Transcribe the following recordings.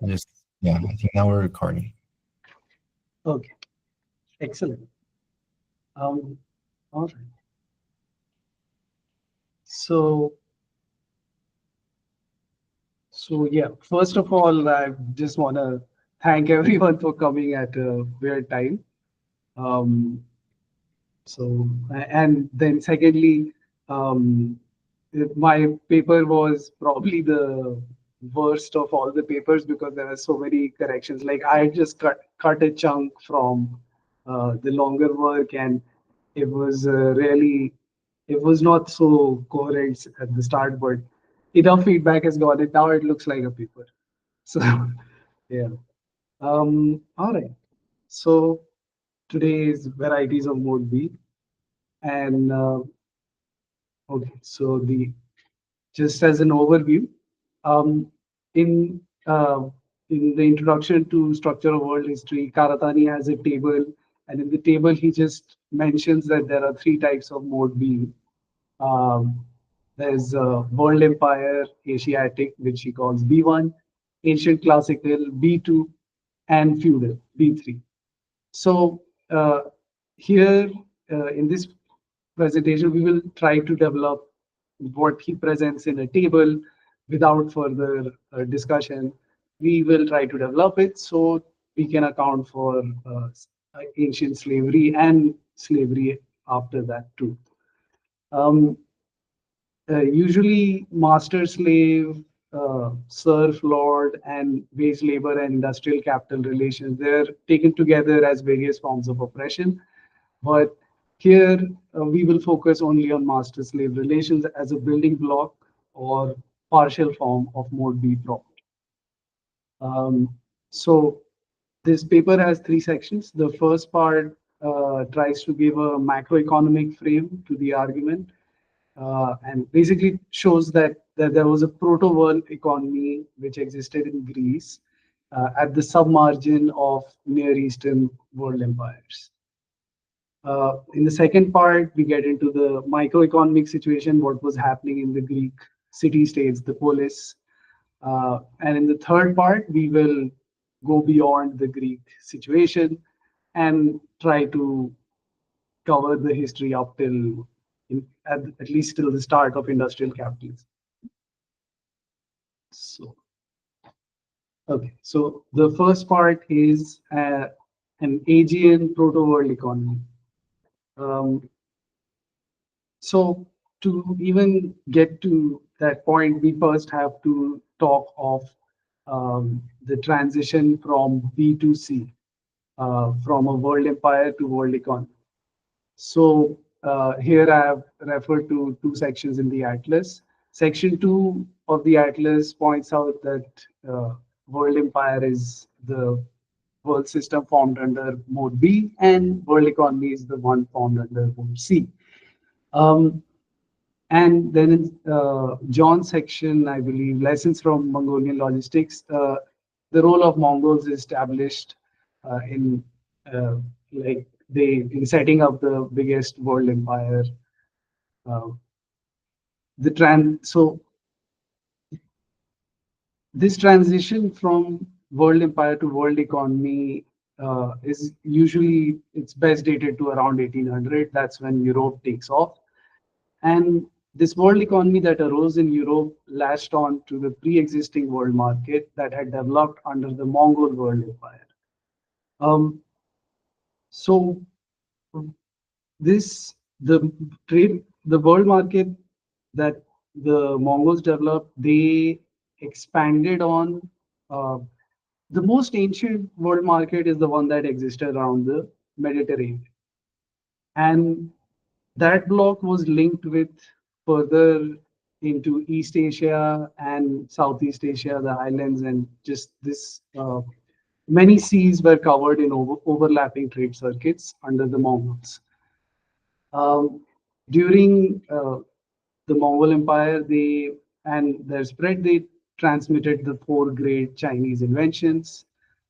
Just yeah, I think now we're recording. Okay, excellent. All right. So, so yeah. First of all, I just want to thank everyone for coming at a weird time. Um, and then secondly, um, my paper was probably the worst of all the papers because there are so many corrections. Like I just cut a chunk from the longer work, and it was really it was not so coherent at the start, but enough feedback has got it. Now it looks like a paper. So yeah. All right. So today is varieties of mode B, and okay. So the just as an overview, um, in uh, in the introduction to structure of world history, Karatani has a table, and in the table he just mentions that there are three types of mode B. Um, there's World Empire, Asiatic, which he calls B1, Ancient Classical, B2, and Feudal, B3. So here in this presentation, we will try to develop what he presents in a table without further discussion. We will try to develop it so we can account for ancient slavery and slavery after that too. Um, Usually, master slave, serf lord, and wage labor and industrial capital relations, they're taken together as various forms of oppression. But here we will focus only on master slave relations as a building block or partial form of mode B problem. So this paper has three sections. The first part tries to give a macroeconomic frame to the argument and basically shows that there was a proto-world economy which existed in Greece at the submargin of Near Eastern world empires. In the second part, we get into the microeconomic situation, what was happening in the Greek city-states, the polis. And in the third part, we will go beyond the Greek situation and try to cover the history up till at least till the start of industrial capitalism. So, okay, so the first part is an Aegean proto-world economy. Um, so to even get to that point, we first have to talk of the transition from B to C, from a world empire to world economy. So here I have referred to two sections in the atlas. Section 2 of the atlas points out that world empire is the world system formed under mode B, and world economy is the one formed under mode C. Um, and then in John's section, I believe, lessons from Mongolian logistics, the role of Mongols is established in like they in setting up the biggest world empire. Uh, so this transition from world empire to world economy is usually it's best dated to around 1800. That's when Europe takes off. And this world economy that arose in Europe latched on to the pre-existing world market that had developed under the Mongol world empire. Um, so this the world market that the Mongols developed, they expanded on. Uh, the most ancient world market is the one that existed around the Mediterranean, and that block was linked with further into East Asia and Southeast Asia, the islands, and just this. Many seas were covered in overlapping trade circuits under the Mongols. Um, During the Mongol Empire, they and their spread, they transmitted the four great Chinese inventions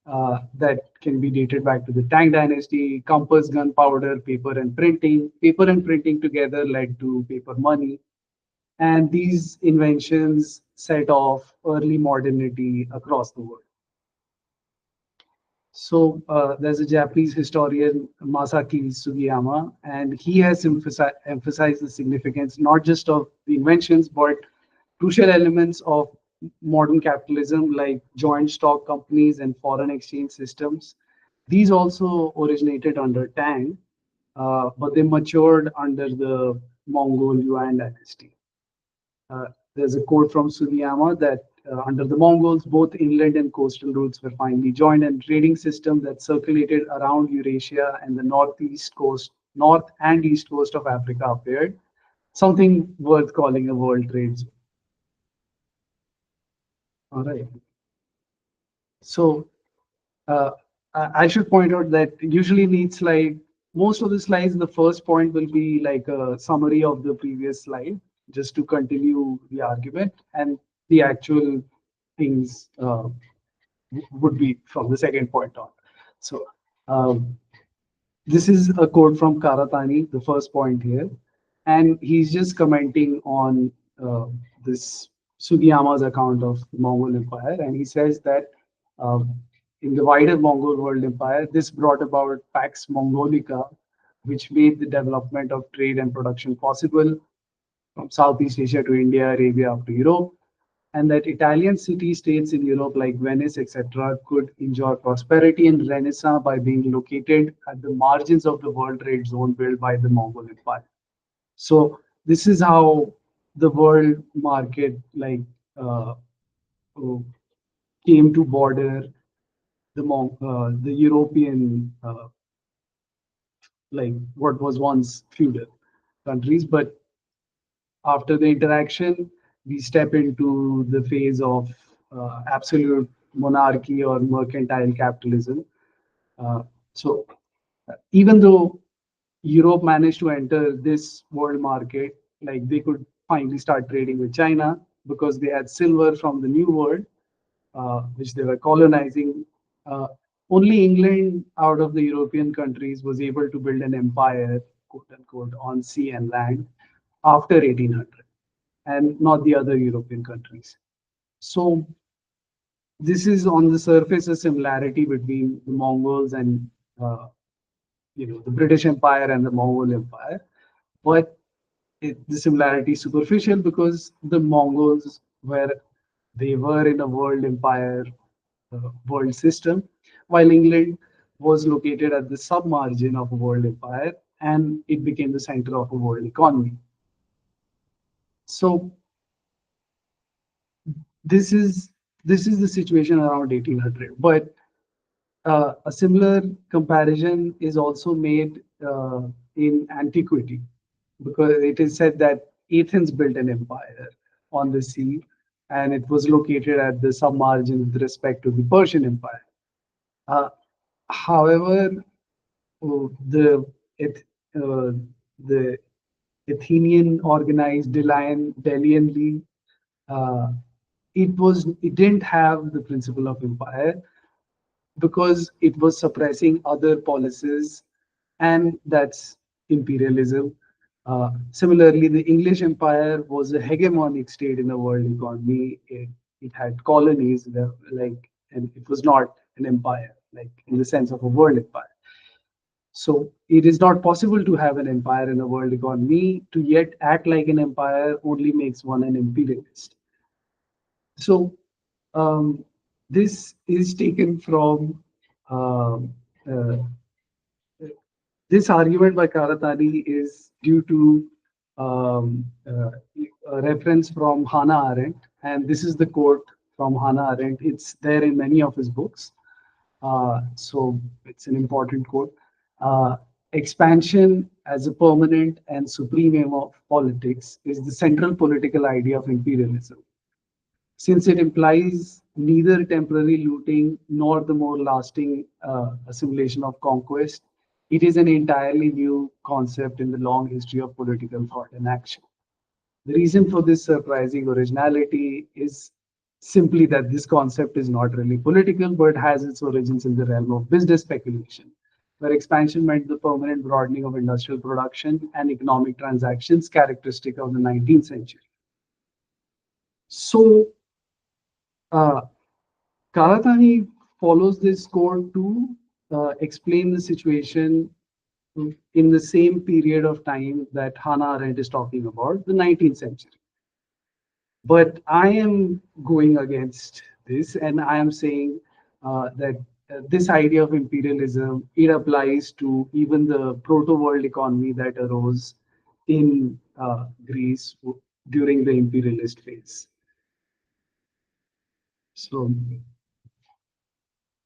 that can be dated back to the Tang Dynasty: compass, gunpowder, paper, and printing. Paper and printing together led to paper money, and these inventions set off early modernity across the world. So there's a Japanese historian, Masaki Sugiyama, and he has emphasized the significance not just of the inventions, but crucial elements of modern capitalism like joint stock companies and foreign exchange systems. These also originated under Tang, but they matured under the Mongol Yuan dynasty. Uh, there's a quote from Sugiyama that under the Mongols, both inland and coastal routes were finally joined, and trading system that circulated around Eurasia and the north and east coast of Africa appeared. Something worth calling a world trade zone. All right. So uh, I should point out that usually in each slide, most of the slides, the first point will be like a summary of the previous slide, just to continue the argument, and the actual things would be from the second point on. So um, this is a quote from Karatani, the first point here, and he's just commenting on this Sugiyama's account of the Mongol Empire, and he says that um, in the wider Mongol world empire, this brought about Pax Mongolica, which made the development of trade and production possible from Southeast Asia to India, Arabia up to Europe, and that Italian city-states in Europe like Venice, etc., could enjoy prosperity and renaissance by being located at the margins of the world trade zone built by the Mongol Empire. So this is how the world market uh, uh, came to border the European what was once feudal countries, but after the interaction, we step into the phase of absolute monarchy or mercantile capitalism. Uh, so, even though Europe managed to enter this world market, like they could finally start trading with China because they had silver from the New World, which they were colonizing. Uh, Only England, out of the European countries, was able to build an empire, quote unquote, on sea and land after 1800, and not the other European countries. So this is on the surface a similarity between the Mongols and uh, the British Empire and the Mongol Empire, but the similarity is superficial because the Mongols were in a world empire, world system, while England was located at the sub-margin of a world empire, and it became the center of a world economy. So this is this is the situation around 1800. But a similar comparison is also made in antiquity, because it is said that Athens built an empire on the sea, and it was located at the submargin with respect to the Persian Empire. Uh, However, the it, uh, the Athenian organized Delian League, uh, it didn't have the principle of empire because it was suppressing other policies, and that's imperialism. Similarly, the English Empire was a hegemonic state in the world economy. It had colonies, and it was not an empire, like in the sense of a world empire. So it is not possible to have an empire in a world economy. To yet act like an empire only makes one an imperialist. So um, this is taken from um, uh, this argument by Karatani is due to a reference from Hannah Arendt, and this is the quote from Hannah Arendt. It's there in many of his books, so it's an important quote. Uh, Expansion as a permanent and supreme aim of politics is the central political idea of imperialism, since it implies neither temporary looting nor the more lasting assimilation of conquest. It is an entirely new concept in the long history of political thought and action. The reason for this surprising originality is simply that this concept is not really political, but has its origins in the realm of business speculation, where expansion meant the permanent broadening of industrial production and economic transactions characteristic of the 19th century. So, uh, Karatani follows this code to explain the situation in the same period of time that Hannah Arendt is talking about, the 19th century. But I am going against this, and I am saying that this idea of imperialism, it applies to even the proto-world economy that arose in Greece during the imperialist phase. So,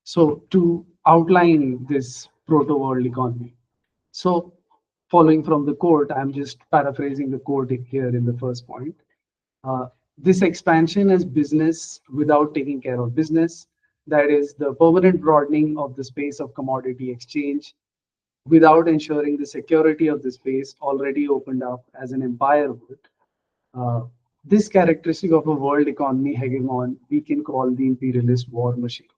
so to outline this proto-world economy. So, following from the quote, I'm just paraphrasing the quote here in the first point. Uh, this expansion is business without taking care of business. That is the permanent broadening of the space of commodity exchange without ensuring the security of the space already opened up as an empire would. Uh, this characteristic of a world economy hegemon we can call the imperialist war machine.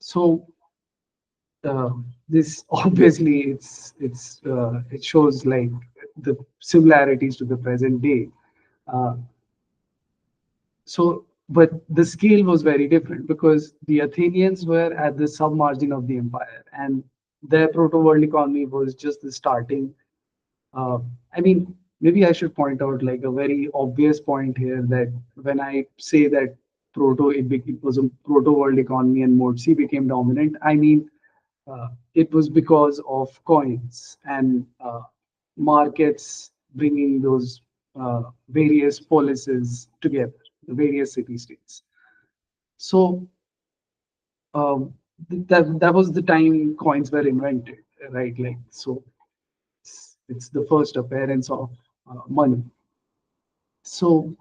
So uh, this obviously it shows like the similarities to the present day. Uh, So, but the scale was very different because the Athenians were at the sub-margin of the empire, and their proto-world economy was just the starting. Uh, I mean, maybe I should point out like a very obvious point here that when I say that it was a proto-world economy and Mode C became dominant, I mean it was because of coins and markets bringing those various policies together, the various city states. So that was the time coins were invented, right? Like so, it's the first appearance of money. So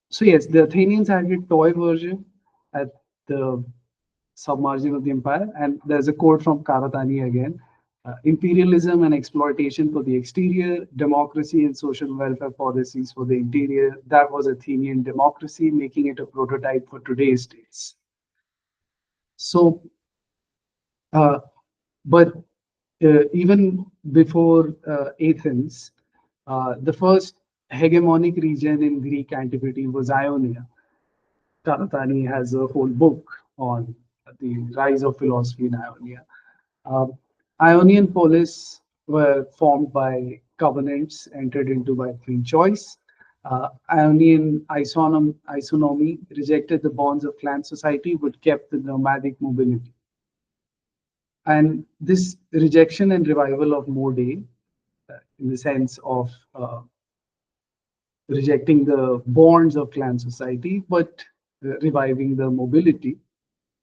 so yes, the Athenians had a toy version at the submargin of the empire. And there's a quote from Karatani again. Imperialism and exploitation for the exterior, democracy and social welfare policies for the interior. That was Athenian democracy, making it a prototype for today's states. So, uh, but even before Athens, the first hegemonic region in Greek antiquity was Ionia. Karatani has a whole book on the rise of philosophy in Ionia. Um, Ionian polis were formed by covenants entered into by free choice. Ionian isonomy rejected the bonds of clan society but kept the nomadic mobility. And this rejection and revival of mode A, in the sense of rejecting the bonds of clan society but reviving the mobility,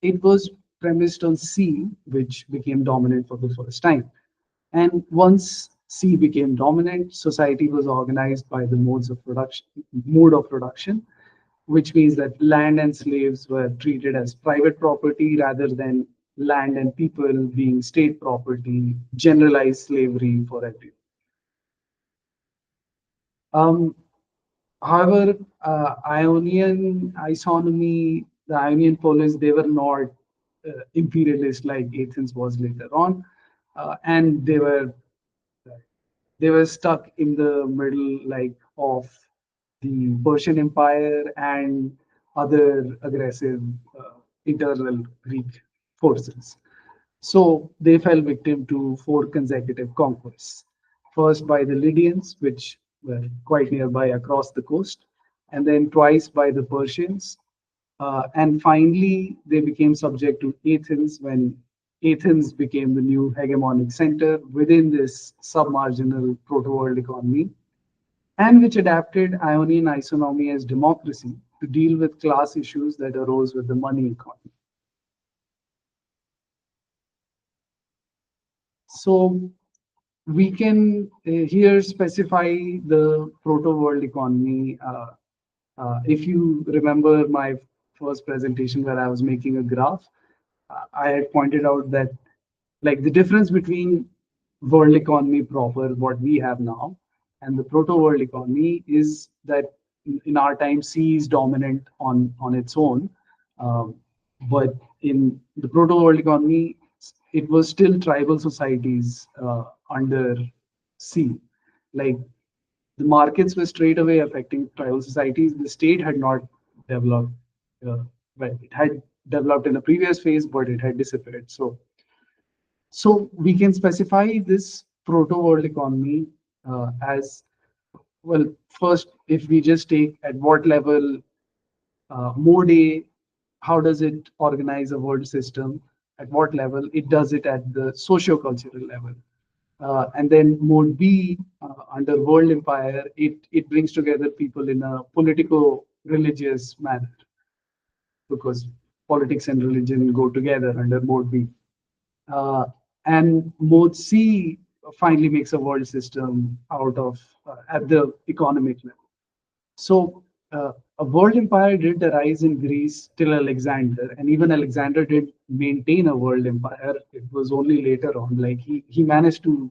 it was premised on C, which became dominant for the first time. And once C became dominant, society was organized by the mode of production, which means that land and slaves were treated as private property rather than land and people being state property, generalized slavery for everyone. Um, However, Ionian isonomy, the Ionian polis, they were not imperialist like Athens was later on, and they were stuck in the middle like of the Persian Empire and other aggressive internal Greek forces. So they fell victim to four consecutive conquests. First by the Lydians, which were quite nearby across the coast, and then twice by the Persians. And finally, they became subject to Athens when Athens became the new hegemonic center within this submarginal proto-world economy, and which adapted Ionian isonomy as democracy to deal with class issues that arose with the money economy. So we can here specify the proto-world economy. If you remember my first presentation where I was making a graph, I had pointed out that like the difference between world economy proper, what we have now, and the proto-world economy is that in our time, C is dominant on its own. Um, but in the proto-world economy, it was still tribal societies under C. Like the markets were straight away affecting tribal societies. The state had not developed, well, it had developed in a previous phase, but it had disappeared. So we can specify this proto-world economy as well. First, if we just take at what level mode A, how does it organize a world system? At what level? It does it at the socio-cultural level. And then mode B, under world empire, it brings together people in a politico-religious manner because politics and religion go together under mode B. Uh, and mode C finally makes a world system out of at the economic level. So a world empire did arise in Greece till Alexander, and even Alexander did maintain a world empire. It was only later on, like he managed to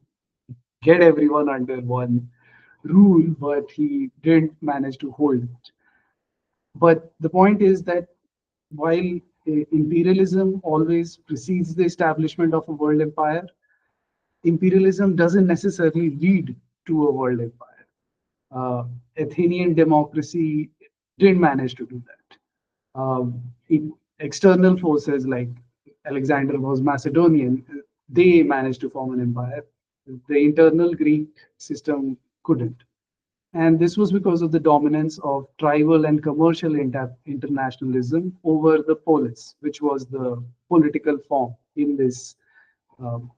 get everyone under one rule, but he didn't manage to hold it. But the point is that while imperialism always precedes the establishment of a world empire, imperialism doesn't necessarily lead to a world empire. Uh, Athenian democracy didn't manage to do that. External forces like Alexander was Macedonian, they managed to form an empire. The internal Greek system couldn't. And this was because of the dominance of tribal and commercial internationalism over the polis, which was the political form in this um,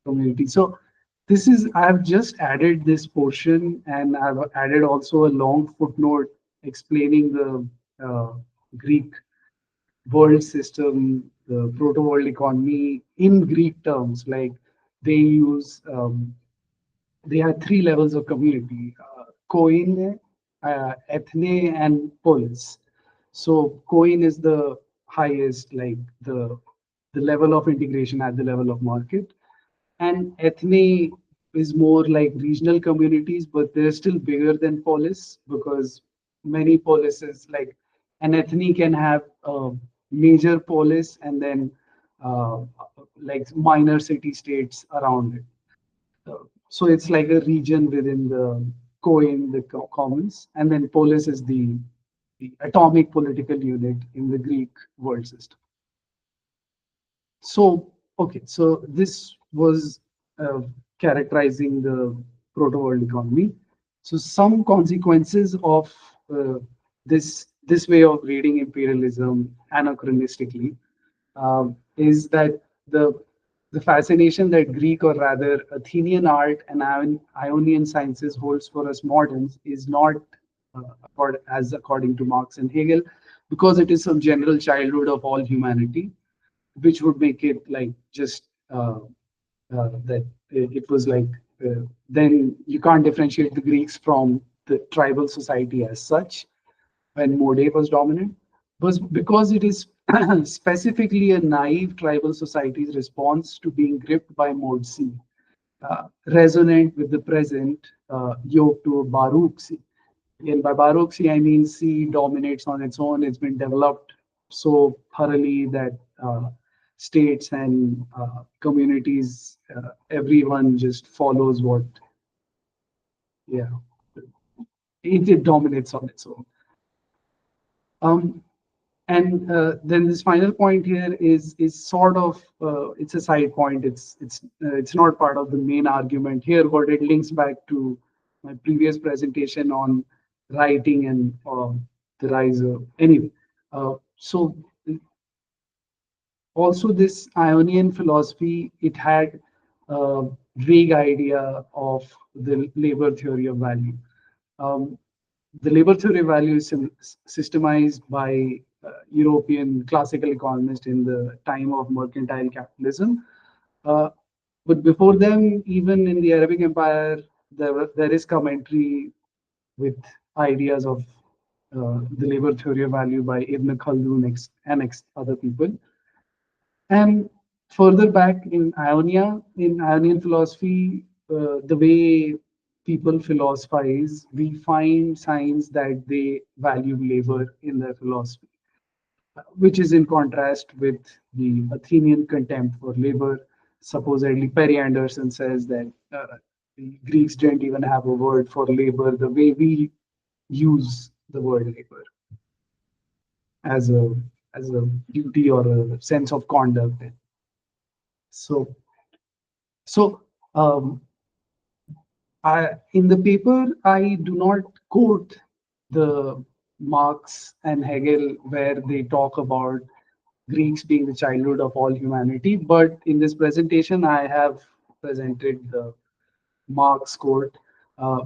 community. So this is, I've just added this portion and I've added also a long footnote explaining the Greek world system, the proto-world economy in Greek terms. Like they use, they had three levels of community, koine, ethne, and polis. So koine is the highest, like the level of integration at the level of market. And ethne is more like regional communities, but they're still bigger than polis because many polises, like an ethne can have a major polis and then uh, like minor city states around it. So it's like a region within the coin, the commons, and then polis is the atomic political unit in the Greek world system. So, okay, so this was uh, characterizing the proto-world economy. So some consequences of this way of reading imperialism anachronistically is that the the fascination that Greek or rather Athenian art and Ionian sciences holds for us moderns is not as according to Marx and Hegel, because it is some general childhood of all humanity, which would make it like just that it was like then you can't differentiate the Greeks from the tribal society as such when Mode was dominant, was because it is specifically a naive tribal society's response to being gripped by Mode C, resonant with the present, yoked to Baruch C. And by Baruch C, I mean C dominates on its own. It's been developed so thoroughly that states and communities, everyone just follows what, yeah, it dominates on its own. Um, and then this final point here is sort of it's a side point. It's not part of the main argument here, but it links back to my previous presentation on writing and the rise of anyway. So also this Ionian philosophy, it had a vague idea of the labor theory of value. Um, the labor theory of value is systemized by European classical economists in the time of mercantile capitalism. Uh, but before them, even in the Arabic Empire, there is commentary with ideas of the labor theory of value by Ibn Khaldun and other people. And further back in Ionia, in Ionian philosophy, the way people philosophize, we find signs that they value labor in their philosophy, which is in contrast with the Athenian contempt for labor. Supposedly, Perry Anderson says that the Greeks didn't even have a word for labor the way we use the word labor as a as a duty or a sense of conduct. So, so in the paper, I do not quote the Marx and Hegel where they talk about Greeks being the childhood of all humanity, but in this presentation, I have presented the Marx quote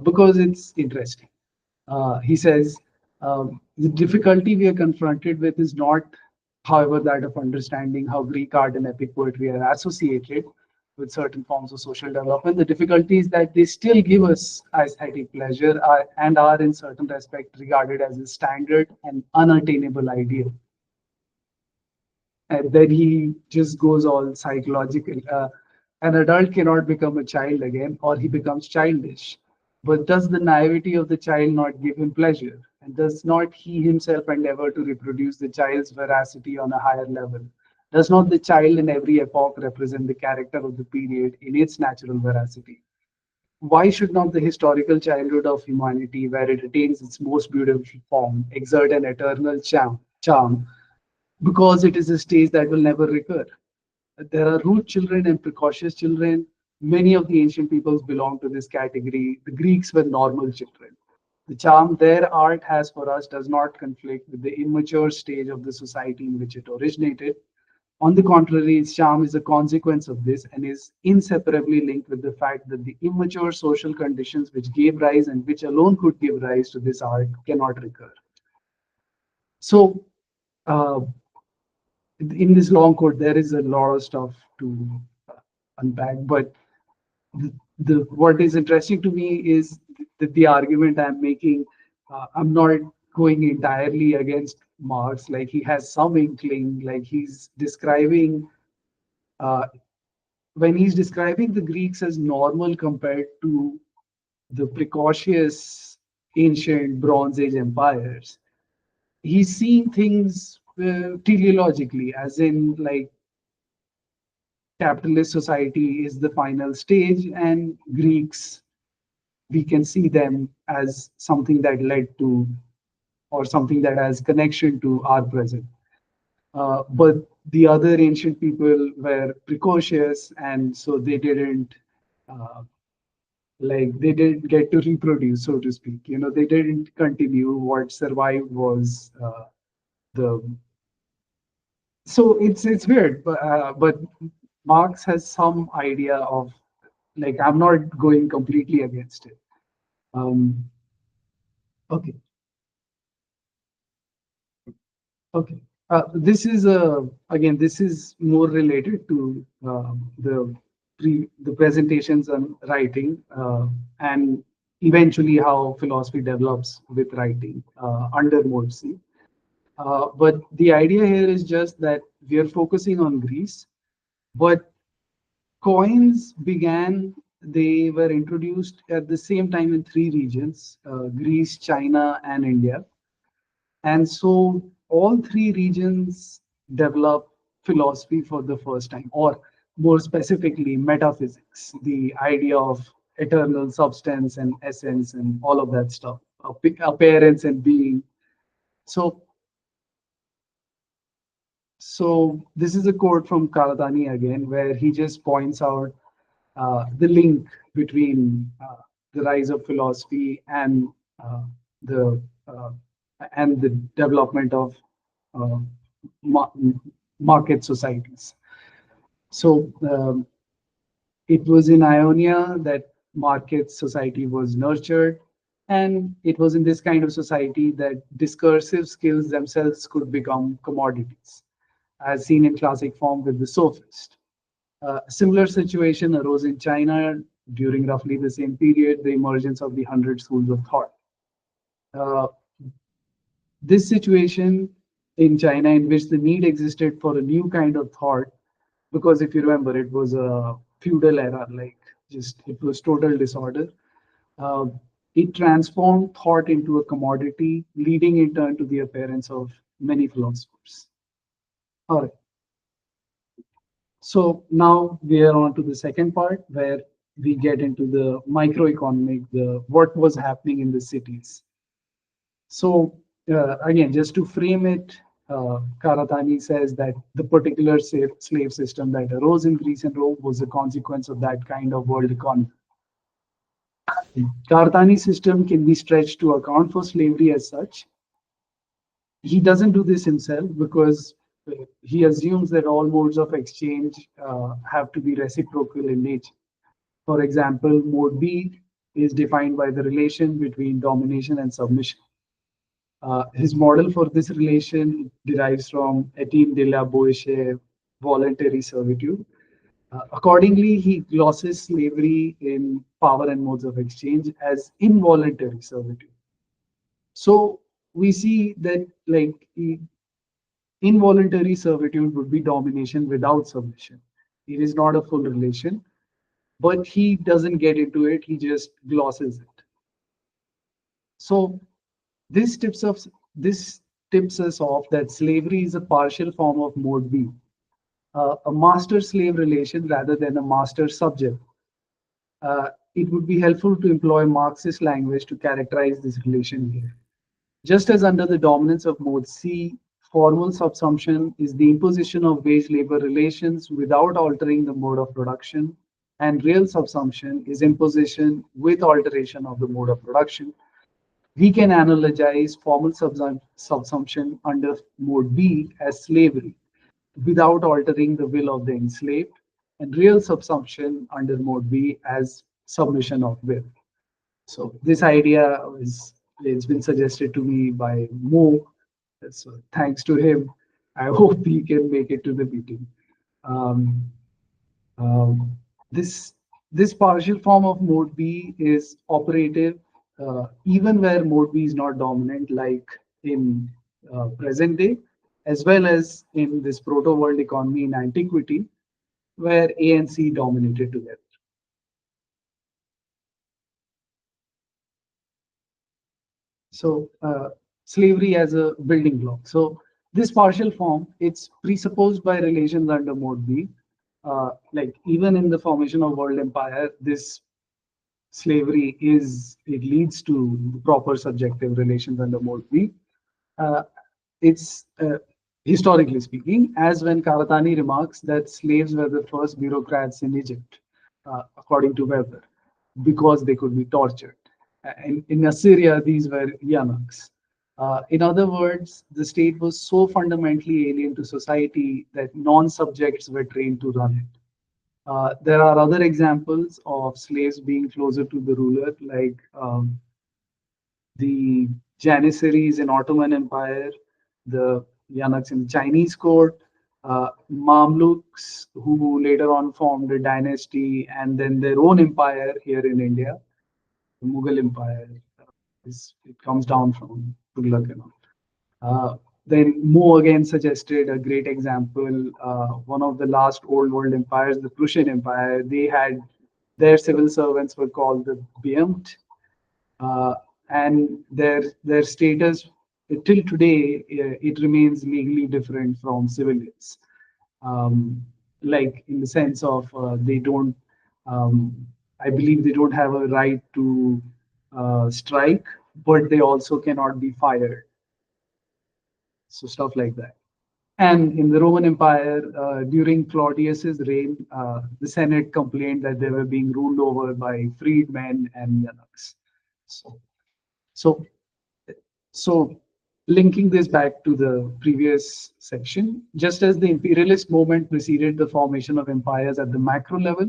because it's interesting. He says, the difficulty we are confronted with is not, however, that of understanding how Greek art and epic poetry are associated with certain forms of social development. The difficulty is that they still give us aesthetic pleasure and are, in certain respect, regarded as a standard and unattainable ideal. And then he just goes all psychological. An adult cannot become a child again, or he becomes childish. But does the naivety of the child not give him pleasure? And does not he himself endeavor to reproduce the child's veracity on a higher level? Does not the child in every epoch represent the character of the period in its natural veracity? Why should not the historical childhood of humanity, where it attains its most beautiful form, exert an eternal charm because it is a stage that will never recur? There are rude children and precocious children. Many of the ancient peoples belong to this category. The Greeks were normal children. The charm their art has for us does not conflict with the immature stage of the society in which it originated. On the contrary, its charm is a consequence of this and is inseparably linked with the fact that the immature social conditions which gave rise and which alone could give rise to this art cannot recur. So, uh, in this long quote, there is a lot of stuff to unpack, but the what is interesting to me is that the argument I'm making, I'm not going entirely against Marx. Like he has some inkling, like he's describing uh, when he's describing the Greeks as normal compared to the precocious ancient Bronze Age empires. He's seeing things teleologically, as in like capitalist society is the final stage, and Greeks, we can see them as something that led to or something that has connection to our present. But the other ancient people were precocious, and so they didn't uh, they didn't get to reproduce, so to speak. You know, they didn't continue. What survived was the so it's weird, but Marx has some idea of like I'm not going completely against it. Um, okay, okay. This is again this is more related to the presentations on writing and eventually how philosophy develops with writing under Mode C. But the idea here is just that we are focusing on Greece, but coins began, they were introduced at the same time in three regions, Greece, China, and India. And so all three regions developed philosophy for the first time, or more specifically, metaphysics, the idea of eternal substance and essence and all of that stuff, appearance and being. So So this is a quote from Kalatani again, where he just points out the link between the rise of philosophy uh, the and the development of uh, ma- market societies. So it was in Ionia that market society was nurtured, and it was in this kind of society that discursive skills themselves could become commodities, as seen in classic form with the sophist. A similar situation arose in China during roughly the same period, the emergence of the hundred schools of thought. Uh, this situation in China, in which the need existed for a new kind of thought, because if you remember, it was a feudal era, like just it was total disorder. Uh, it transformed thought into a commodity, leading in turn to the appearance of many philosophers. All right. So now we are on to the second part where we get into the microeconomic, the what was happening in the cities. So again, just to frame it, Karatani says that the particular slave system that arose in Greece and Rome was a consequence of that kind of world economy. Karatani's system can be stretched to account for slavery as such. He doesn't do this himself because he assumes that all modes of exchange have to be reciprocal in nature. For example, mode B is defined by the relation between domination and submission. His model for this relation derives from Etienne de la Boétie, voluntary servitude. Accordingly, he glosses slavery in power and modes of exchange as involuntary servitude. So we see that like involuntary servitude would be domination without submission. It is not a full relation, but he doesn't get into it. He just glosses it. So this tips of this tips us off that slavery is a partial form of mode B, a master-slave relation rather than a master-subject. It would be helpful to employ Marxist language to characterize this relation here. Just as under the dominance of mode C, formal subsumption is the imposition of wage-labor relations without altering the mode of production, and real subsumption is imposition with alteration of the mode of production. We can analogize formal subsumption under mode B as slavery without altering the will of the enslaved, and real subsumption under mode B as submission of will. So this idea is it's been suggested to me by Mo. So thanks to him, I hope he can make it to the meeting. Um, um, this this partial form of mode B is operative even where mode B is not dominant, like in present day, as well as in this proto world economy in antiquity, where A and C dominated together. So slavery as a building block. So this partial form, it's presupposed by relations under mode B. Like even in the formation of world empire, this slavery is it leads to proper subjective relations under mode B. Uh, it's historically speaking, as when Karatani remarks that slaves were the first bureaucrats in Egypt, according to Weber, because they could be tortured. In Assyria, these were eunuchs. In other words, the state was so fundamentally alien to society that non-subjects were trained to run it. There are other examples of slaves being closer to the ruler, like the Janissaries in Ottoman Empire, the eunuchs in Chinese court, Mamluks, who later on formed a dynasty and then their own empire here in India, the Mughal Empire. It comes down from Tughlaq and all. Then Mo again suggested a great example. One of the last old world empires, the Prussian Empire, they had their civil servants were called the Beamte, uh, and their status till today it remains legally different from civilians. Like in the sense of they don't, I believe they don't have a right to strike, but they also cannot be fired. So stuff like that. And in the Roman Empire, during Claudius's reign, the Senate complained that they were being ruled over by freedmen and eunuchs. So, so, so, linking this back to the previous section, just as the imperialist movement preceded the formation of empires at the macro level,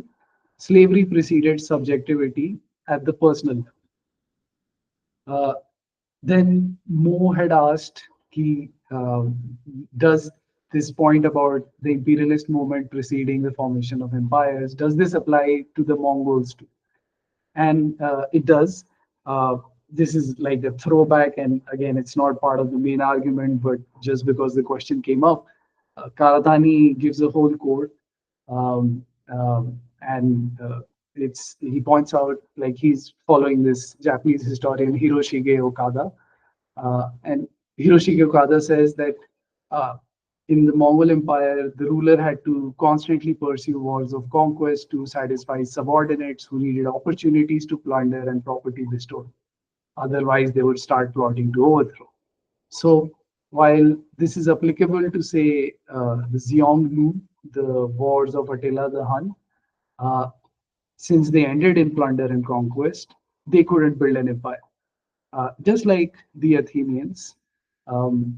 slavery preceded subjectivity at the personal level. Uh, then Mo had asked, he does this point about the imperialist movement preceding the formation of empires, does this apply to the Mongols too? And it does. This is like a throwback, and again, it's not part of the main argument, but just because the question came up, Karatani gives a whole quote, and he points out like he's following this Japanese historian Hiroshige Okada, and Hiroshige Okada says that uh, in the Mongol Empire, the ruler had to constantly pursue wars of conquest to satisfy subordinates who needed opportunities to plunder and property bestowed. Otherwise, they would start plotting to overthrow. So While this is applicable to, say, the Xiongnu, the wars of Attila the Hun, uh, since they ended in plunder and conquest, they couldn't build an empire. Just like the Athenians, um,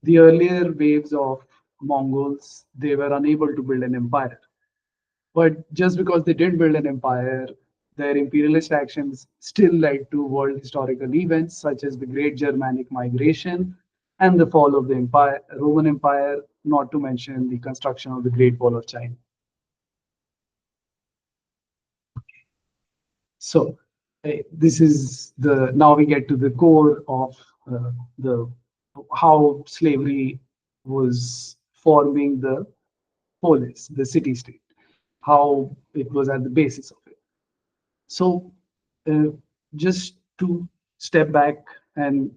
the earlier waves of Mongols, they were unable to build an empire. But just because they didn't build an empire, their imperialist actions still led to world historical events such as the Great Germanic Migration and the fall of the Empire, Roman Empire, not to mention the construction of the Great Wall of China. So this is the now we get to the core of the how slavery was forming the polis, the city state, how it was at the basis of it. So uh, just to step back and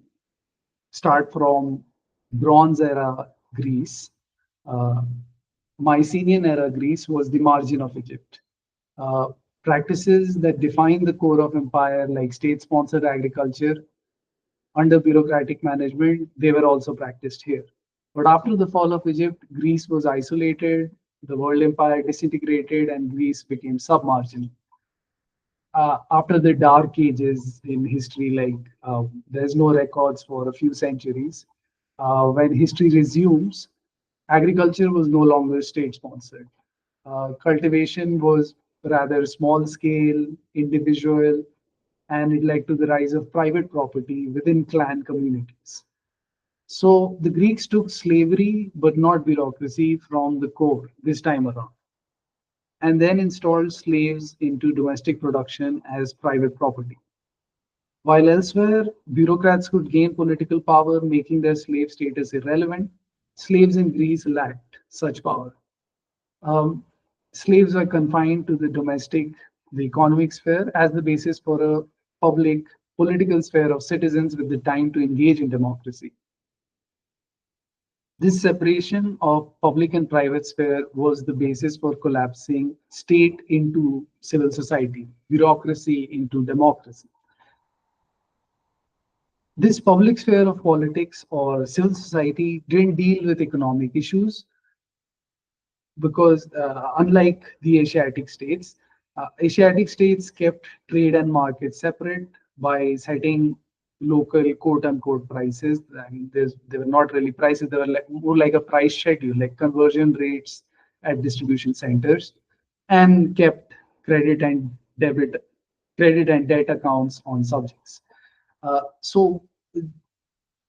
start from Bronze era Greece, uh, Mycenaean era Greece was the margin of Egypt. Uh, Practices that define the core of empire, like state-sponsored agriculture under bureaucratic management, they were also practiced here. But after the fall of Egypt, Greece was isolated, the world empire disintegrated, and Greece became submarginal. After the dark ages in history, like there's no records for a few centuries, when history resumes, agriculture was no longer state sponsored. Cultivation was rather small scale, individual, and it led to the rise of private property within clan communities. So the Greeks took slavery, but not bureaucracy, from the core this time around, and then installed slaves into domestic production as private property. While elsewhere, bureaucrats could gain political power, making their slave status irrelevant, slaves in Greece lacked such power. Um, Slaves were confined to the economic sphere as the basis for a public political sphere of citizens with the time to engage in democracy. This separation of public and private sphere was the basis for collapsing state into civil society, bureaucracy into democracy. This public sphere of politics or civil society didn't deal with economic issues because, unlike the Asiatic states kept trade and market separate by setting local quote unquote prices. I mean, they were not really prices, they were more like a price schedule, like conversion rates at distribution centers, and kept credit and debit, credit and debt accounts on subjects. So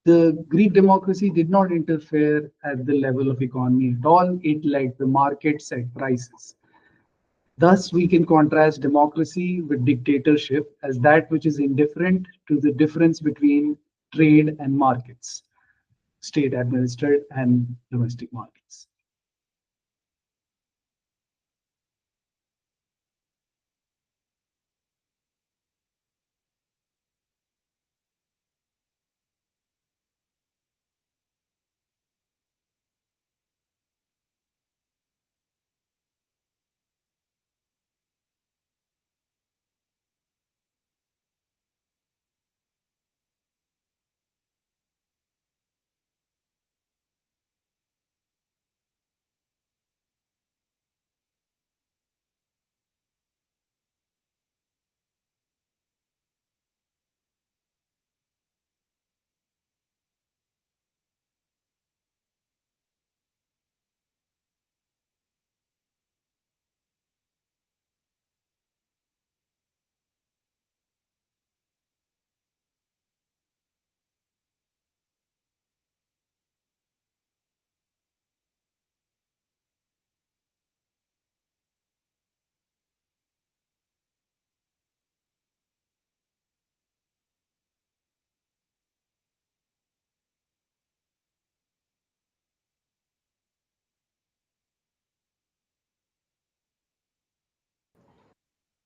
the Greek democracy did not interfere at the level of economy at all. It let the market set prices. Thus, we can contrast democracy with dictatorship as that which is indifferent to the difference between trade and markets, state administered and domestic markets.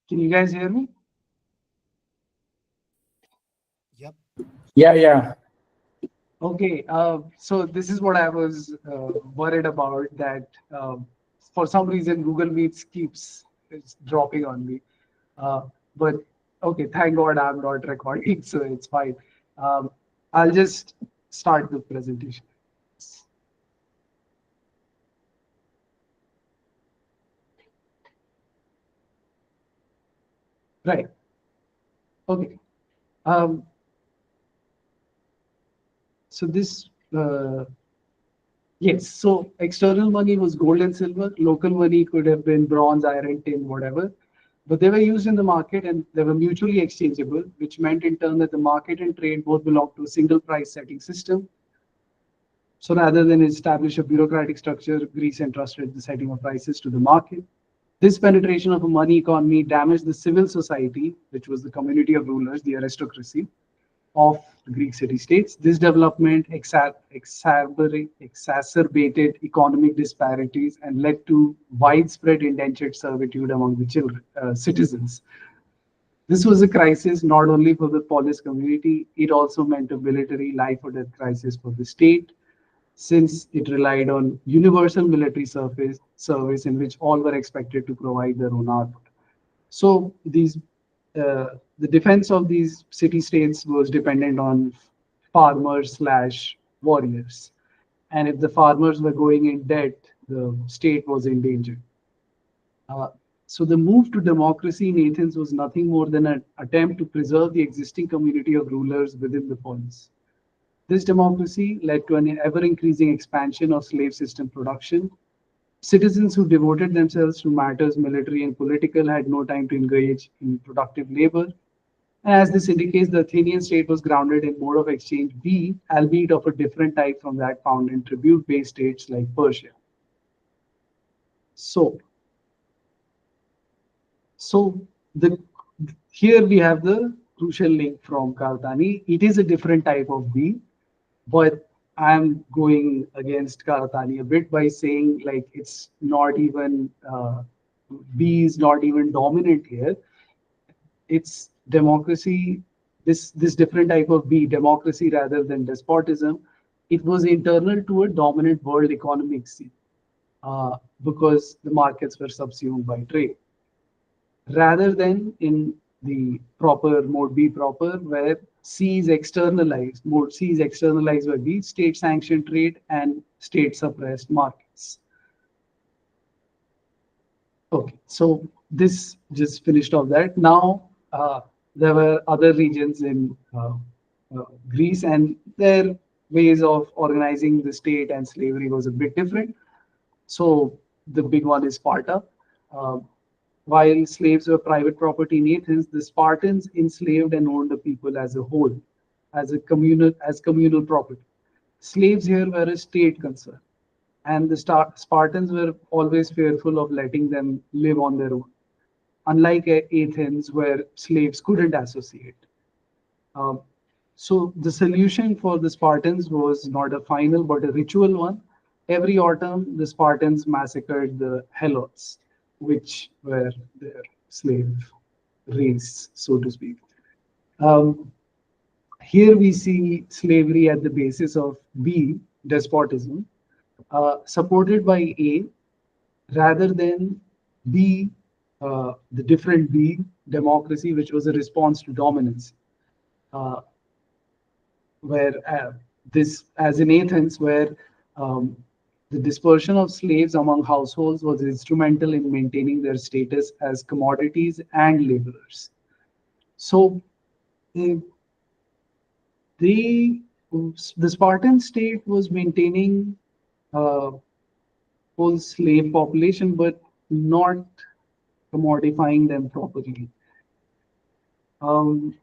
Can you guys hear me? Yep. Yeah, yeah. Okay, so this is what I was worried about, that for some reason Google Meets keeps it's dropping on me. Uh, but okay, thank God I'm not recording, so it's fine. Um, I'll just start the presentation. Right. Okay. Um, so this, yes. So external money was gold and silver. Local money could have been bronze, iron, tin, whatever. But they were used in the market and they were mutually exchangeable, which meant in turn that the market and trade both belonged to a single price setting system. So rather than establish a bureaucratic structure, Greece entrusted the setting of prices to the market. This penetration of a money economy damaged the civil society, which was the community of rulers, the aristocracy of the Greek city states. This development exacerbated economic disparities and led to widespread indentured servitude among the citizens. This was a crisis not only for the polis community, it also meant a military life or death crisis for the state, since it relied on universal military service in which all were expected to provide their own output. So the defense of these city states was dependent on farmers slash warriors. And if the farmers were going in debt, the state was in danger. Uh, so the move to democracy in Athens was nothing more than an attempt to preserve the existing community of rulers within the polis. This democracy led to an ever increasing expansion of slave system production. Citizens who devoted themselves to matters military and political had no time to engage in productive labor. As this indicates, the Athenian state was grounded in mode of exchange B, albeit of a different type from that found in tribute based states like Persia. So, so the here we have the crucial link from Kartani. It is a different type of B, but I'm going against Karatani a bit by saying like it's not even B is not even dominant here. It's democracy. This different type of B, democracy rather than despotism. It was internal to a dominant world economic scene because the markets were subsumed by trade rather than in the proper mode B proper, where C is externalized. Mode C is externalized by B, state sanctioned trade and state suppressed markets. Okay, so this just finished off that. Now there were other regions in Greece, and their ways of organizing the state and slavery was a bit different. So the big one is Sparta. Uh, while slaves were private property in Athens, the Spartans enslaved and owned the people as a whole, as communal property. Slaves here were a state concern, and the Spartans were always fearful of letting them live on their own. Unlike Athens, where slaves couldn't associate. Um, so the solution for the Spartans was not a final but a ritual one. Every autumn, the Spartans massacred the Helots, which were their slave race, so to speak. Um, Here we see slavery at the basis of B, despotism, supported by A, rather than B, the different B, democracy, which was a response to dominance. Uh, where this, as in Athens, where um, the dispersion of slaves among households was instrumental in maintaining their status as commodities and laborers. So uh, they, the Spartan state was maintaining uh, whole slave population, but not commodifying them properly. Um,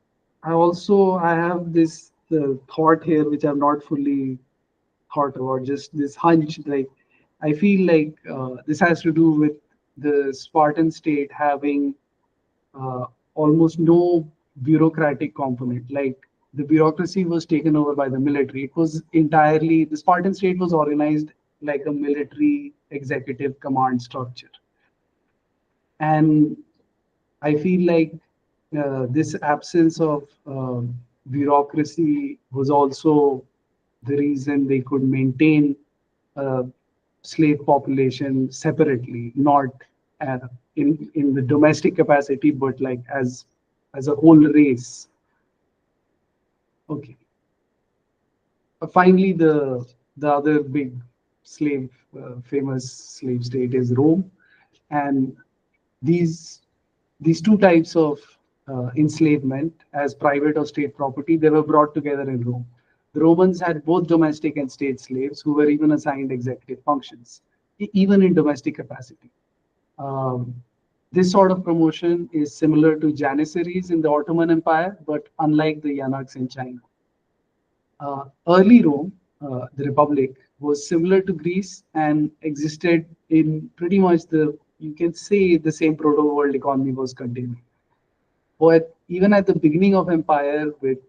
I have this thought here which I've not fully thought about, just this hunch. Like I feel like this has to do with the Spartan state having uh, almost no bureaucratic component. Like the bureaucracy was taken over by the military. It was entirely the Spartan state was organized like a military executive command structure, and I feel like this absence of bureaucracy was also the reason they could maintain a slave population separately, not uh, in the domestic capacity, but like as a whole race. Okay. Finally, the other big famous slave state is Rome, and these these two types of enslavement as private or state property, they were brought together in Rome. The Romans had both domestic and state slaves who were even assigned executive functions, even in domestic capacity. Um, this sort of promotion is similar to Janissaries in the Ottoman Empire, but unlike the eunuchs in China. Early Rome, the Republic, was similar to Greece and existed in pretty much you can say the same proto-world economy was continuing. But even at the beginning of empire with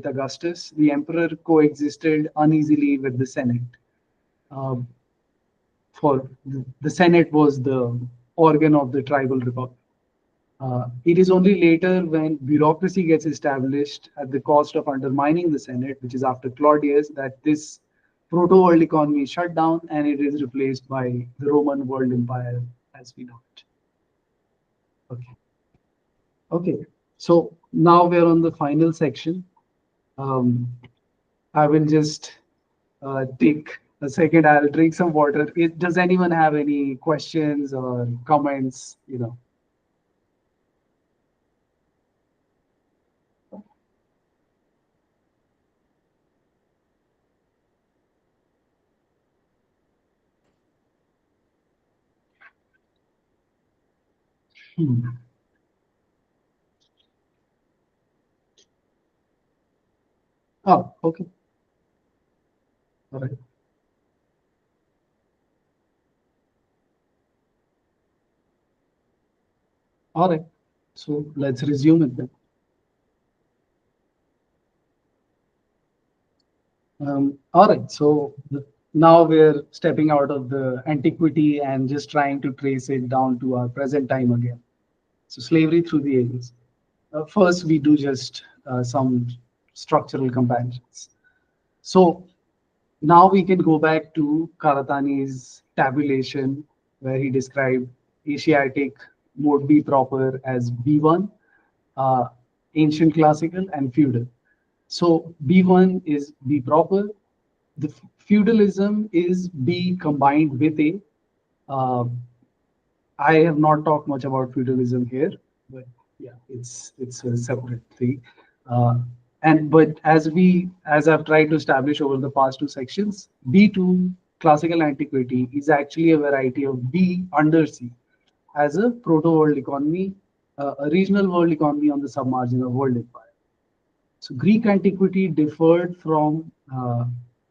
Augustus, the emperor coexisted uneasily with the Senate. Um, for the Senate was the organ of the tribal republic. It is only later when bureaucracy gets established at the cost of undermining the Senate, which is after Claudius, that this proto-world economy is shut down and it is replaced by the Roman world empire as we know it. Okay. Okay. So now we're on the final section. Um, I will just take a second. I'll drink some water. Does anyone have any questions or comments? Hmm. Oh, okay. All right. All right. So let's resume it then. All right. So now we're stepping out of the antiquity and just trying to trace it down to our present time again. So slavery through the ages. First, we do just some structural comparisons. So now we can go back to Karatani's tabulation, where he described Asiatic mode B proper as B1, uh, ancient classical, and feudal. So B1 is B proper. The feudalism is B combined with A. Uh, I have not talked much about feudalism here, but yeah, it's a separate thing. Uh, and but as I've tried to establish over the past two sections, B2 classical antiquity is actually a variety of B under C as a proto-world economy, a regional world economy on the submargin of world empire. So Greek antiquity differed from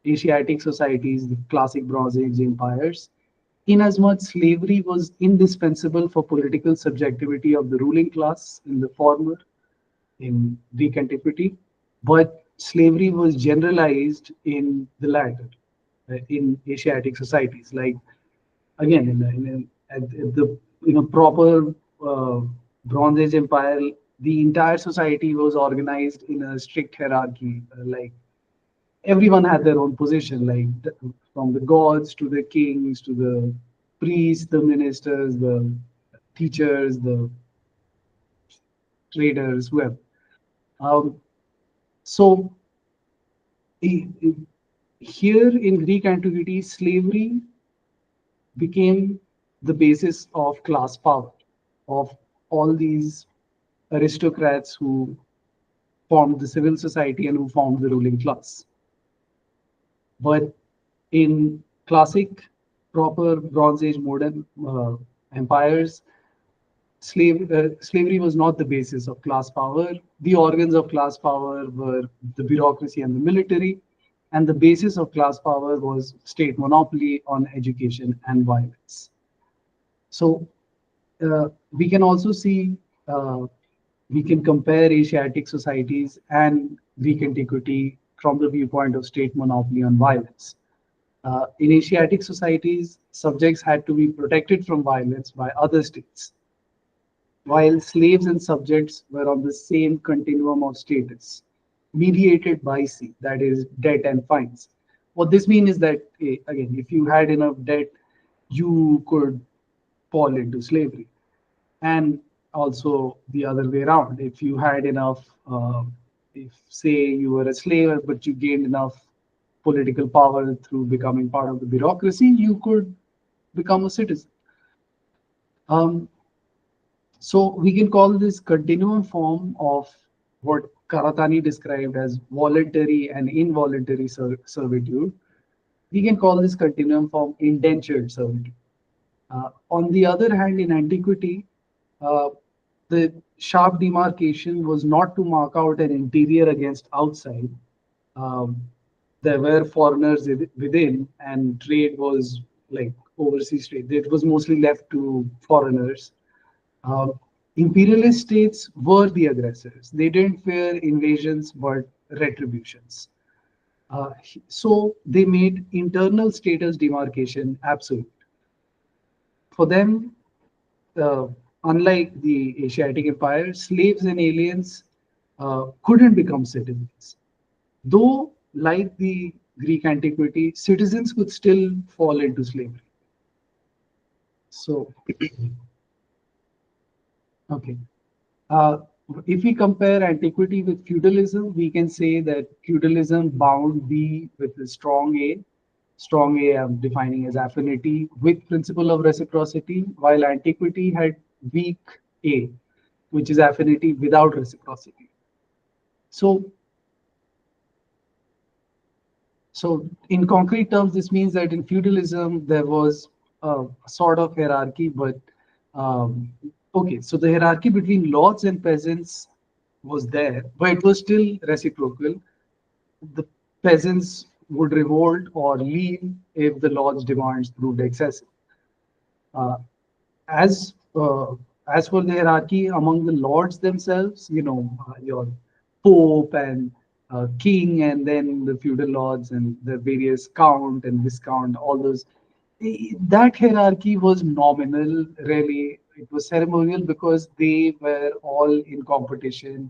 Asiatic societies, the classic Bronze Age empires, inasmuch slavery was indispensable for political subjectivity of the ruling class in the former, in Greek antiquity, but slavery was generalized in the latter, in Asiatic societies. Like again, at the proper uh, Bronze Age empire, the entire society was organized in a strict hierarchy. Like everyone had their own position, like from the gods to the kings to the priests, the ministers, the teachers, the traders, whoever. Um, so here in Greek antiquity, slavery became the basis of class power of all these aristocrats who formed the civil society and who formed the ruling class. But in classic, proper Bronze Age modern empires, slavery was not the basis of class power. The organs of class power were the bureaucracy and the military, and the basis of class power was state monopoly on education and violence. So we can also see, we can compare Asiatic societies and Greek antiquity from the viewpoint of state monopoly on violence. In Asiatic societies, subjects had to be protected from violence by other states, while slaves and subjects were on the same continuum of status, mediated by C, that is, debt and fines. What this means is that, again, if you had enough debt, you could fall into slavery. And also the other way around, if you had enough, if say you were a slave, but you gained enough political power through becoming part of the bureaucracy, you could become a citizen. Um, So we can call this continuum form of what Karatani described as voluntary and involuntary servitude. We can call this continuum form indentured servitude. On the other hand, in antiquity, uh, the sharp demarcation was not to mark out an interior against outside. Um, there were foreigners within, and trade was like overseas trade. It was mostly left to foreigners. uh, Imperialist states were the aggressors. They didn't fear invasions but retributions. So they made internal status demarcation absolute. For them, uh, unlike the Asiatic empire, slaves and aliens couldn't become citizens. Though, like the Greek antiquity, citizens could still fall into slavery. So, okay. Uh, if we compare antiquity with feudalism, we can say that feudalism bound B with a strong A. Strong A I'm defining as affinity with principle of reciprocity, while antiquity had weak A, which is affinity without reciprocity. So, so in concrete terms, this means that in feudalism there was a sort of hierarchy, but um, okay, so the hierarchy between lords and peasants was there, but it was still reciprocal. The peasants would revolt or leave if the lord's demands proved excessive. Uh, as uh, as for the hierarchy among the lords themselves, your pope and king, and then the feudal lords and the various count and viscount, all those. That hierarchy was nominal, really. It was ceremonial because they were all in competition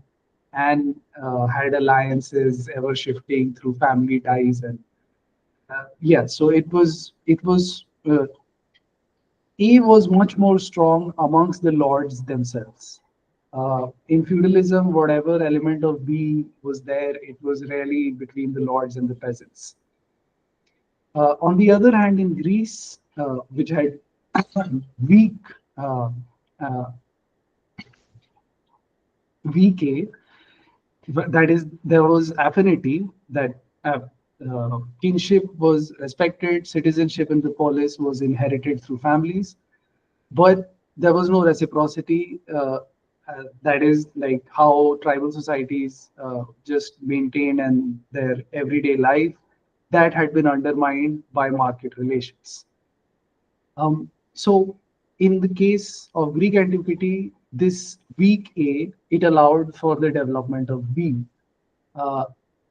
and had alliances ever shifting through family ties and yeah. So it was A was much more strong amongst the lords themselves. In feudalism, whatever element of B was there, it was really between the lords and the peasants. On the other hand, in Greece, which had weak uh, uh, weak A, that is, there was affinity that kinship was respected, citizenship in the polis was inherited through families, but there was no reciprocity. That is like how tribal societies just maintain and their everyday life that had been undermined by market relations. So in the case of Greek antiquity, this weak A, it allowed for the development of B, uh,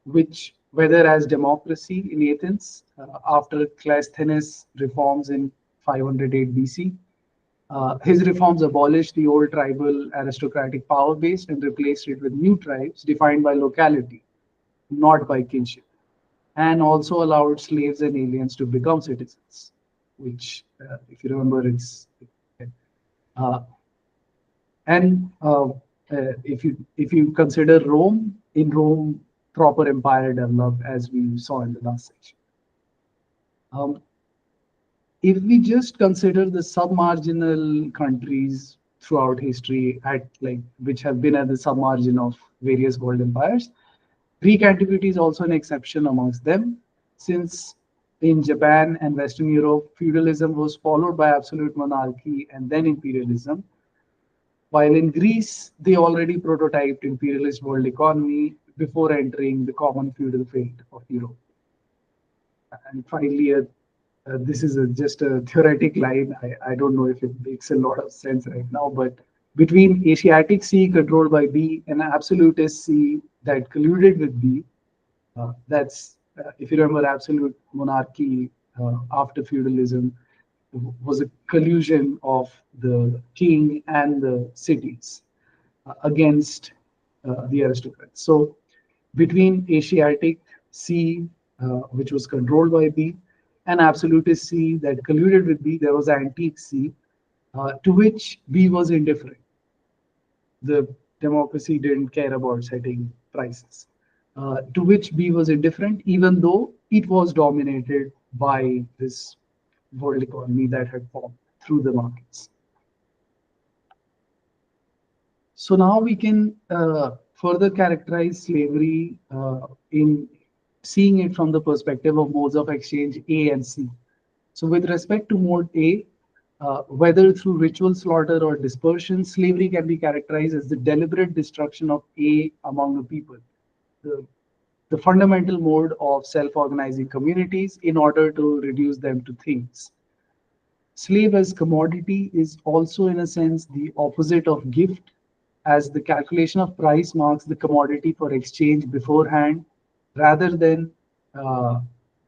which whether as democracy in Athens after Cleisthenes' reforms in 508 BC. His reforms abolished the old tribal aristocratic power base and replaced it with new tribes defined by locality, not by kinship, and also allowed slaves and aliens to become citizens, which, if you remember, it's uh, and if you consider Rome, in Rome, proper empire developed as we saw in the last section. Um, if we just consider the submarginal countries throughout history at like which have been at the submargin of various world empires, Greek antiquity is also an exception amongst them, since in Japan and Western Europe, feudalism was followed by absolute monarchy and then imperialism, while in Greece, they already prototyped imperialist world economy before entering the common feudal fate of Europe. And finally, this is just a theoretic line. I don't know if it makes a lot of sense right now, but between Asiatic Sea controlled by B and absolutist Sea that colluded with B, if you remember, absolute monarchy after feudalism was a collusion of the king and the cities against the aristocrats. So between Asiatic Sea, which was controlled by B, and absolutist Sea that colluded with B, there was antique Sea, to which B was indifferent. The democracy didn't care about setting prices, to which B was indifferent, even though it was dominated by this world economy that had formed through the markets. So now we can further characterize slavery in seeing it from the perspective of modes of exchange A and C. So with respect to mode A, whether through ritual slaughter or dispersion, slavery can be characterized as the deliberate destruction of A among the people, the, the fundamental mode of self-organizing communities in order to reduce them to things. Slave as commodity is also, in a sense, the opposite of gift, as the calculation of price marks the commodity for exchange beforehand, rather than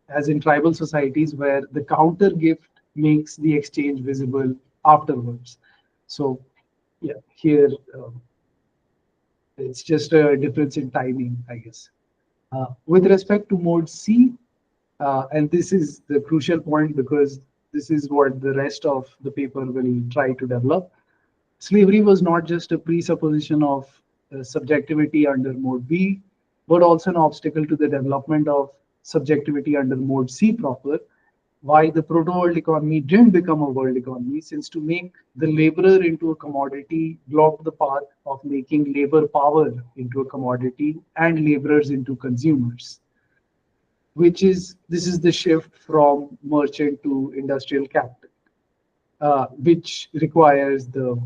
as in tribal societies where the counter gift makes the exchange visible afterwards. So, yeah, here it's just a difference in timing, I guess. With respect to mode C, and this is the crucial point because this is what the rest of the paper will try to develop. Slavery was not just a presupposition of subjectivity under mode B, but also an obstacle to the development of subjectivity under mode C proper. Why the proto world economy didn't become a world economy, since to make the laborer into a commodity blocked the path of making labor power into a commodity and laborers into consumers, which is this is the shift from merchant to industrial capital, which requires the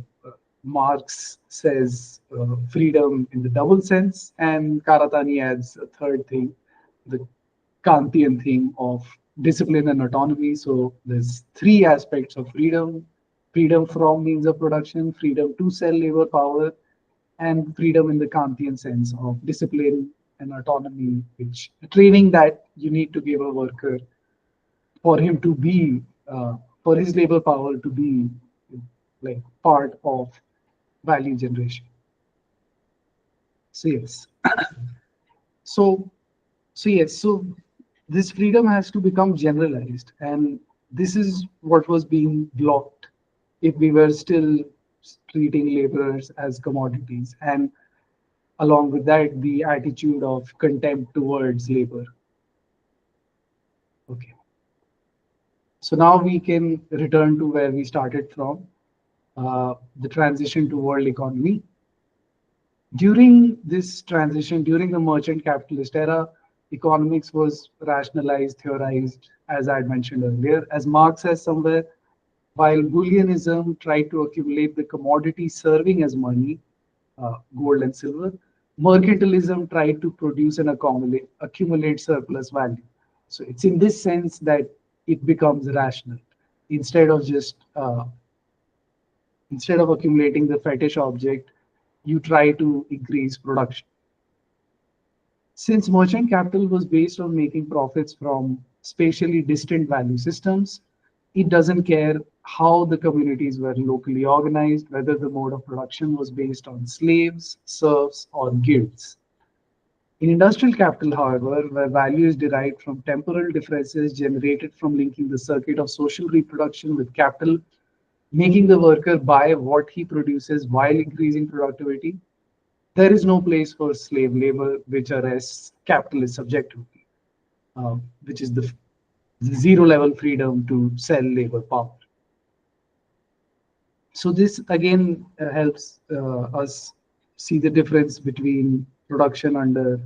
Marx says freedom in the double sense, and Karatani adds a third thing, the Kantian thing of discipline and autonomy. So there's three aspects of freedom: freedom from means of production, freedom to sell labor power, and freedom in the Kantian sense of discipline and autonomy, which training that you need to give a worker for him to be for his labor power to be like part of value generation. So yes, so so this freedom has to become generalized, and this is what was being blocked if we were still treating laborers as commodities, and along with that the attitude of contempt towards labor. Okay, so now we can return to where we started from, the transition to world economy. During this transition, during the merchant capitalist era, economics was rationalized, theorized, as I had mentioned earlier. As Marx says somewhere, while Booleanism tried to accumulate the commodity serving as money, gold and silver, mercantilism tried to produce and accumulate surplus value. So it's in this sense that it becomes rational instead of just instead of accumulating the fetish object, you try to increase production. Since merchant capital was based on making profits from spatially distant value systems, it doesn't care how the communities were locally organized, whether the mode of production was based on slaves, serfs, or guilds. In industrial capital, however, where value is derived from temporal differences generated from linking the circuit of social reproduction with capital, making the worker buy what he produces while increasing productivity, there is no place for slave labor, which arrests capitalist subjectivity, which is the zero level freedom to sell labor power. So this again helps us see the difference between production under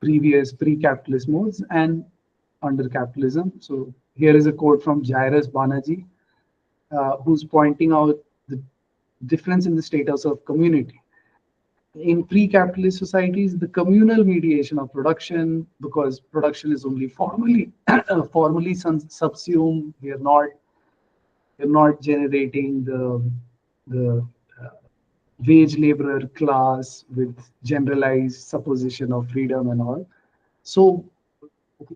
previous pre-capitalist modes and under capitalism. So here is a quote from Jairus Banerjee, who's pointing out the difference in the status of community. In pre-capitalist societies, the communal mediation of production, because production is only formally formally subsumed, we're not generating the wage laborer class with generalized supposition of freedom and all. So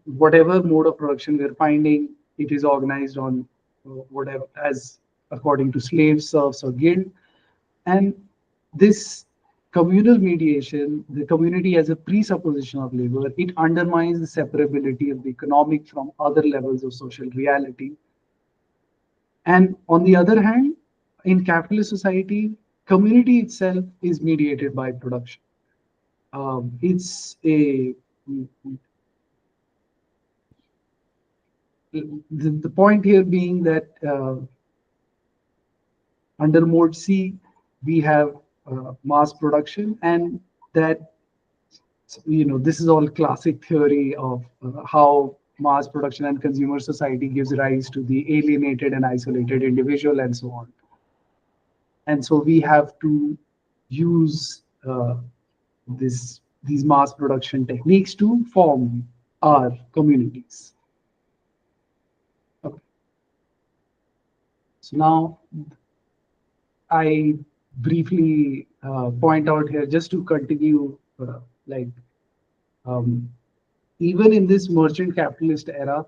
whatever mode of production we're finding, it is organized on whatever as according to slaves, serfs, or guild. And this communal mediation, the community as a presupposition of labor, it undermines the separability of the economic from other levels of social reality. And on the other hand, in capitalist society, community itself is mediated by production. It's a the point here being that under mode C, we have mass production, and that this is all classic theory of how mass production and consumer society gives rise to the alienated and isolated individual and so on. And so we have to use these mass production techniques to form our communities. Okay. So now I briefly point out here, just to continue, like um, even in this merchant capitalist era,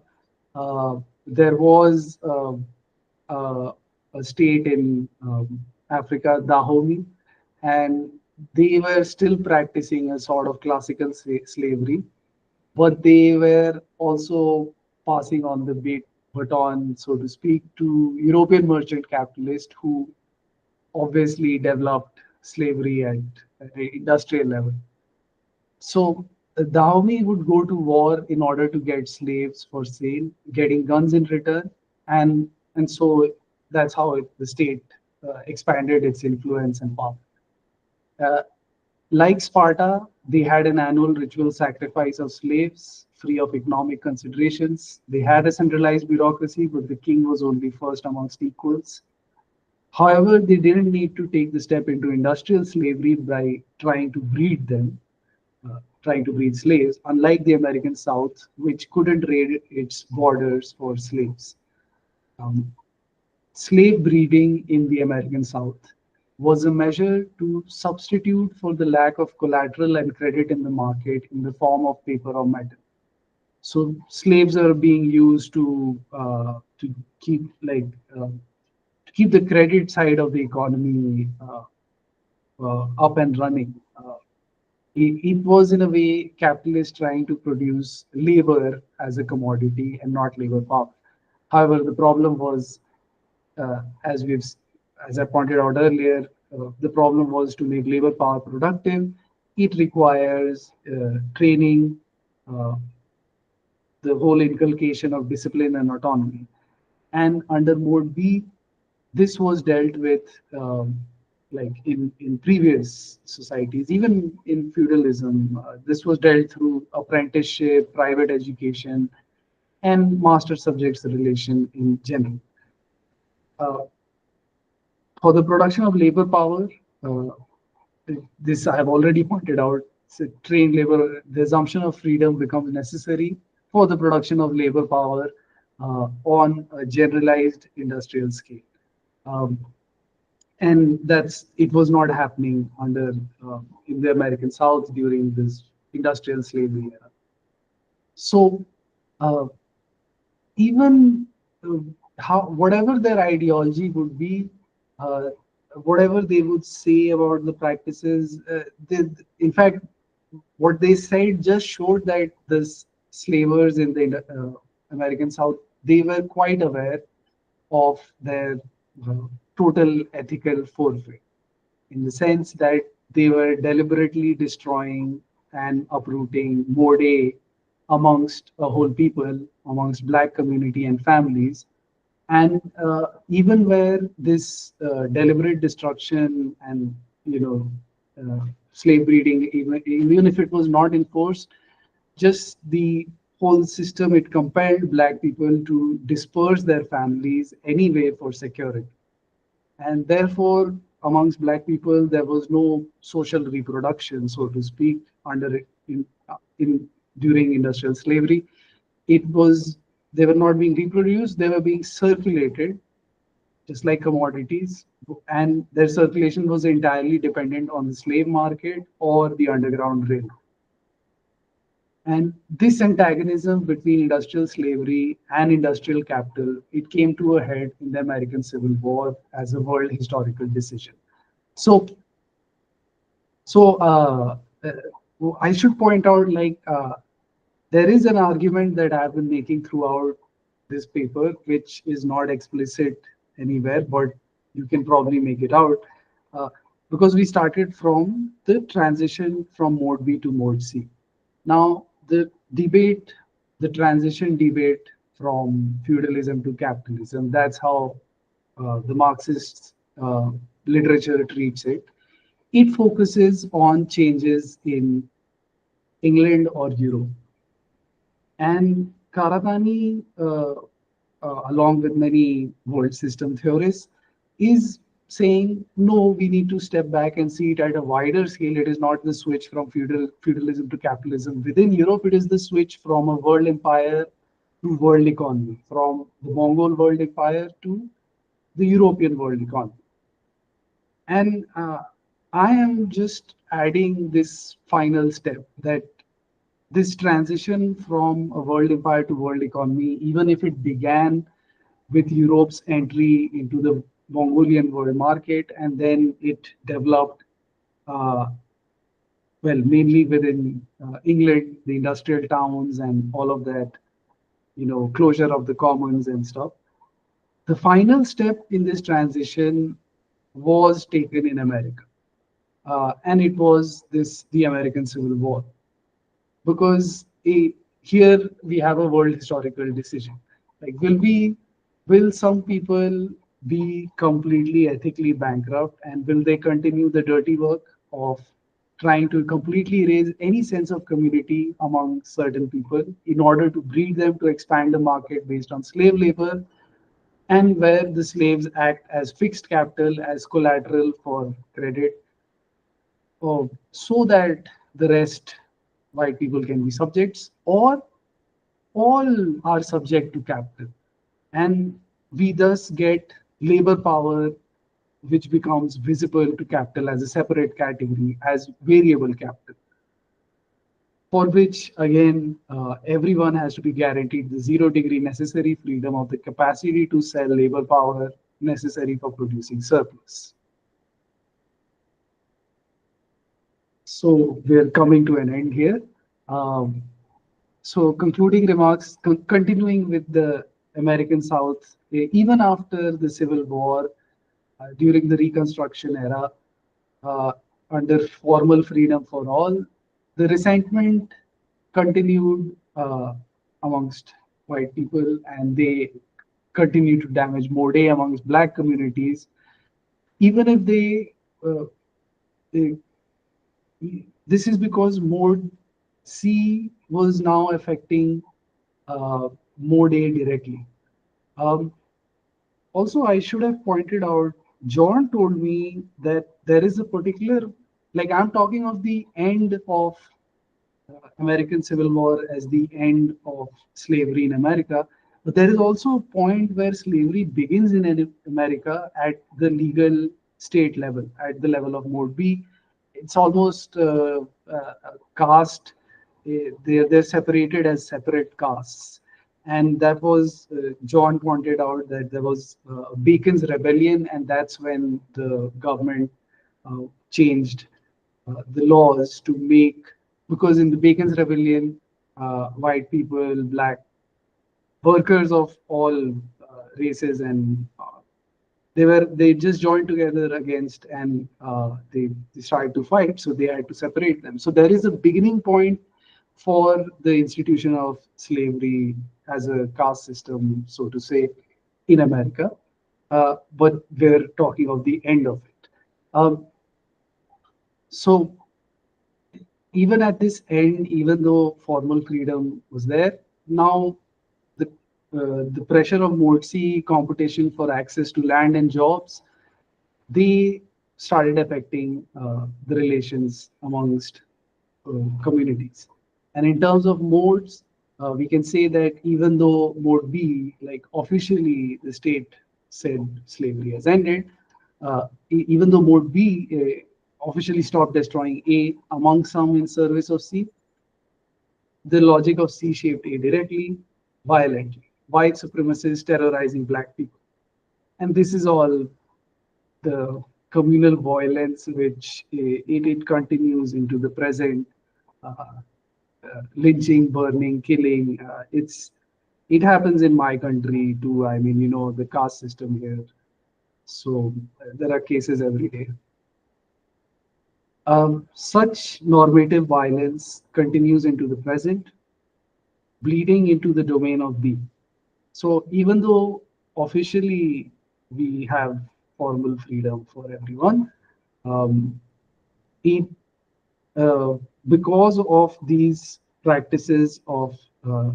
there was a state in Africa, Dahomey, and they were still practicing a sort of classical slavery, but they were also passing on the baton, so to speak, to European merchant capitalists who obviously developed slavery at an industrial level. So Dahomey would go to war in order to get slaves for sale, getting guns in return, and so that's how the state expanded its influence and power. Uh, like Sparta, they had an annual ritual sacrifice of slaves, free of economic considerations. They had a centralized bureaucracy, but the king was only first amongst equals. However, they didn't need to take the step into industrial slavery by trying to breed slaves, unlike the American South, which couldn't raid its borders for slaves. Um, Slave breeding in the American South was a measure to substitute for the lack of collateral and credit in the market in the form of paper or metal. So slaves are being used to keep to keep the credit side of the economy up and running. It was in a way capitalist trying to produce labor as a commodity and not labor power. However, the problem was, uh, as we've as I pointed out earlier, the problem was to make labor power productive. It requires training, uh, the whole inculcation of discipline and autonomy. And under Mode B, this was dealt with like in previous societies, even in feudalism. This was dealt through apprenticeship, private education, and master subjects relation in general. Uh, for the production of labor power, uh, this I have already pointed out. So trained labor, the assumption of freedom becomes necessary for the production of labor power on a generalized industrial scale. Um, and that's it was not happening under in the American South during this industrial slavery era. So uh, even uh, how whatever their ideology would be, uh, whatever they would say about the practices, in fact, what they said just showed that the slavers in the American South, they were quite aware of their uh, total ethical forfeit, in the sense that they were deliberately destroying and uprooting Mode A amongst a whole people, amongst black community and families. And even where this deliberate destruction and slave breeding, even if it was not enforced, just the whole system, it compelled black people to disperse their families anyway for security. And therefore, amongst black people, there was no social reproduction, so to speak, in during industrial slavery. It was They were not being reproduced; they were being circulated, just like commodities, and their circulation was entirely dependent on the slave market or the underground railroad. And this antagonism between industrial slavery and industrial capital, it came to a head in the American Civil War as a world historical decision. So, I should point out, there is an argument that I've been making throughout this paper, which is not explicit anywhere, but you can probably make it out, uh, because we started from the transition from Mode B to Mode C. Now, the transition debate from feudalism to capitalism, that's how the Marxist literature treats it. It focuses on changes in England or Europe. And Karatani, along with many world system theorists, is saying no, we need to step back and see it at a wider scale. It is not the switch from feudalism to capitalism within Europe, it is the switch from a world empire to world economy, from the Mongol world empire to the European world economy. And I am just adding this final step that this transition from a world empire to world economy, even if it began with Europe's entry into the Mongolian world market, and then it developed, uh, well, mainly within England, the industrial towns and all of that, closure of the commons and stuff. The final step in this transition was taken in America, and it was the American Civil War. Because here we have a world historical decision. Like, will some people be completely ethically bankrupt, and will they continue the dirty work of trying to completely erase any sense of community among certain people in order to breed them to expand the market based on slave labor, and where the slaves act as fixed capital, as collateral for credit, so that the rest, white people, can be subjects, or all are subject to capital. And we thus get labor power, which becomes visible to capital as a separate category, as variable capital, for which, again, everyone has to be guaranteed the 0 degree necessary freedom of the capacity to sell labor power necessary for producing surplus. So we're coming to an end here. Um, So, concluding remarks, continuing with the American South, even after the Civil War, during the Reconstruction era, uh, under formal freedom for all, the resentment continued amongst white people, and they continue to damage Mode amongst black communities, even if they this is because Mode C was now affecting Mode A directly. Um, Also, I should have pointed out, John told me that there is a particular, like, I'm talking of the end of American Civil War as the end of slavery in America. But there is also a point where slavery begins in America at the legal state level, at the level of Mode B. It's almost caste. They're separated as separate castes. And that was, John pointed out that there was Bacon's Rebellion, and that's when the government changed the laws to make, because in the Bacon's Rebellion, white people, black workers of all races, and they just joined together against, and they started to fight, so they had to separate them. So there is a beginning point for the institution of slavery as a caste system, so to say, in America. But we're talking of the end of it. So even at this end, even though formal freedom was there, now the the pressure of Morsi competition for access to land and jobs, they started affecting the relations amongst communities. And in terms of modes, we can say that even though Mode B, like, officially the state said slavery has ended, even though Mode B officially stopped destroying A among some in service of C, the logic of C shaped A directly, violently, white supremacists terrorizing black people. And this is all the communal violence which it continues into the present. Uh, Lynching, burning, killing. It happens in my country too. I mean, the caste system here. So there are cases every day. Such normative violence continues into the present, bleeding into the domain of B. So even though officially we have formal freedom for everyone, um, it uh, because of these practices of uh,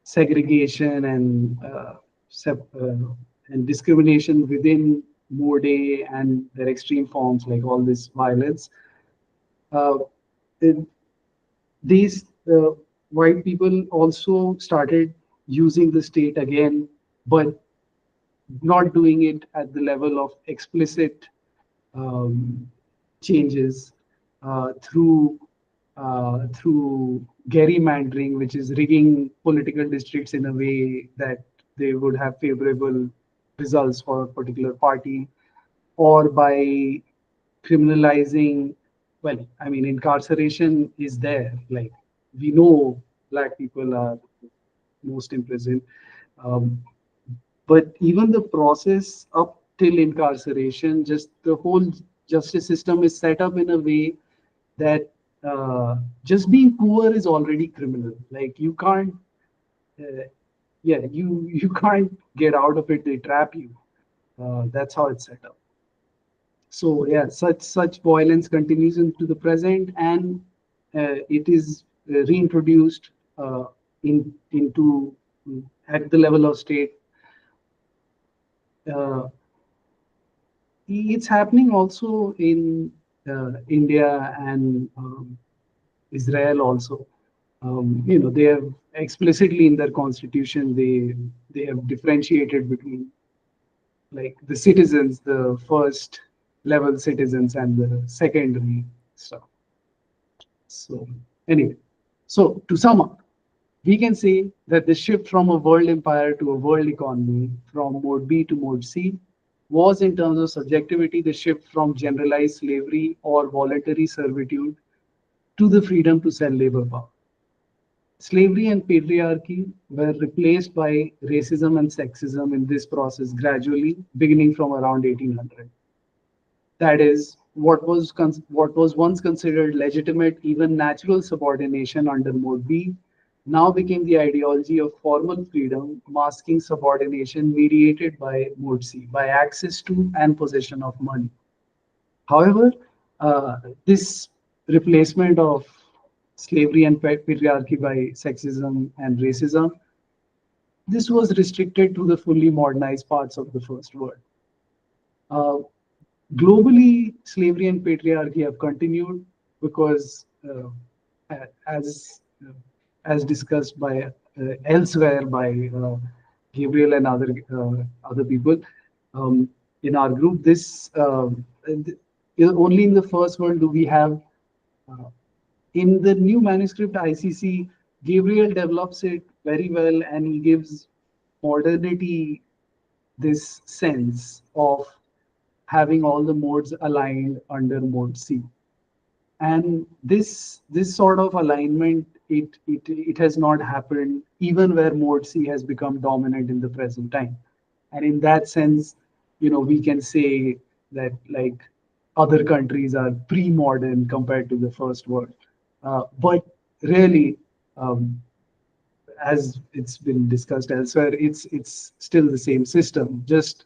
segregation and discrimination within mode A and their extreme forms like all this violence. Uh, it- these white people also started using the state again, but not doing it at the level of explicit um, changes through gerrymandering, which is rigging political districts in a way that they would have favorable results for a particular party, or by criminalizing. Well, I mean, incarceration is there. Like we know, black people are most imprisoned. Um, but even the process up till incarceration, just the whole justice system is set up in a way that just being poor is already criminal. Like you can't, uh, yeah, you can't get out of it. They trap you. That's how it's set up. So yeah, such violence continues into the present, and it is reintroduced into at the level of state. Uh, it's happening also in India and Israel also. They have explicitly in their constitution they have differentiated between like the citizens, the first level citizens, and the secondary stuff. So anyway, so to sum up, we can say that the shift from a world empire to a world economy, from mode B to mode C, was in terms of subjectivity the shift from generalized slavery or voluntary servitude to the freedom to sell labor power. Slavery and patriarchy were replaced by racism and sexism in this process gradually, beginning from around 1800. That is, what was once considered legitimate, even natural subordination under Mode B, now became the ideology of formal freedom, masking subordination mediated by Mode C, by access to and possession of money. However, this replacement of slavery and patriarchy by sexism and racism, this was restricted to the fully modernized parts of the first world. Uh, Globally, slavery and patriarchy have continued because, as as discussed by elsewhere by Gabriel and other people in our group, only in the first world do we have uh, in the new manuscript ICC. Gabriel develops it very well, and he gives modernity this sense of having all the modes aligned under mode C. And this sort of alignment, it has not happened even where mode C has become dominant in the present time. And in that sense, we can say that like other countries are pre-modern compared to the first world. But really, um, as it's been discussed elsewhere, it's still the same system. Just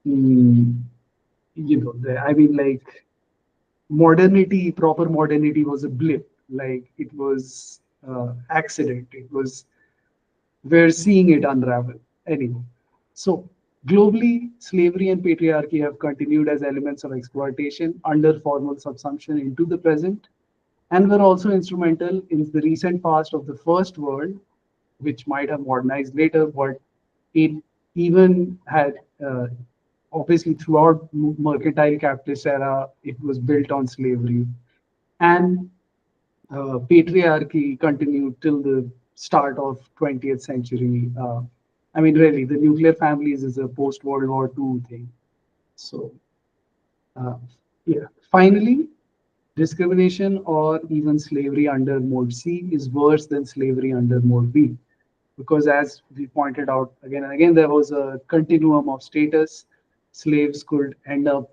mm, I mean, like proper modernity was a blip. Like it was accident. It was we're seeing it unravel anyway. So globally, slavery and patriarchy have continued as elements of exploitation under formal subsumption into the present, and were also instrumental in the recent past of the first world, which might have modernized later, but it even had obviously throughout mercantile capitalist era, it was built on slavery, and patriarchy continued till the start of 20th century. I mean, really, the nuclear families is a post World War II thing. So, uh, yeah. Finally, discrimination or even slavery under Mode C is worse than slavery under Mode B, because as we pointed out again and again, there was a continuum of status. Slaves could end up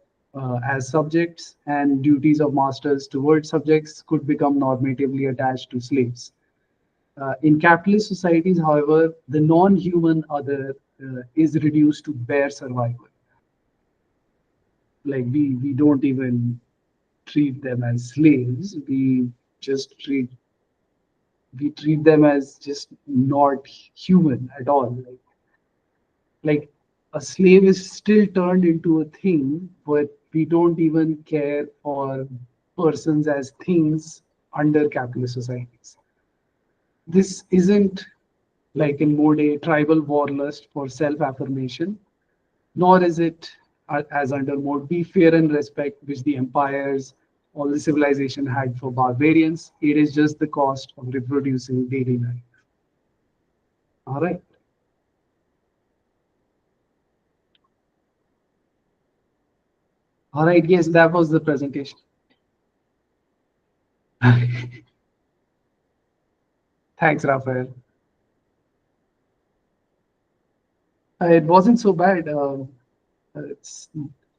as subjects, and duties of masters towards subjects could become normatively attached to slaves. In capitalist societies, however, the non-human other is reduced to bare survival. Like we don't even treat them as slaves. Just treat we treat them as just not human at all. Like a slave is still turned into a thing, but we don't even care for persons as things under capitalist societies. This isn't like in mode A tribal warlust for self-affirmation, nor is it as under mode B fear and respect which the empires, all the civilization had for barbarians. It is just the cost of reproducing daily life. All right. All right. Yes, that was the presentation. Thanks, Raphael. It wasn't so bad. It's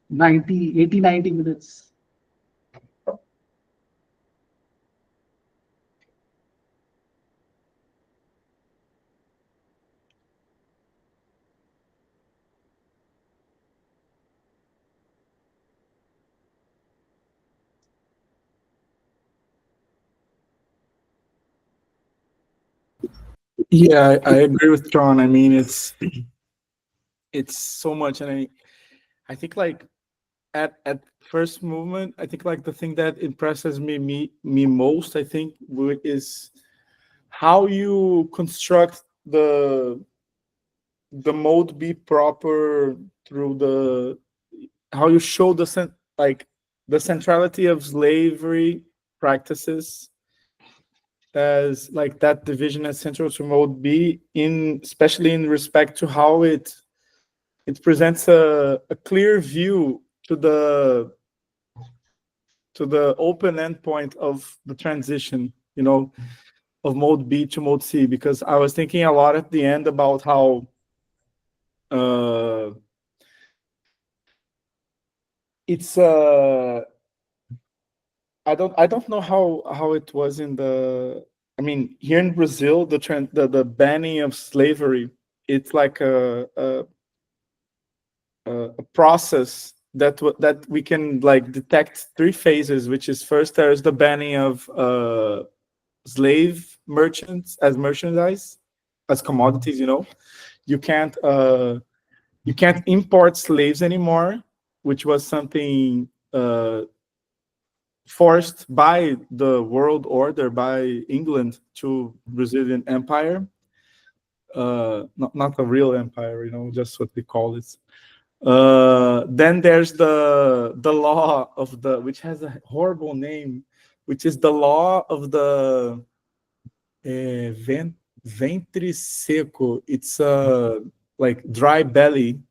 90 minutes. Yeah, I agree with John. I mean, it's so much, and I think like at first movement, I think like the thing that impresses me most, I think, is how you construct the mode be proper through the how you show like the centrality of slavery practices as like that division as central to mode B, in especially in respect to how it presents a clear view to the open endpoint of the transition, of mode B to mode C, because I was thinking a lot at the end about how uh, it's I don't know how it was in the, I mean, here in Brazil, the banning of slavery, it's like a process that we can like detect three phases, which is first there's the banning of slave merchants as merchandise, as commodities. You can't you can't import slaves anymore, which was something forced by the world order, by England to Brazilian empire. Not a real empire, just what they call it. Then there's the law of the, which has a horrible name, which is the law of the ventre seco. It's like dry belly.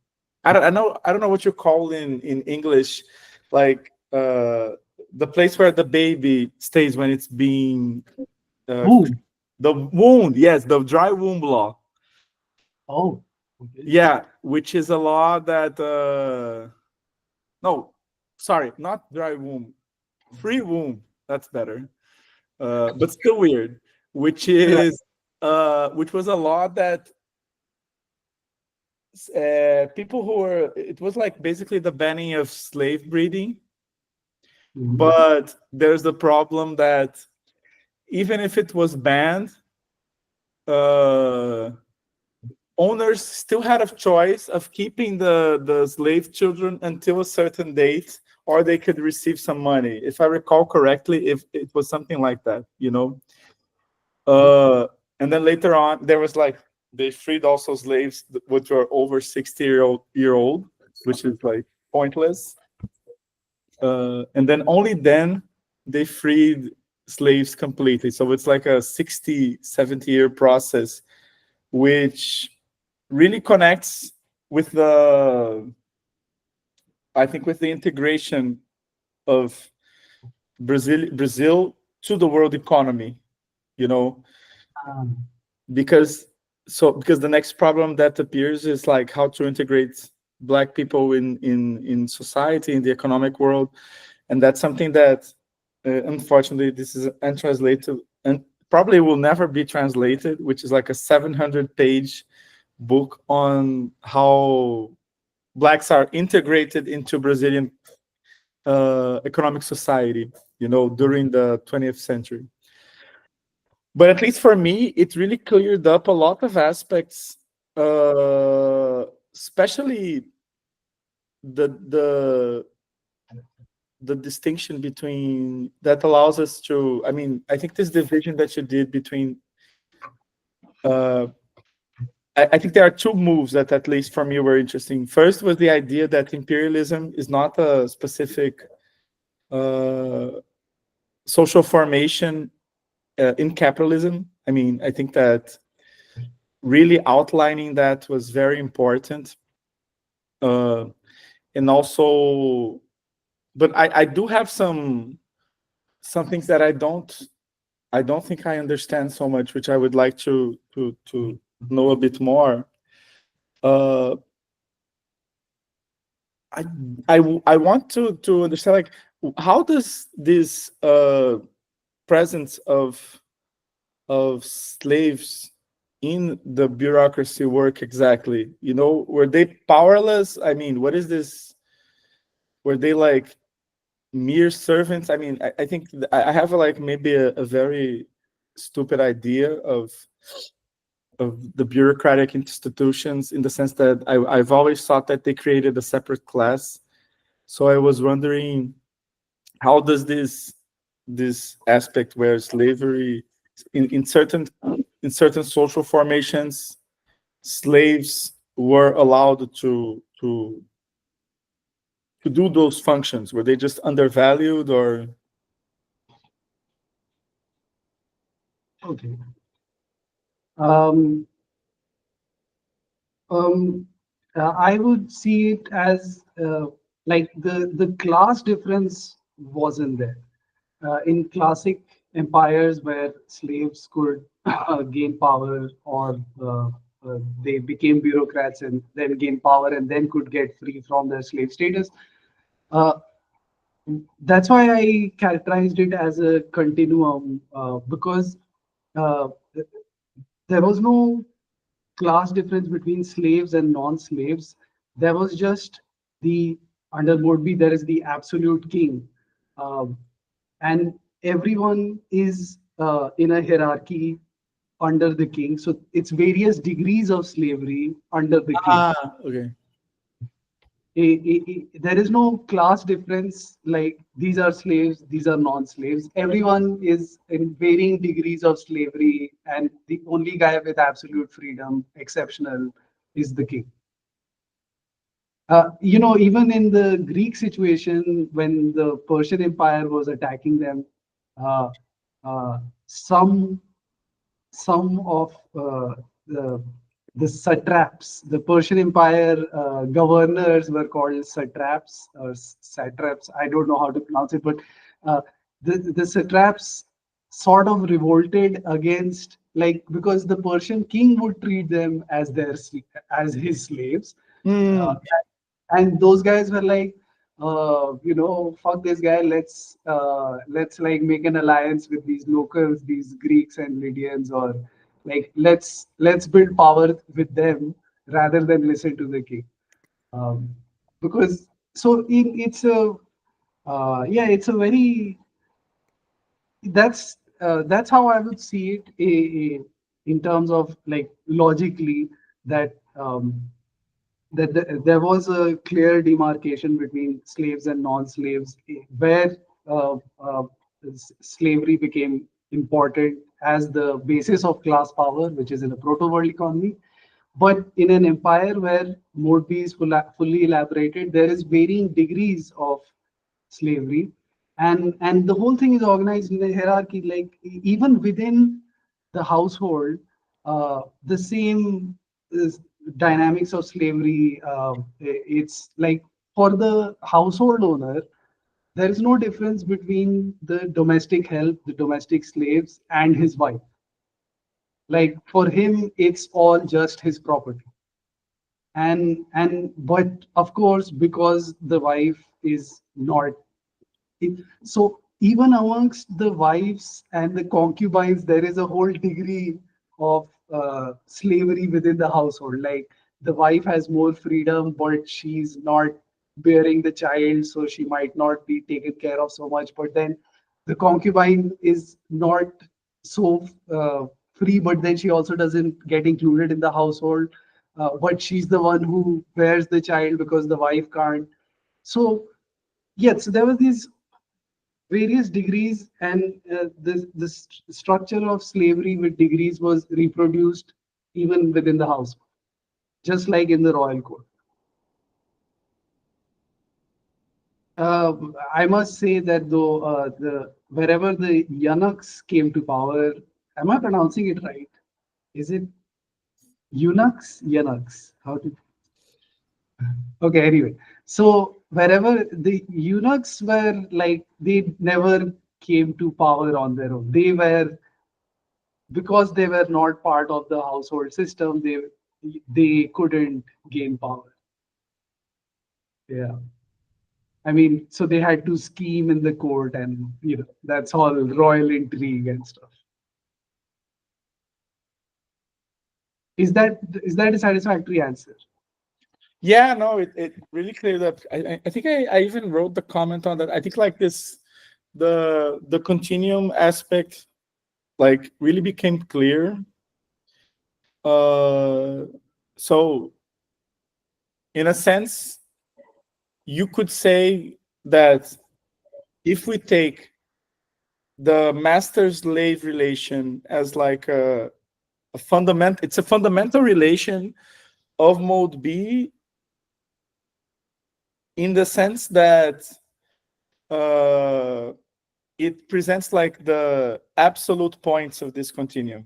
I don't know what you call in English, like the place where the baby stays when it's being Oh, the wound. Yes, the dry womb law. oh, okay. Yeah, which is a law that no, sorry, not dry womb, free womb. That's better, but still weird. Which Yeah. is which was a law that people who were, it was like basically the banning of slave breeding. Mhm. But there's the problem that even if it was banned, uh, owners still had a choice of keeping the slave children until a certain date, or they could receive some money. If I recall correctly, if it was something like that. Uh, and then later on, there was like they freed also slaves which were over 60 year old, which is like pointless. And then only then they freed slaves completely. So it's like a 60, 70 year process, which really connects with I think with the integration of Brazil to the world economy, you know, Um, because the next problem that appears is like how to integrate Black people in society, in the economic world. And that's something that unfortunately this is untranslated and probably will never be translated, which is like a 700-page book on how Blacks are integrated into Brazilian economic society, during the 20th century. But at least for me, it really cleared up a lot of aspects, especially the the the distinction between that allows us to. I mean, I think this division that you did between. Uh, I think there are two moves that, at least for me, were interesting. First was the idea that imperialism is not a specific uh, social formation in capitalism. I mean, I think that really outlining that was very important. Uh, and also, but I do have some things that I don't think I understand so much, which I would like to know a bit more. Uh, I I want to understand, like, how does this presence of slaves in the bureaucracy work exactly? Were they powerless? I mean, what is this? Were they like mere servants? I mean, I think I have like maybe a very stupid idea of the bureaucratic institutions, in the sense that I've always thought that they created a separate class. So I was wondering, how does this aspect where slavery in certain social formations, slaves were allowed to do those functions? Were they just undervalued, or? Okay. Um, um, I would see it as like the class difference wasn't there. In classic empires where slaves could gain power, or they became bureaucrats and then gain power and then could get free from their slave status. Uh, that's why I characterized it as a continuum, because uh, there was no class difference between slaves and non-slaves. There was just the under Mode B, there is the absolute king, um, and everyone is in a hierarchy under the king. So it's various degrees of slavery under the king. Okay. There is no class difference like these are slaves, these are non-slaves. Everyone is in varying degrees of slavery, and the only guy with absolute freedom, exceptional, is the king. Even in the Greek situation, when the Persian Empire was attacking them, uh, some of the the Persian Empire governors were called satraps or satraps. I don't know how to pronounce it, but uh, the satraps sort of revolted against, like, because the Persian king would treat them as as his slaves, uh, Mm. and those guys were like, fuck this guy, let's like make an alliance with these locals, these Greeks and Lydians, or like let's build power with them rather than listen to the king. Um, because it's a yeah, it's a very, that's how I would see it, in terms of like logically, that there was a clear demarcation between slaves and non-slaves, where uh, uh, slavery became important as the basis of class power, which is in a proto-world economy. But in an empire where Mode B is fully elaborated, there is varying degrees of slavery, and the whole thing is organized in a hierarchy. Like even within the household, the same is dynamics of slavery. It's like for the household owner, there is no difference between the domestic help, the domestic slaves, and his wife. Like for him, it's all just his property. And but of course, because the wife is not, so even amongst the wives and the concubines, there is a whole degree of slavery within the household. Like the wife has more freedom, but she's not bearing the child, so she might not be taken care of so much. But then the concubine is not so free, but then she also doesn't get included in the household. But she's the one who bears the child because the wife can't. So yeah, so there was these various degrees, and the structure of slavery with degrees was reproduced even within the household, just like in the royal court. I must say that though the wherever the eunuchs came to power, am I pronouncing it right? Is it eunuchs? Eunuchs. How to? Okay. Anyway, so wherever the eunuchs were, like, they never came to power on their own. They were, because they were not part of the household system. They couldn't gain power. Yeah. I mean, so they had to scheme in the court, and that's all royal intrigue and stuff. Is that a satisfactory answer? Yeah, no, it really cleared up. I think I even wrote the comment on that. I think like this, the continuum aspect like really became clear. So in a sense, you could say that if we take the master-slave relation as like it's a fundamental relation of mode B, in the sense that it presents like the absolute points of this continuum,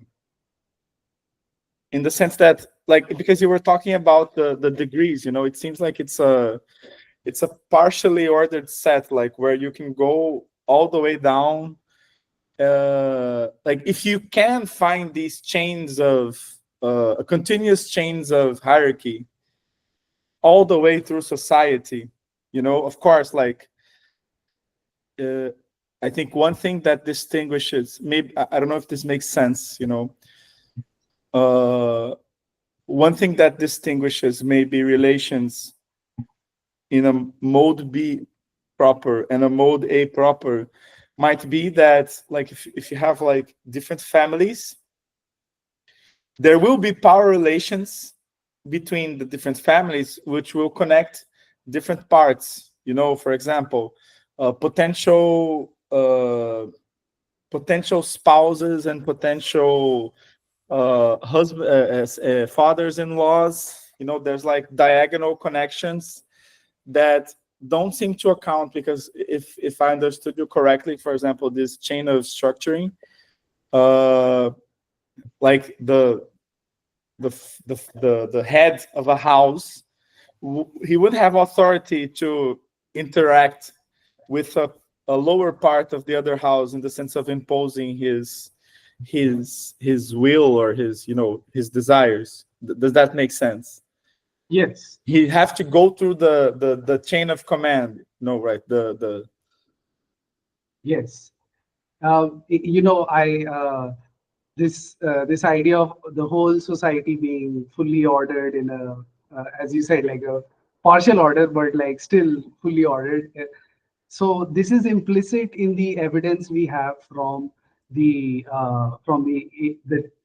in the sense that, like, because you were talking about the degrees, it seems like it's a partially ordered set, like where you can go all the way down. Like if you can find these chains of continuous chains of hierarchy all the way through society, of course, like I think one thing that distinguishes, maybe I don't know if this makes sense, one thing that distinguishes maybe relations in a mode B proper and a mode A proper might be that, like, if you have like different families, there will be power relations between the different families which will connect different parts. For example, potential spouses and potential fathers-in-laws. There's like diagonal connections that don't seem to account, because if I understood you correctly, for example, this chain of structuring, like the head of a house, he would have authority to interact with a lower part of the other house, in the sense of imposing his will, or his desires. Does that make sense? Yes. He have to go through the chain of command. No, right? Yes. This idea of the whole society being fully ordered in a, as you said, like a partial order, but like still fully ordered. So this is implicit in the evidence we have from the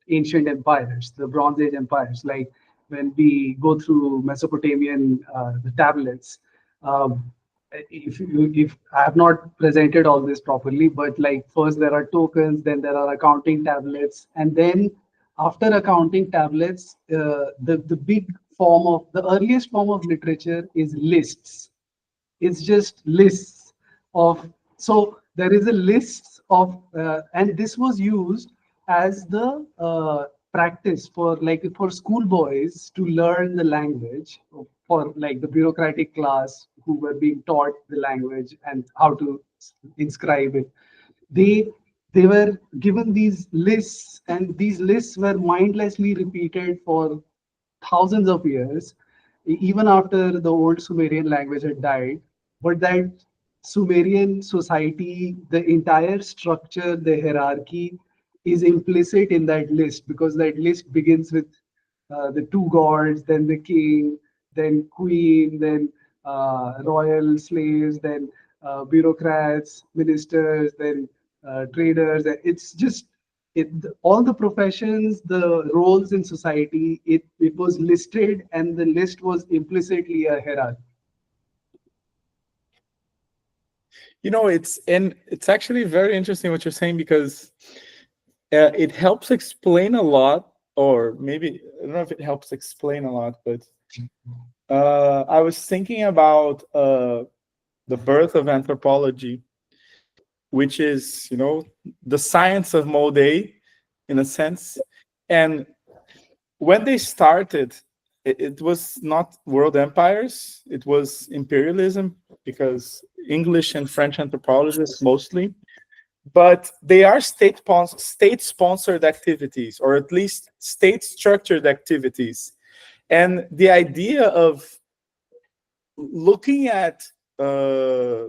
ancient empires, the Bronze Age empires. Like when we go through Mesopotamian the tablets, um, if I have not presented all this properly, but like first there are tokens, then there are accounting tablets, and then after accounting tablets, the big form of the earliest form of literature is lists. It's just lists of, so there is a list of and this was used as the practice for, like, for schoolboys to learn the language, for like the bureaucratic class who were being taught the language and how to inscribe it. They they were given these lists, and these lists were mindlessly repeated for thousands of years, even after the old Sumerian language had died. But that Sumerian society, the entire structure, the hierarchy is implicit in that list, because that list begins with the two gods, then the king, then queen, then royal slaves, then bureaucrats, ministers, then traders. It's just all the professions, the roles in society. It was listed, and the list was implicitly a hierarchy. It's actually very interesting what you're saying, because it helps explain a lot, or maybe I don't know if it helps explain a lot, but I was thinking about the birth of anthropology, which is, the science of mode A, in a sense. And when they started, it was not world empires, it was imperialism, because English and French anthropologists mostly, but they are state-sponsored activities, or at least state-structured activities. And the idea of looking at uh,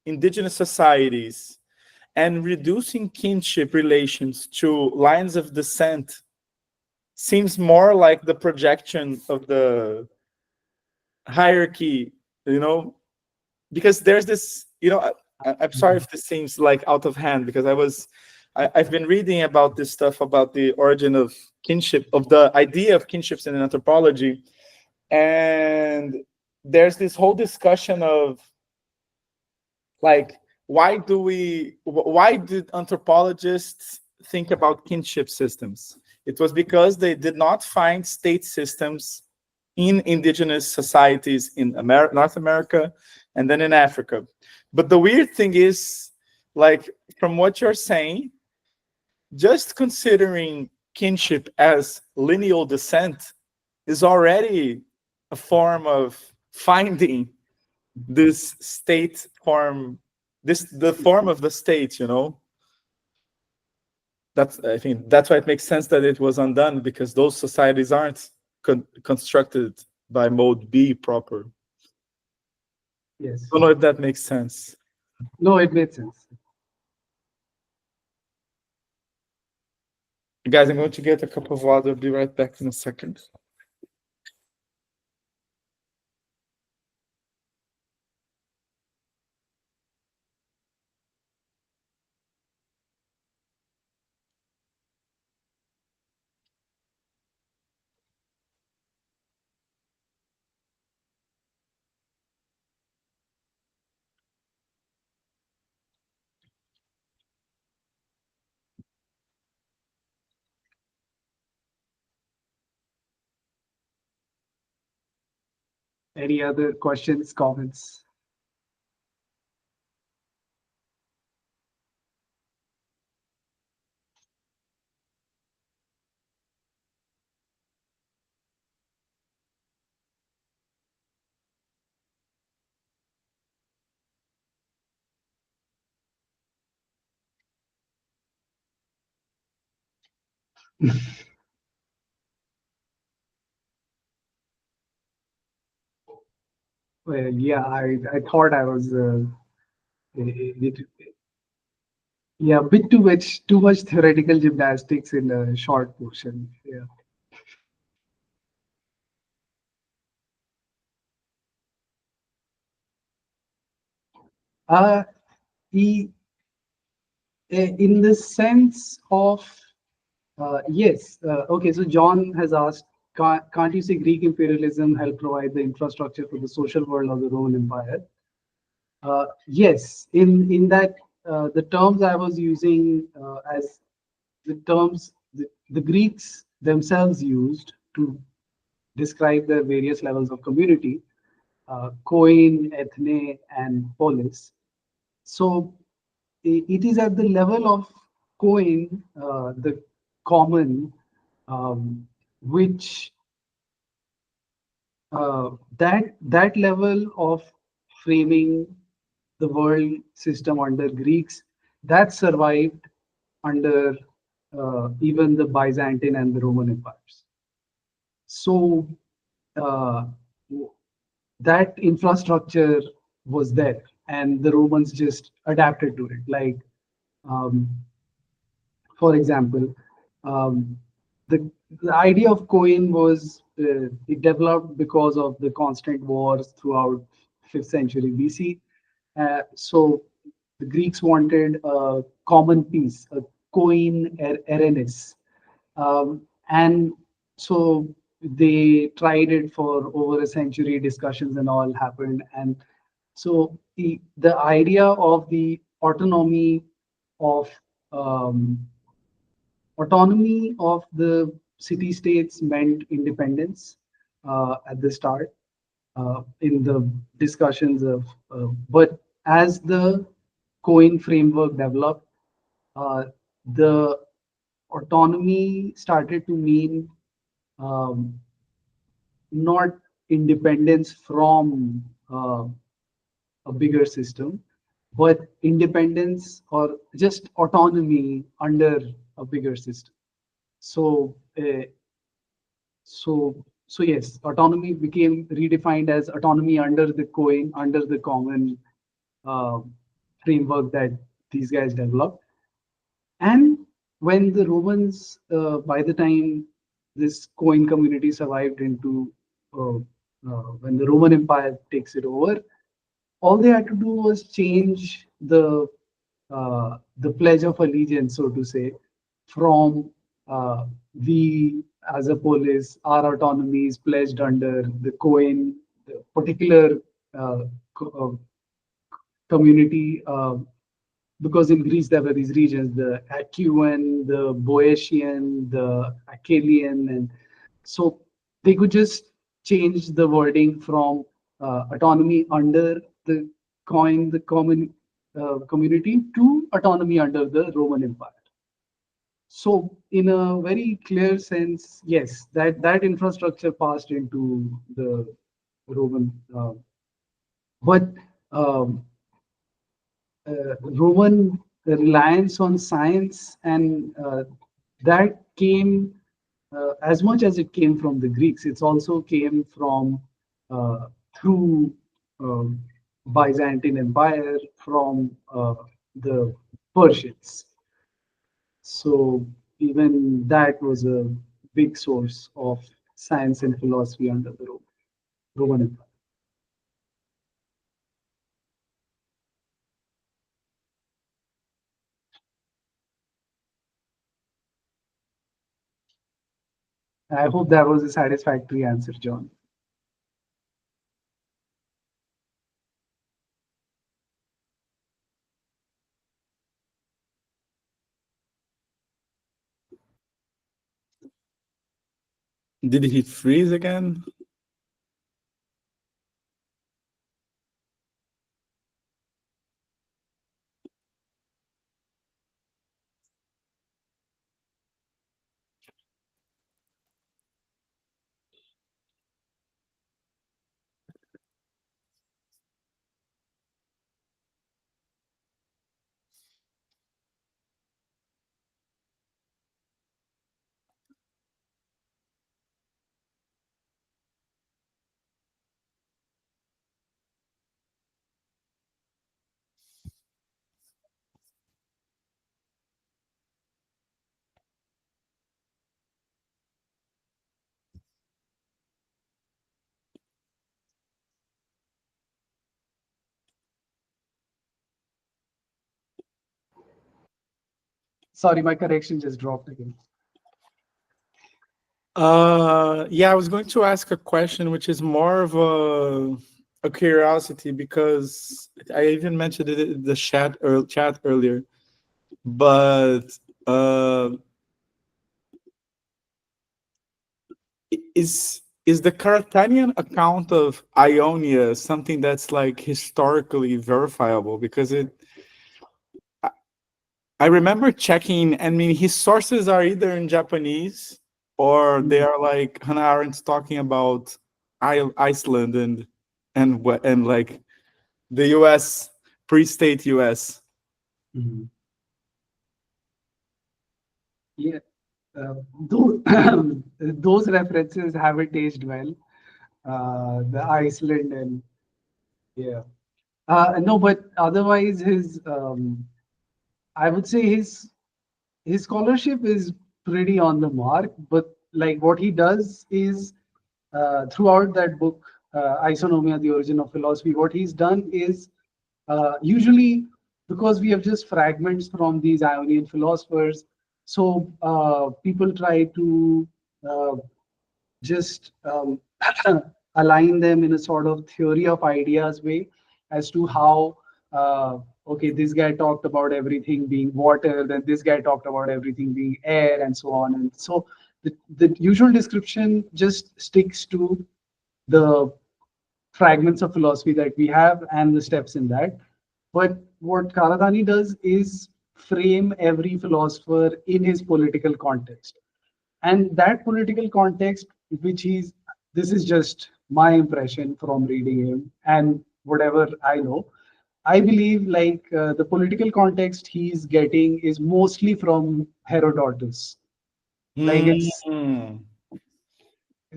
indigenous societies and reducing kinship relations to lines of descent seems more like the projection of the hierarchy, because there's this, I'm sorry if this seems like out of hand, because I've been reading about this stuff, about the origin of kinship, of the idea of kinships in anthropology. And there's this whole discussion of, like, why did anthropologists think about kinship systems? It was because they did not find state systems in indigenous societies in North America, and then in Africa. But the weird thing is, like, from what you're saying, just considering kinship as lineal descent is already a form of finding this state form, the form of the state. I think that's why it makes sense that it was undone, because those societies aren't constructed by mode B proper. Yes. I don't know if that makes sense. No, it made sense. Guys, I'm going to get a cup of water. I'll be right back in a second. Any other questions, comments? Well, yeah, I thought I was it, yeah, a bit too much theoretical gymnastics in a short portion. Yeah. Uh, he, in the sense of yes. Okay, so John has asked, can't you say Greek imperialism helped provide the infrastructure for the social world of the Roman Empire? Yes, in that the terms I was using as the terms the Greeks themselves used to describe the various levels of community, koine, ethne, and polis. So it is at the level of koine, the common, which that level of framing the world system under Greeks that survived under even the Byzantine and the Roman empires. So uh, that infrastructure was there, and the Romans just adapted to it. Like, um, for example, um, the idea of coin was it developed because of the constant wars throughout 5th century BC. So the Greeks wanted a common peace, a coin erenes, and so they tried it for over a century. Discussions and all happened, and so the idea of the of um, autonomy of the city states meant independence at the start in the discussions but as the coin framework developed, uh, the autonomy started to mean um, not independence from a bigger system, but independence or just autonomy under a bigger system. So, so yes, autonomy became redefined as autonomy under the coin, under the common uh, framework that these guys developed. And when the Romans, by the time this coin community survived into when the Roman Empire takes it over, all they had to do was change the pledge of allegiance, so to say, from we as a polis, our autonomy is pledged under the coin, the particular uh, community. Because in Greece there were these regions, the Achaean, the Boeotian, the Achalian, and so they could just change the wording from autonomy under the coin, the common community, to autonomy under the Roman Empire. So, in a very clear sense, yes, that infrastructure passed into the Roman, but um, Roman reliance on science, and that came as much as it came from the Greeks. It also came from through um, Byzantine Empire, from the Persians. So even that was a big source of science and philosophy under the Roman Empire. I hope that was a satisfactory answer, John. Did he freeze again? Sorry, my correction just dropped again. Yeah, I was going to ask a question, which is more of a curiosity, because I even mentioned it in the chat earlier. But uh, is the Carthaginian account of Ionia something that's like historically verifiable? Because I remember checking. I mean, his sources are either in Japanese, or they are like Hannah Arendt's talking about Iceland and like the U.S. pre-state U.S. Mhm. Yeah, those, those references haven't aged well. The Iceland and yeah, no, but otherwise I would say his scholarship is pretty on the mark. But like what he does is throughout that book, Isonomia, the Origin of Philosophy, what he's done is usually because we have just fragments from these Ionian philosophers, so people try to uh, just align them in a sort of theory of ideas way as to how okay, this guy talked about everything being water, then this guy talked about everything being air, and so on. And so the usual description just sticks to the fragments of philosophy that we have and the steps in that. But what Karadani does is frame every philosopher in his political context. And that political context, which he's, this is just my impression from reading him and whatever I know. I believe like the political context he's getting is mostly from Herodotus. Like it's Mm.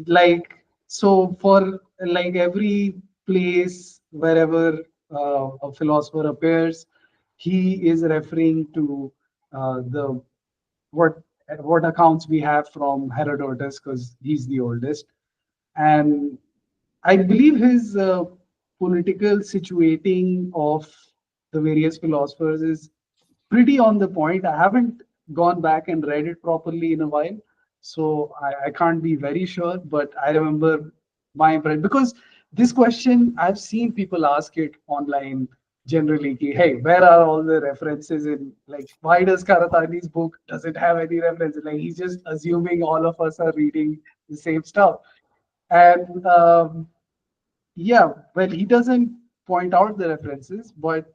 like so for like every place wherever a philosopher appears, he is referring to the what what accounts we have from Herodotus because he's the oldest. And I believe his political situating of the various philosophers is pretty on the point. I haven't gone back and read it properly in a while, so I can't be very sure. But I remember my impression because this question I've seen people ask it online generally. Ki, hey, where are all the references in? Like, why does Karatani's book doesn't have any references? Like, he's just assuming all of us are reading the same stuff. And yeah, well, he doesn't point out the references, but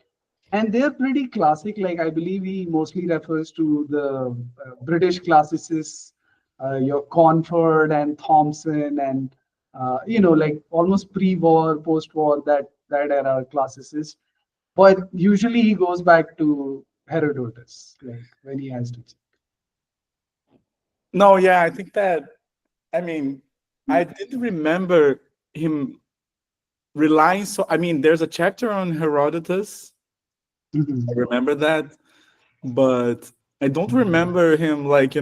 and they're pretty classic. Like I believe he mostly refers to the British classicists, your Conford and Thompson, and like almost pre-war, post-war, that era classicists. But usually he goes back to Herodotus, like when he has to. No, yeah, I think that, I mean, I did remember him relying so, I mean, there's a chapter on Herodotus. Mhm. I remember that, but I don't remember him like,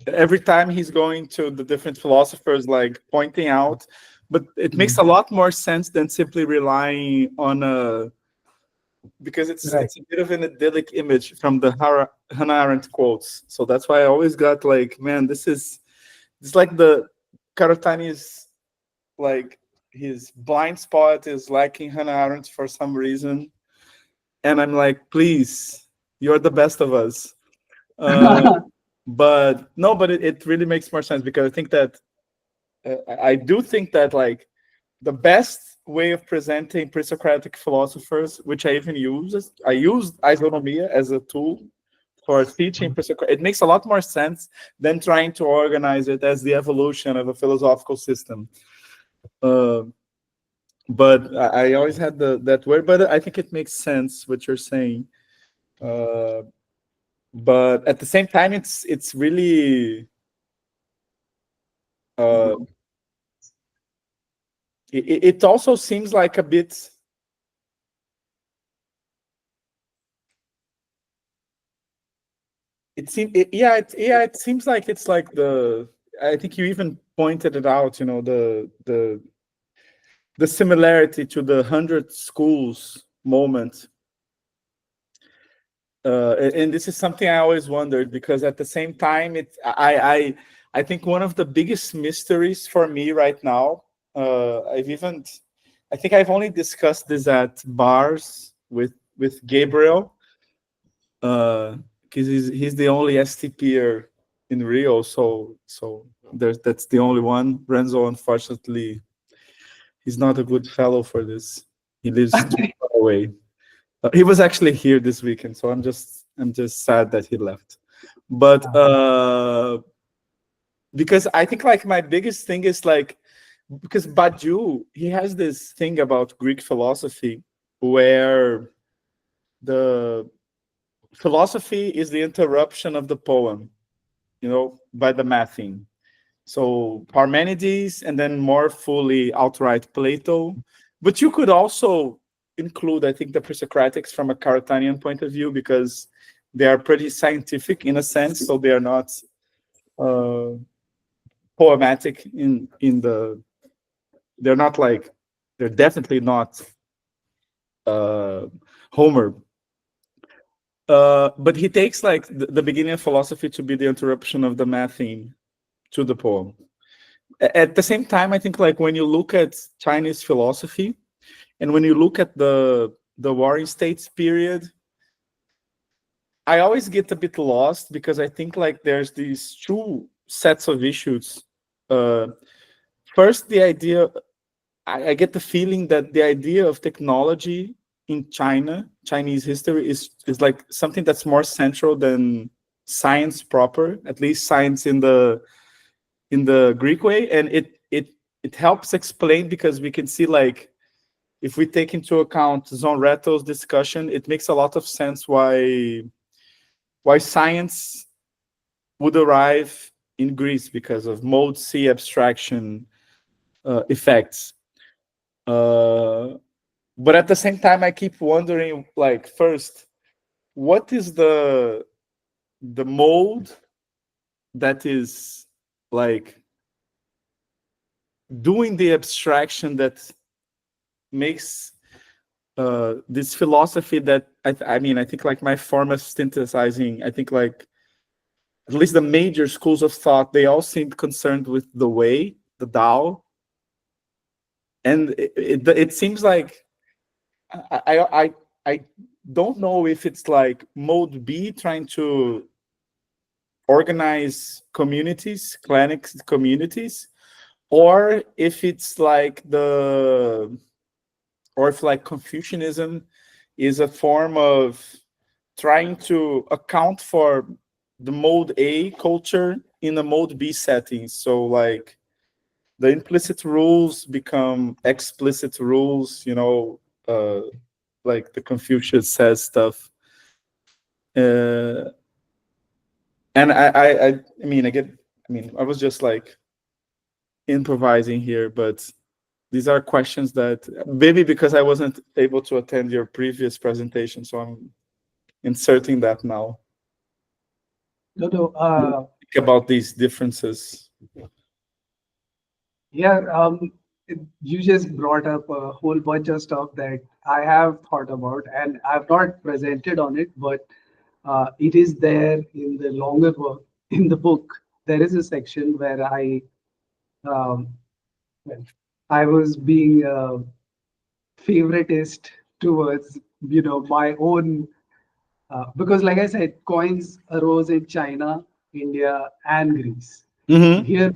every time he's going to the different philosophers, like pointing out, but it makes a lot more sense than simply relying on a, because Right. it's a bit of an idyllic image from the Hannah Arendt quotes. So that's why I always got like, man, it's like the Karatani's like his blind spot is liking Hannah Arendt for some reason, and I'm like, please, you're the best of us. But no, but it really makes more sense because I think that I do think that like the best way of presenting pre-Socratic philosophers, which I even I used isonomia as a tool for teaching pre-Socratic. It makes a lot more sense than trying to organize it as the evolution of a philosophical system. Uh, but I always had that word, but I think it makes sense what you're saying. Uh, but at the same time, it's really uh, it also seems like a bit. It seems like it's like the. I think you even pointed it out. The similarity to the 100 schools moment. And this is something I always wondered because at the same time, I think one of the biggest mysteries for me right now. I think I've only discussed this at bars with Gabriel, because he's the only STPer in Rio, so that's the only one. Renzo, unfortunately, he's not a good fellow for this. He lives too far away. He was actually here this weekend, so I'm just sad that he left. But because I think like my biggest thing is like because Badiou, he has this thing about Greek philosophy where the philosophy is the interruption of the poem, by the matheme. So Parmenides, and then more fully outright Plato. But you could also include, I think, the pre-Socratics from a Karatanian point of view, because they are pretty scientific in a sense, so they are not uh, poematic in the. They're not like, they're definitely not uh, Homer. But he takes like the beginning of philosophy to be the interruption of the math theme to the poem. At the same time, I think like when you look at Chinese philosophy and when you look at the Warring States period, I always get a bit lost because I think like there's these two sets of issues. Uh, First, the idea, I get the feeling that the idea of technology in China, Chinese history, is like something that's more central than science proper, at least science in the Greek way, and it helps explain because we can see like if we take into account Zonretto's discussion, it makes a lot of sense why science would arrive in Greece because of mode C abstraction effects. Uh, but at the same time, I keep wondering, like, first, what is the mode that is like doing the abstraction that makes this philosophy that I mean, I think like my form of synthesizing, I think like at least the major schools of thought, they all seemed concerned with the way, the Tao, and it seems like I don't know if it's like mode B trying to organize communities, clinic communities, or if it's like or if like Confucianism is a form of trying to account for the mode A culture in the mode B setting. So like the implicit rules become explicit rules, like the Confucius says stuff. Uh, and I mean, I was just like improvising here, but these are questions that maybe because I wasn't able to attend your previous presentation, so I'm inserting that now. No, no, Think about these differences. yeah, you just brought up a whole bunch of stuff that I have thought about, and I've not presented on it, but it is there in the longer work in the book. There is a section where um, well, I was being a favoritist towards, my own, because like I said, coins arose in China, India, and Greece. Mm-hmm. Here,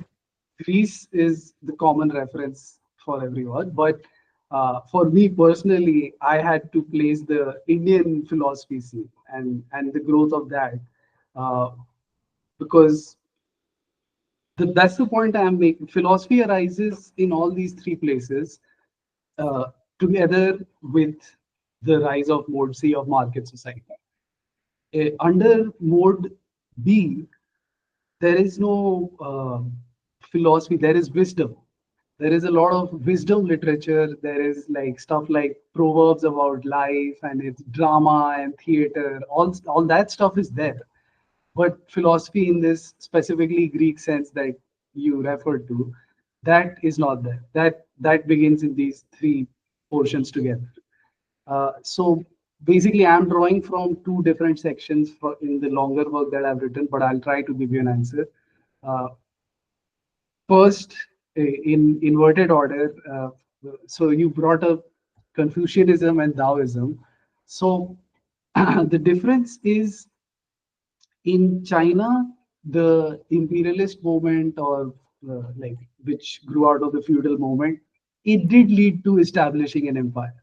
Greece is the common reference for everyone, but for me personally, I had to place the Indian philosophy scene and the growth of that, uh, because that's the point I'm making. Philosophy arises in all these three places, uh, together with the rise of mode C of market society. Under mode B, there is no philosophy, there is wisdom. There is a lot of wisdom literature. There is like stuff like proverbs about life and it's drama and theater. All that stuff is there. But philosophy in this specifically Greek sense that you referred to, that is not there. That begins in these three portions together. So basically, I'm drawing from two different sections in the longer work that I've written, but I'll try to give you an answer. Uh, First, in inverted order, so you brought up Confucianism and Taoism. So the difference is in China, the imperialist movement, or like which grew out of the feudal movement, it did lead to establishing an empire.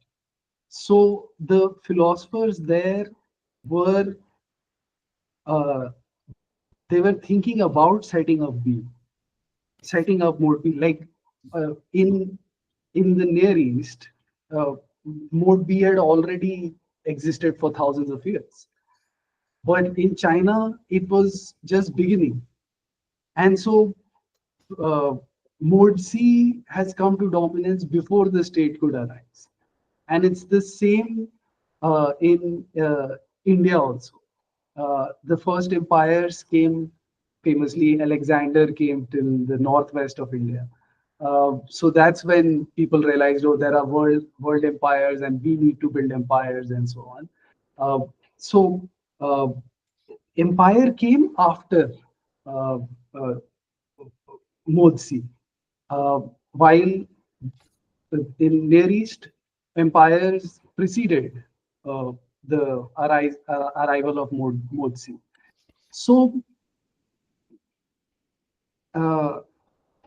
So the philosophers there were uh, they were thinking about setting up mode B. Like in the Near East, uh, mode B had already existed for thousands of years, but in China it was just beginning, and so uh, mode C has come to dominance before the state could arise, and it's the same in India also. the first empires came famously. Alexander came till the northwest of India. So that's when people realized, oh, there are world empires, and we need to build empires and so on. So uh, empire came after uh, uh, Modsi, while in Near East, empires preceded uh, the arrival of Modsi. So, uh,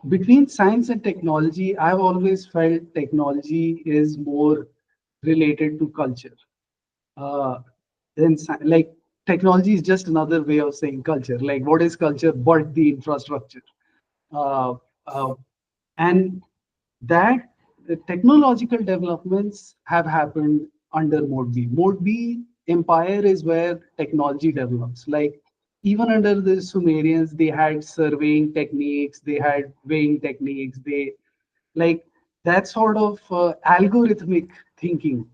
between science and technology, I've always felt technology is more related to culture. Uh, like technology is just another way of saying culture. Like, what is culture but the infrastructure? Uh, uh, and that the technological developments have happened under Mode B. Mode B empire is where technology develops. Like even under the Sumerians, they had surveying techniques, they had weighing techniques, they like that sort of algorithmic thinking,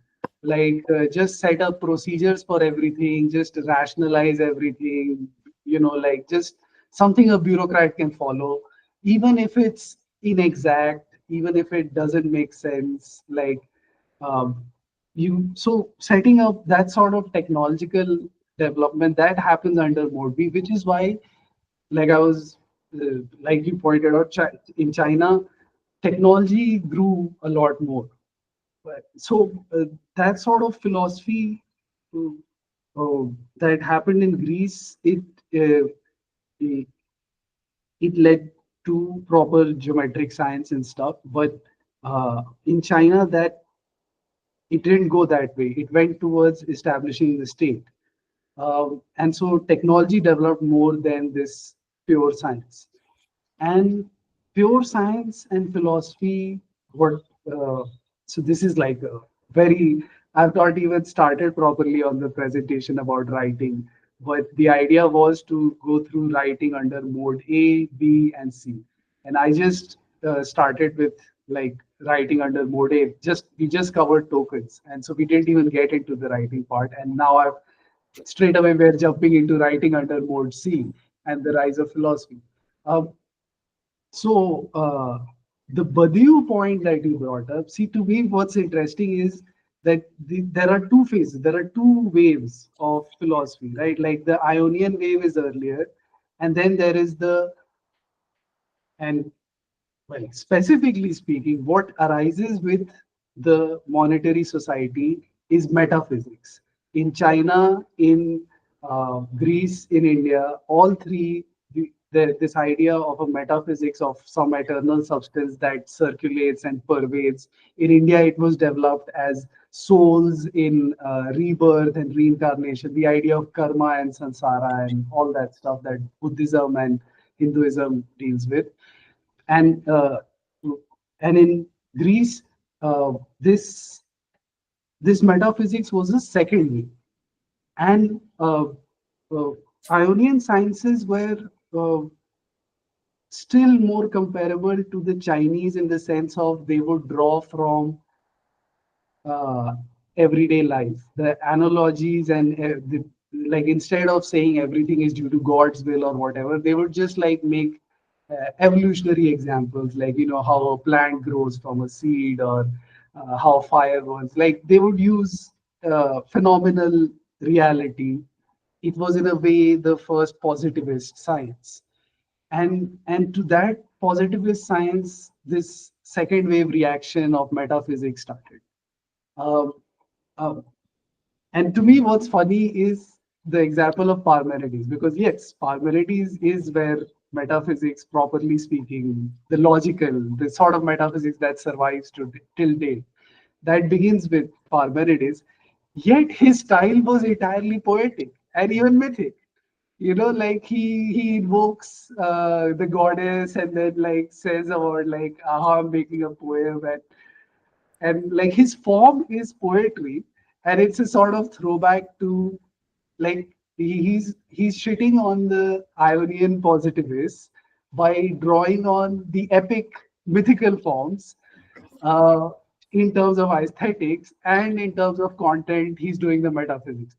like just set up procedures for everything, just rationalize everything, like just something a bureaucrat can follow, even if it's inexact, even if it doesn't make sense. Like um, so setting up that sort of technological development that happens under Mode B, which is why, like I was, like you pointed out, in China, technology grew a lot more. So that sort of philosophy uh, that happened in Greece, it it led to proper geometric science and stuff. But in China, that it didn't go that way. It went towards establishing the state. And so technology developed more than this pure science. And pure science and philosophy, what uh, so this is like a very, I've not even started properly on the presentation about writing, but the idea was to go through writing under mode A, B, and C. And I just started with like writing under mode A. Just we just covered tokens, and so we didn't even get into the writing part. And now I've straight away we're jumping into writing under mode C and the rise of philosophy. Um, so the Badiou point that you brought up, see, to me, what's interesting is that there are two phases, there are two waves of philosophy, right? Like the Ionian wave is earlier, and then there is the, and well, specifically speaking, what arises with the monetary society is metaphysics. In China, in Greece, in India, all three, this idea of a metaphysics of some eternal substance that circulates and pervades. In India, it was developed as souls in rebirth and reincarnation, the idea of karma and samsara and all that stuff that Buddhism and Hinduism deals with. And uh, and in Greece, this metaphysics was a second way, and uh, Ionian sciences were uh, still more comparable to the Chinese in the sense of they would draw from uh, everyday life. The analogies and like instead of saying everything is due to God's will or whatever, they would just like make evolutionary examples, like how a plant grows from a seed, or how fire burns. Like they would use phenomenal reality. It was in a way the first positivist science, and to that positivist science, this second wave reaction of metaphysics started. um, um, and to me, what's funny is the example of Parmenides, because yes, Parmenides is where metaphysics, properly speaking, the logical, the sort of metaphysics that survives to till date, that begins with Parmenides. Yet his style was entirely poetic and even mythic. Like he invokes the goddess and then like says about like how I'm making a poem, and like his form is poetry, and it's a sort of throwback to like he's shitting on the Ionian positivists by drawing on the epic mythical forms. uh, in terms of aesthetics and in terms of content, he's doing the metaphysics.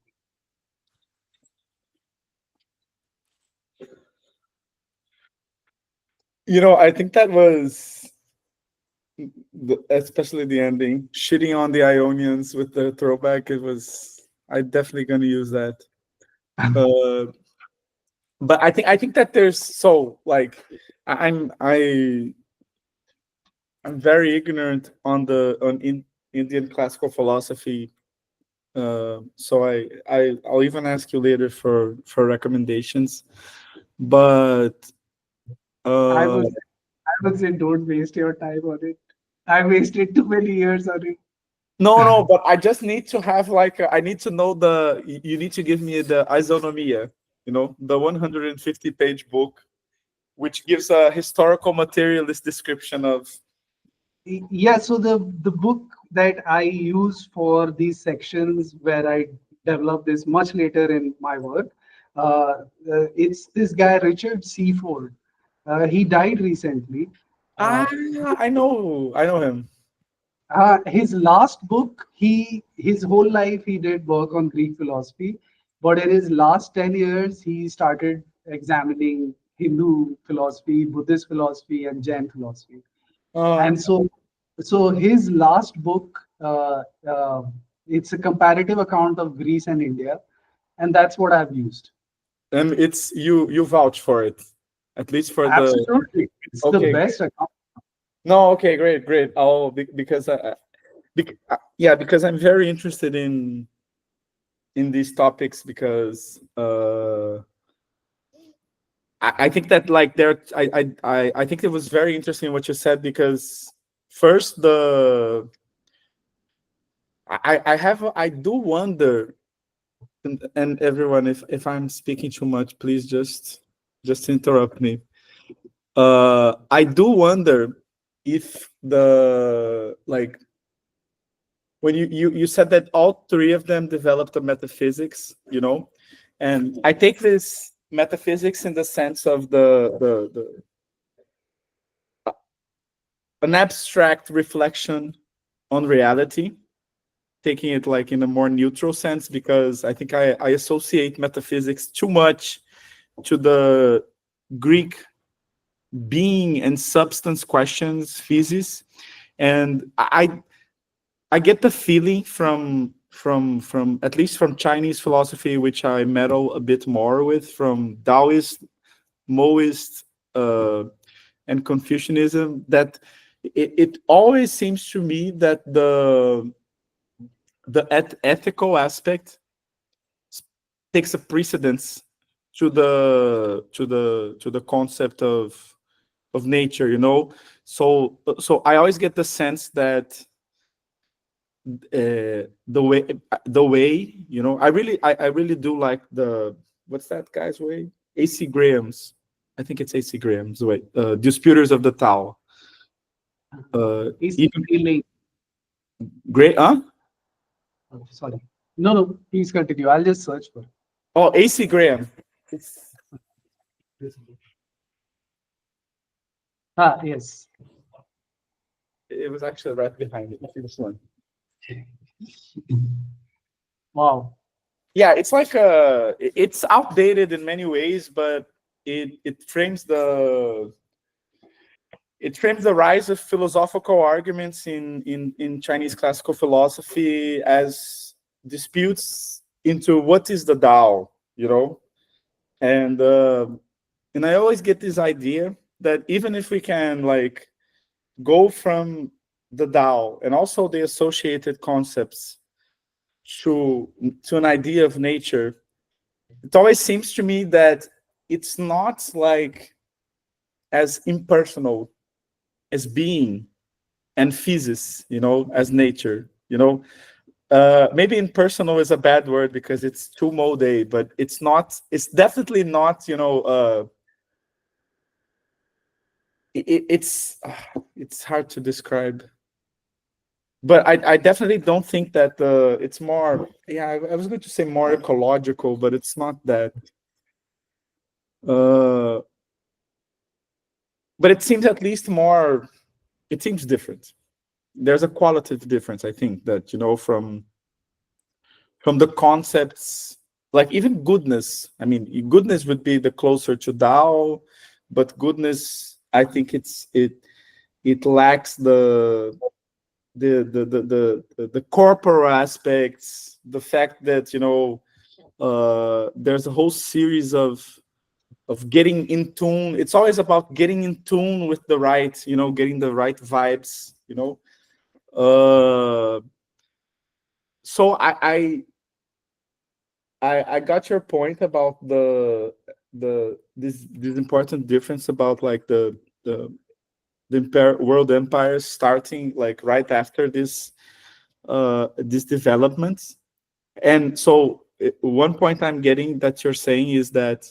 I think that was especially the ending, shitting on the Ionians with the throwback. It was I definitely gonna use that. Uh, but I think that there's so like I'm very ignorant on Indian classical philosophy. So I'll even ask you later for recommendations. But I uh, would I would say don't waste your time on it. I wasted too many years on it. no, but I just need to have like I need to know you need to give me the isonomia, the 150-page book, which gives a historical materialist description of. Yeah, so the book that I use for these sections where I develop this much later in my work, it's this guy Richard Seaford. He died recently. Ah, Uh, I know him. his last book, his whole life he did work on Greek philosophy, but in his last 10 years he started examining Hindu philosophy, Buddhist philosophy, and Jain philosophy. Uh, And so his last book, it's a comparative account of Greece and India, and that's what I've used. and it's you vouch for it, at least for the. Absolutely, it's the Okay, best account. no, okay, great. Because yeah, because I'm very interested in these topics because I think that like I think it was very interesting what you said because first I do wonder, and everyone, if I'm speaking too much, please just interrupt me. I do wonder if the like when you said that all three of them developed a metaphysics, and I take this metaphysics in the sense of the an abstract reflection on reality, taking it like in a more neutral sense, because I think I associate metaphysics too much to the Greek being and substance questions, physis, and I get the feeling from at least from Chinese philosophy, which I meddle a bit more with, from Taoist, Maoist, and Confucianism, that it always seems to me that the ethical aspect takes a precedence to the concept of nature. So I always get the sense that the way I really do like the what's that guy's way, AC Graham's. I think it's AC Graham's way, Disputers of the Tao. He's Even feeling. great, huh? Oh, sorry. No, no. Please continue. I'll just search for Oh, AC Graham. It's, this book. Ah, yes. it was actually right behind it. This one. Wow. Yeah, it's like it's outdated in many ways, but it frames the rise of philosophical arguments in Chinese classical philosophy as disputes into what is the Tao, and and I always get this idea that even if we can like go from the Tao and also the associated concepts to an idea of nature, it always seems to me that it's not like as impersonal as being and physis, as nature. Maybe impersonal is a bad word because it's too mode, but it's not. It's definitely not. It's hard to describe, but I definitely don't think that it's more. Yeah, I was going to say more ecological, but it's not that. Uh, but it seems at least more. It seems different. There's a qualitative difference, I think, that from the concepts, like even goodness. I mean, goodness would be the closer to Tao, but goodness I think it lacks the corporate aspects, the fact that there's a whole series of getting in tune. It's always about getting in tune with the right, getting the right vibes, uh so I got your point about this important difference about like the world empires starting like right after this developments. And so one point I'm getting that you're saying is that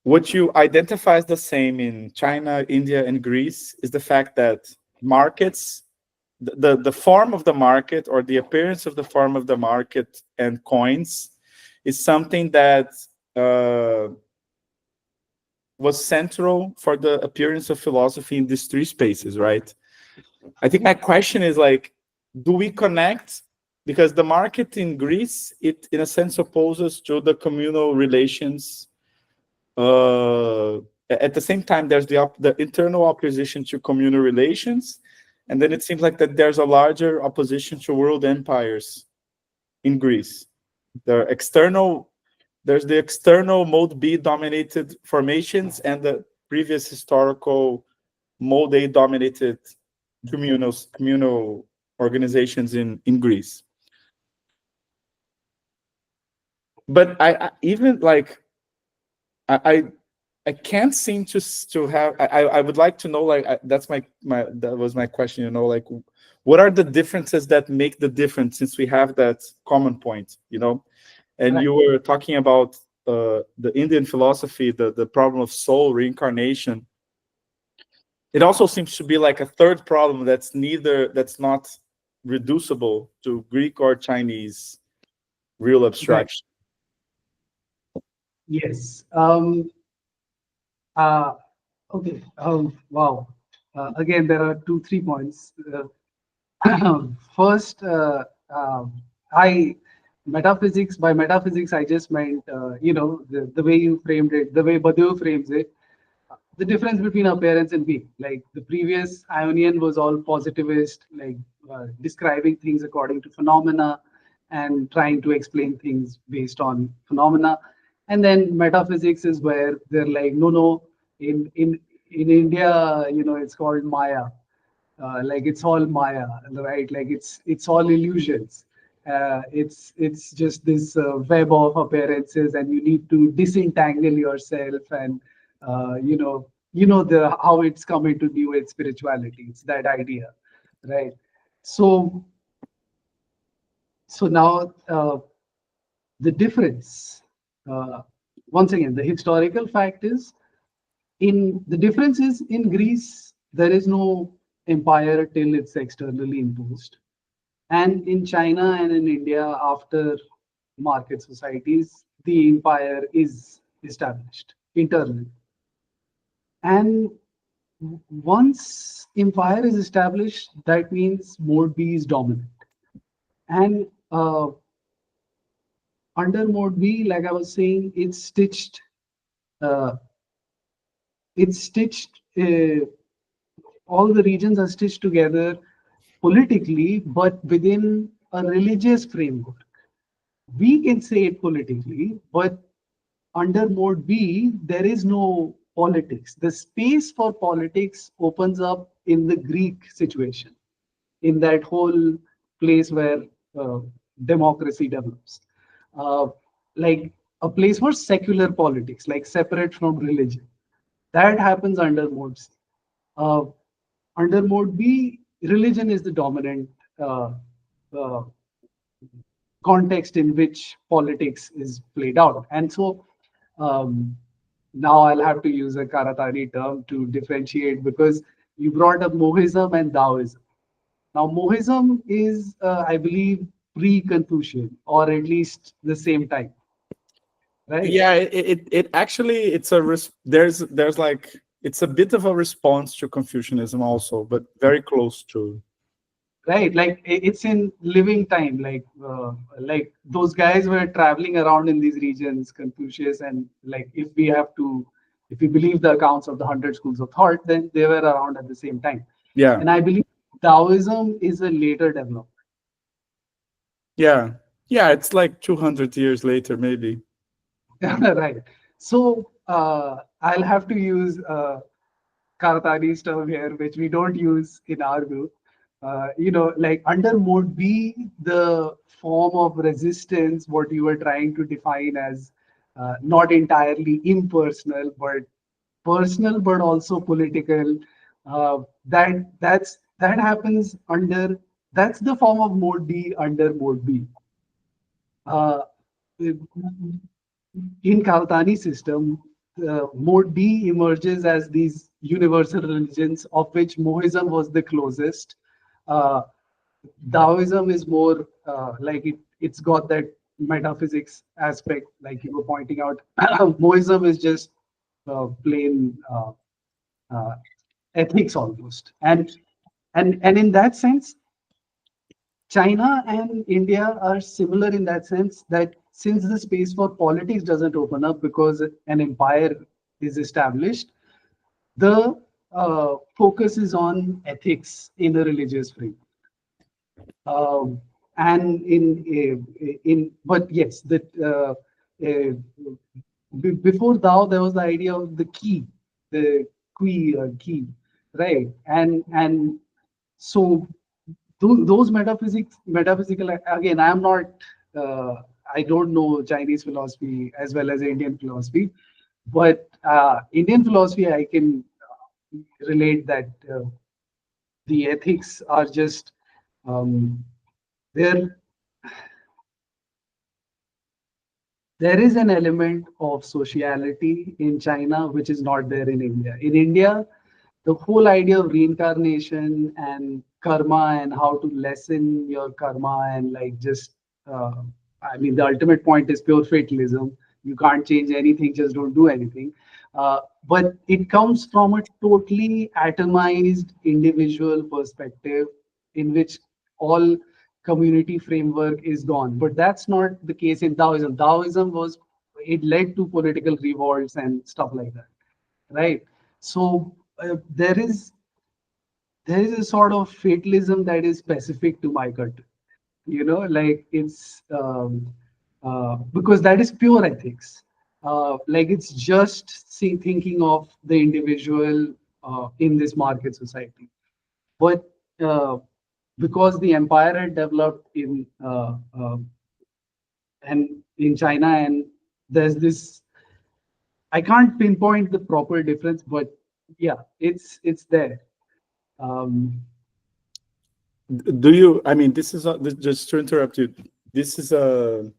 what you identify as the same in China, India, and Greece is the fact that markets, the form of the market or the appearance of the form of the market and coins is something that uh, was central for the appearance of philosophy in these three spaces, right? I think my question is like, do we connect? Because the market in Greece, it in a sense opposes to the communal relations. At the same time, there's the internal opposition to communal relations, and then it seems like that there's a larger opposition to world empires in Greece. There's the external mode B dominated formations and the previous historical mode A dominated communal organizations in Greece. But I even like I I can't seem to have. I would like to know, like, that's that was my question. Like, what are the differences that make the difference, since we have that common point. And Right. you were talking about the Indian philosophy, the problem of soul reincarnation. It also seems to be like a third problem that's not reducible to Greek or Chinese real Right. abstraction. Yes. Uh, okay. Wow. Again, there are two, 3 points. First, I metaphysics. By metaphysics, I just meant the way you framed it, the way Badu frames it. The difference between appearance and being. Like the previous Ionian was all positivist, like describing things according to phenomena and trying to explain things based on phenomena. And then metaphysics is where they're like, no, no, in India, it's called Maya. Like it's all Maya, right? Like it's all illusions. It's just this web of appearances, and you need to disentangle yourself, and the how it's come into New Age spirituality. It's that idea, right? So now the difference. Uh, Once again, the historical fact is in the difference is in Greece, there is no empire till it's externally imposed. And in China and in India, after market societies, the empire is established internally. And once empire is established, that means mode B is dominant. And under mode B, like I was saying, uh, it's stitched all the regions are stitched together politically, but within a religious framework. We can say it politically, but under mode B, there is no politics. The space for politics opens up in the Greek situation, in that whole place where uh, democracy develops. Uh, like a place for secular politics, like separate from religion. That happens under mode C. Uh, Under mode B, religion is the dominant uh, uh, context in which politics is played out. And so um, now I'll have to use a Karatani term to differentiate, because you brought up Mohism and Taoism. Now, Mohism is, I believe, pre-Confucian, or at least the same time, right? Yeah, it actually it's there's like it's a bit of a response to Confucianism also, but very close to. Right, like it's in living time. Like those guys were traveling around in these regions, Confucius, and like if we have to if you believe the accounts of the 100 schools of thought, then they were around at the same time. Yeah. And I believe Taoism is a later development. Yeah. Yeah. It's like 200 years later, maybe. Right. So I'll have to use Karatani's term here, which we don't use in our group. Like under mode B, the form of resistance, what you were trying to define as not entirely impersonal, but personal, but also political. That happens under, that's the form of mode D under mode B. Uh, in Kaltani system, mode B emerges as these universal religions, of which Mohism was the closest. Uh, Taoism is more like it's got that metaphysics aspect, like you were pointing out. Mohism is just plain uh, ethics almost, and in that sense, China and India are similar in that sense that since the space for politics doesn't open up because an empire is established, the focus is on ethics in a religious frame. Um, and but yes, that before Tao there was the idea of the key, the key, right? And so those metaphysical, again, uh, I don't know Chinese philosophy as well as Indian philosophy, but Indian philosophy I can relate that the ethics are just um, there. There is an element of sociality in China which is not there in India. In India, the whole idea of reincarnation and karma and how to lessen your karma and like just, uh, I mean, the ultimate point is pure fatalism. You can't change anything, just don't do anything. But it comes from a totally atomized individual perspective in which all community framework is gone. But that's not the case in Taoism. Taoism was, it led to political revolts and stuff like that, right? So there is a sort of fatalism that is specific to my country. Like it's because that is pure ethics. Like it's just thinking of the individual in this market society. But uh, because the empire had developed in China, and there's this, I can't pinpoint the proper difference, but yeah, it's there. Um, Do you, I mean, this is just to interrupt you. This is the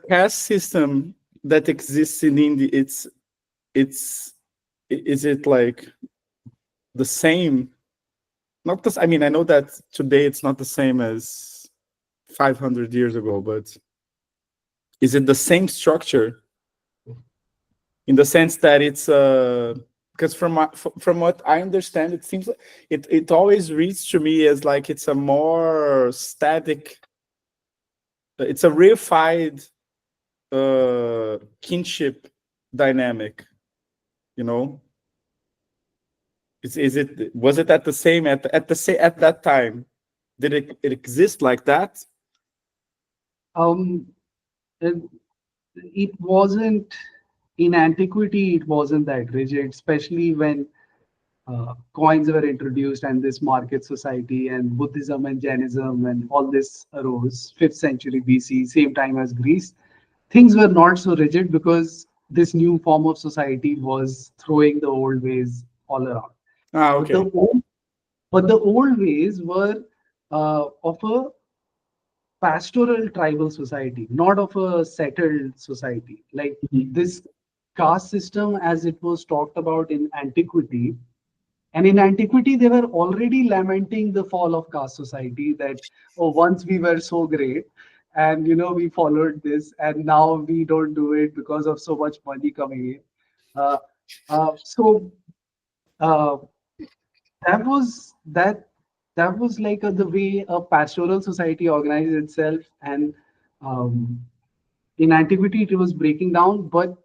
caste system that exists in India. It's, is it like the same? Not this, I mean, I know that today it's not the same as 500 years ago, but is it the same structure in the sense that it's because from what I understand, it seems like it always reads to me as like it's a more static, it's a reified kinship dynamic, you know. Is it, was it at the same at that time, did it exist like that? um, it, it wasn't in antiquity. It wasn't that rigid, especially when coins were introduced and this market society and Buddhism and Jainism and all this arose, 5th century BC, same time as Greece. Things were not so rigid because this new form of society was throwing the old ways all around. Ah, But the okay. old, but the old ways were of a pastoral tribal society, not of a settled society. Like this caste system, as it was talked about in antiquity, and in antiquity, they were already lamenting the fall of caste society that, oh, once we were so great and, we followed this and now we don't do it because of so much money coming in. Uh, so uh, that that was like, the way a pastoral society organized itself. And um, in antiquity it was breaking down, but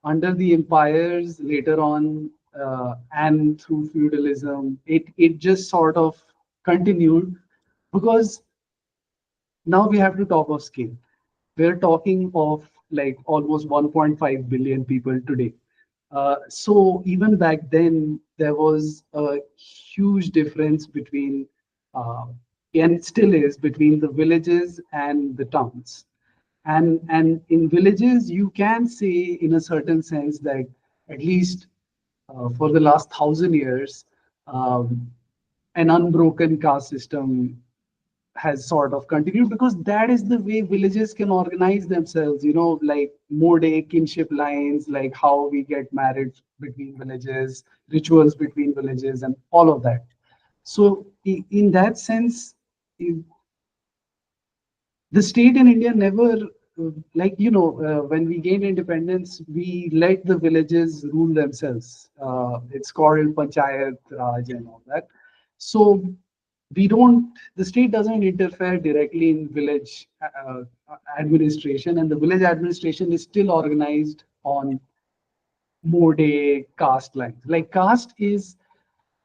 under the empires later on, and through feudalism, it just sort of continued, because now we have to talk of scale. We're talking of like almost 1.5 billion people today. So even back then, there was a huge difference between, uh, and it still is, between the villages and the towns. And in villages, you can say, in a certain sense, that at least for the last 1,000 years, um, an unbroken caste system has sort of continued, because that is the way villages can organize themselves, like mode kinship lines, like how we get married between villages, rituals between villages, and all of that. So in that sense, the state in India never, when we gained independence, we let the villages rule themselves. It's called Panchayat Raj and all that. So we don't, the state doesn't interfere directly in village administration, and the village administration is still organized on mode caste lines. Like caste is,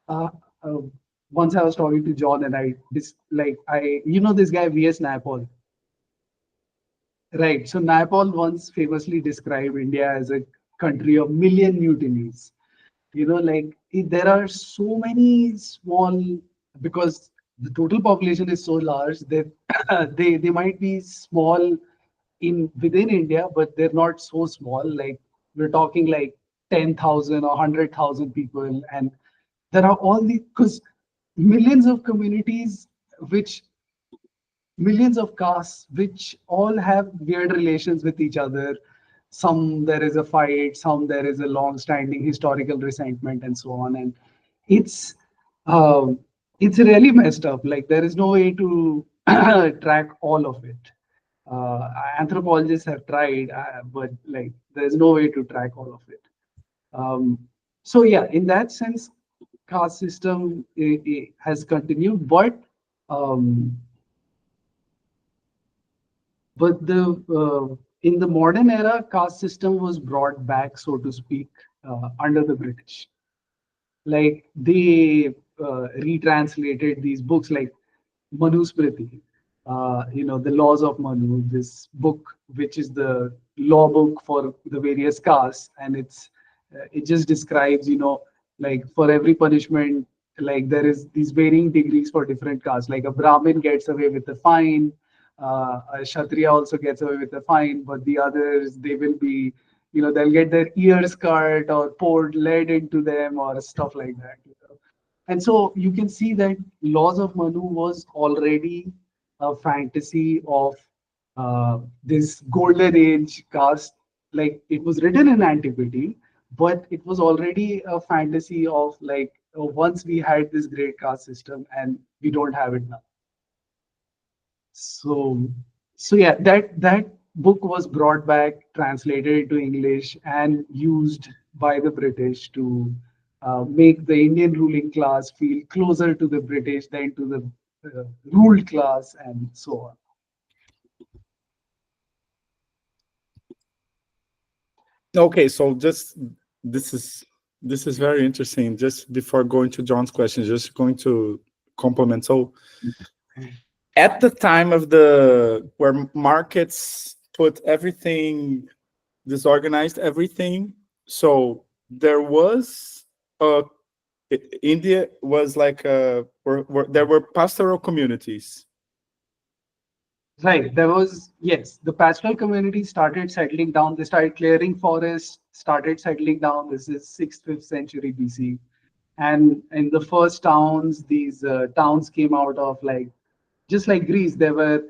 uh, uh, once I was talking to John, and this guy V.S. Naipaul. Right. So Naipaul once famously described India as a country of million mutinies. There are so many small, because the total population is so large that they might be small in within India, but they're not so small. Like we're talking like 10,000 or 100,000 people, and there are all these, because millions of communities, which millions of castes, which all have weird relations with each other. Some there is a fight, some there is a long-standing historical resentment, and so on. And it's um, it's really messed up. Like there is no way to track all of it. Anthropologists have tried, but like there is no way to track all of it. Um, so yeah, in that sense, caste system has continued, um, but the in the modern era, caste system was brought back, so to speak, under the British. Like they retranslated these books, like Manusmriti, the laws of Manu, this book, which is the law book for the various castes, and it just describes, like for every punishment, like there is these varying degrees for different castes. Like a Brahmin gets away with a fine, a Kshatriya also gets away with a fine, but the others, they will be, they'll get their ears cut or poured lead into them or stuff like that. And so you can see that Laws of Manu was already a fantasy of this golden age caste. Like it was written in antiquity, but it was already a fantasy of like, once we had this great caste system and we don't have it now. So, so yeah, that book was brought back, translated into English, and used by the British to make the Indian ruling class feel closer to the British than to the ruled class, and so on. Okay, so just this is this is very interesting. Just before going to John's question, just going to compliment. So at the time of the where markets put everything disorganized everything, so there was a India was like there were pastoral communities. Right. There was, yes, the pastoral community started settling down. They started clearing forests, started settling down. This is 6th, 5th century BC. And in the first towns, these towns came out of, like, just like Greece, there were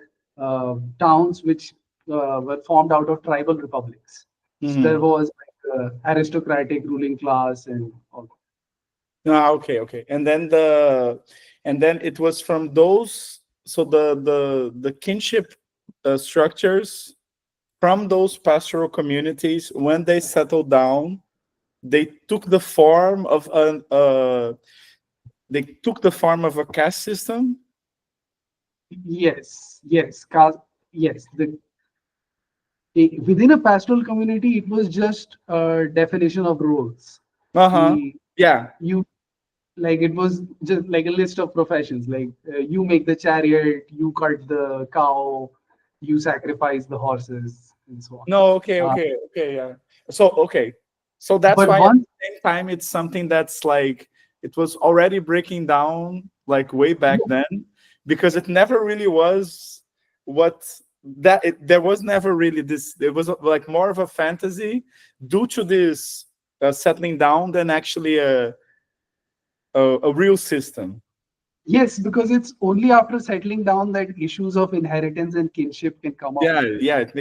towns which were formed out of tribal republics. So there Mhm. was like aristocratic ruling class and all. Ah, okay, okay. And then it was from those, so the kinship structures from those pastoral communities, when they settled down, they took the form of a caste system. Yes, yes, yes. within a pastoral community, it was just a definition of roles. Uh-huh. The Yeah. you like it was just like a list of professions. Like you make the chariot, you cut the cow, you sacrifice the horses, and so on. No, okay, Uh, okay, okay, yeah. So, okay. So that's but why at once the same time it's something that's like it was already breaking down like way back then, because it never really was what there was never really this, it was like more of a fantasy due to this settling down than actually a real system. yes, because it's only after settling down that issues of inheritance and kinship can come up. Yeah, yeah, it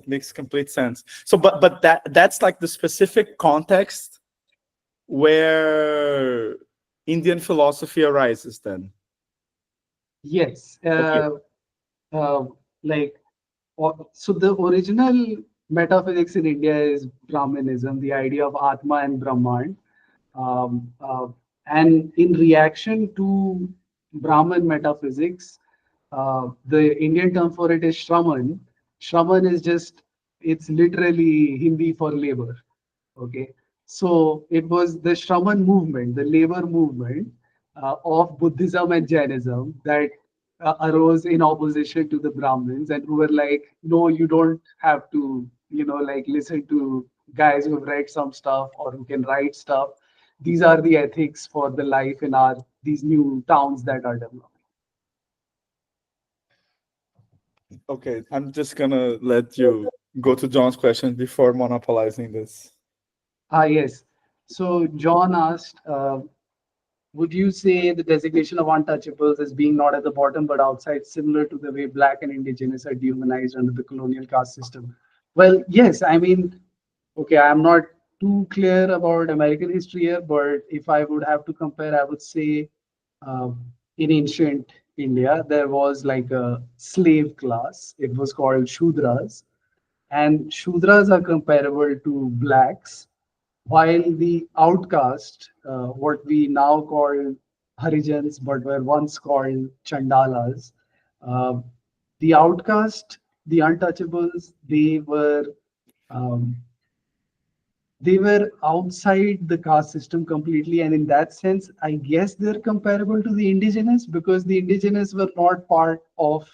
makes complete sense. So but that's like the specific context where Indian philosophy arises then. Yes, Okay. uh, like so the original metaphysics in India is Brahmanism, the idea of Atma and Brahman. Um, uh, and in reaction to Brahman metaphysics, the Indian term for it is Shraman. Shraman is just, it's literally Hindi for labor. Okay. So it was the Shraman movement, the labor movement of Buddhism and Jainism that arose in opposition to the Brahmins, and who were like, no, you don't have to, like listen to guys who have read some stuff or who can write stuff. These are the ethics for the life in our these new towns that are developing. Okay, I'm just gonna let you go to John's question before monopolizing this. Ah, yes. So John asked, would you say the designation of untouchables as being not at the bottom but outside, similar to the way black and indigenous are dehumanized under the colonial caste system? Well, yes. I mean, okay, I'm not too clear about American history here, but if I would have to compare, I would say in ancient India, there was like a slave class. It was called Shudras, and Shudras are comparable to blacks, while the outcast, what we now call Harijans, but were once called Chandalas, uh, the outcast, the untouchables, um, they were outside the caste system completely, and in that sense, I guess they're comparable to the indigenous, because the indigenous were not part of,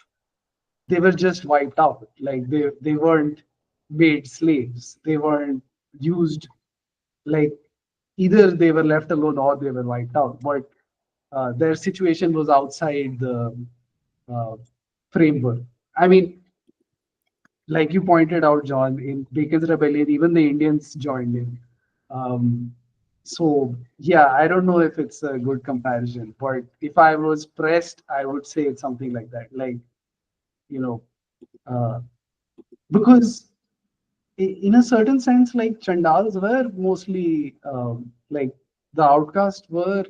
they were just wiped out. Like they weren't made slaves, they weren't used, like either they were left alone or they were wiped out. But their situation was outside the uh, framework. I mean, like you pointed out, John, in Bacon's Rebellion, even the Indians joined in. So yeah, I don't know if it's a good comparison, but if I was pressed, I would say it's something like that. Like, you know, uh, because in a certain sense, like Chandals were mostly like the outcasts were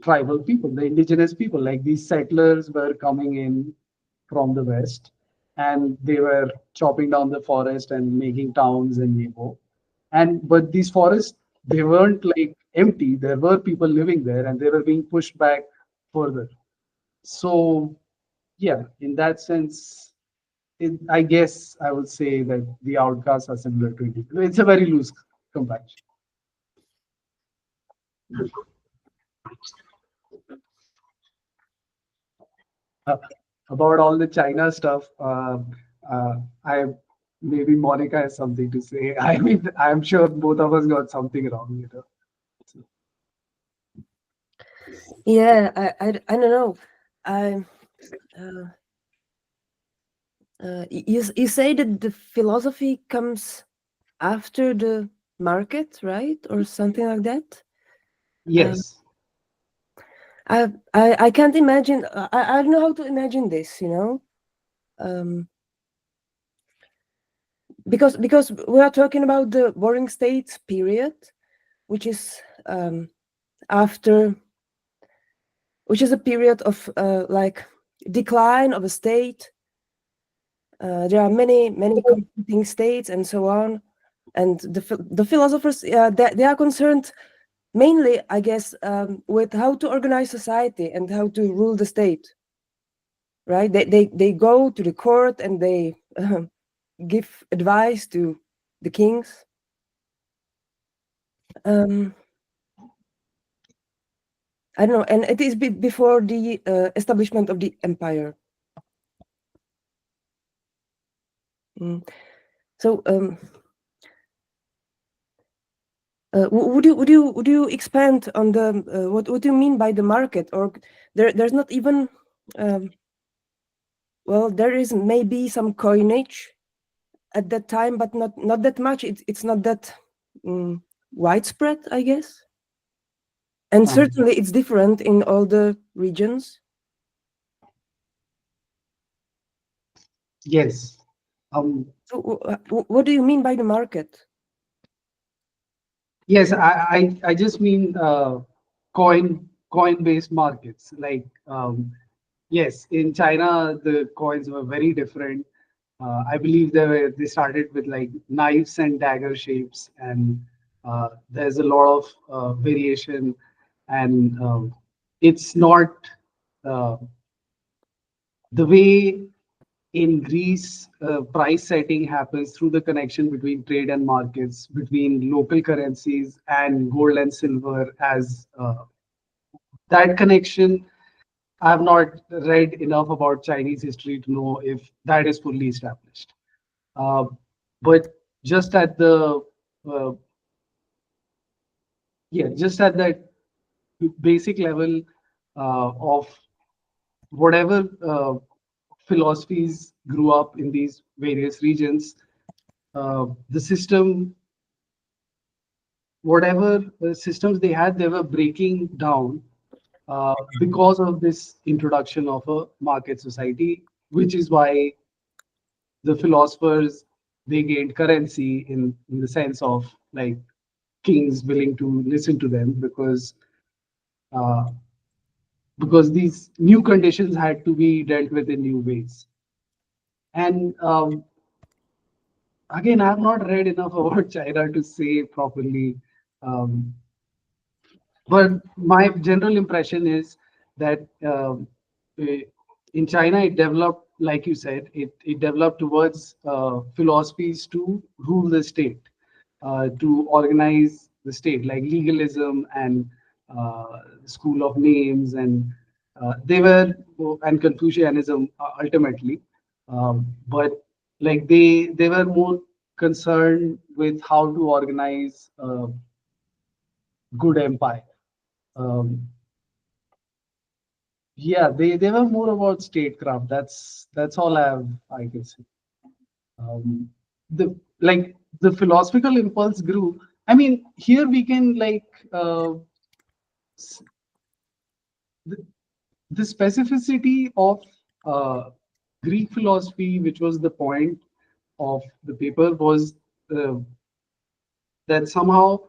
tribal people, the indigenous people. Like these settlers were coming in from the west, and they were chopping down the forest and making towns and and but these forests, they weren't like empty. There were people living there, and they were being pushed back further. So yeah, in that sense, I guess I would say that the outcasts are similar to it. It's a very loose comparison. Uh, about all the China stuff, I maybe Monica has something to say. I mean, I'm sure both of us got something wrong. So, Yeah, I don't know. I uh, you say that the philosophy comes after the market, right, or something like that. yes. I can't imagine. I don't know how to imagine this. Um, because we are talking about the Warring States period, which is after, which is a period of like decline of a state. There are many competing states and so on, and the philosophers they are concerned mainly, I guess, with how to organize society and how to rule the state. Right? They go to the court and they give advice to the kings. I don't know, and it is before the establishment of the empire. So, would you expand on the what do you mean by the market? Or there's not even well, there is maybe some coinage at that time, but not that much. It's not that widespread, I guess. And certainly it's different in all the regions. Yes. So what do you mean by the market? Yes, I just mean coin based markets. Like yes, in China the coins were very different. I believe they started with like knives and dagger shapes, and there's a lot of variation, and it's not uh, the way in Greece, price setting happens through the connection between trade and markets, between local currencies and gold and silver. As that connection, I have not read enough about Chinese history to know if that is fully established. Uh, but just at the uh, yeah, just at that basic level of whatever philosophies grew up in these various regions, the system, whatever systems they had, they were breaking down because of this introduction of a market society, which is why the philosophers, they gained currency in the sense of like kings willing to listen to them, uh, because these new conditions had to be dealt with in new ways. And again, I have not read enough about China to say properly. Um, but my general impression is that eh, in China, it developed, like you said, it developed towards philosophies to rule the state, to organize the state, like legalism and school of names, and they were, and Confucianism ultimately. But like they were more concerned with how to organize good empire. Um, yeah, they were more about statecraft. That's all I can say. The like the philosophical impulse grew. I mean, here we can like s- the, the specificity of uh, Greek philosophy, which was the point of the paper, was uh, that somehow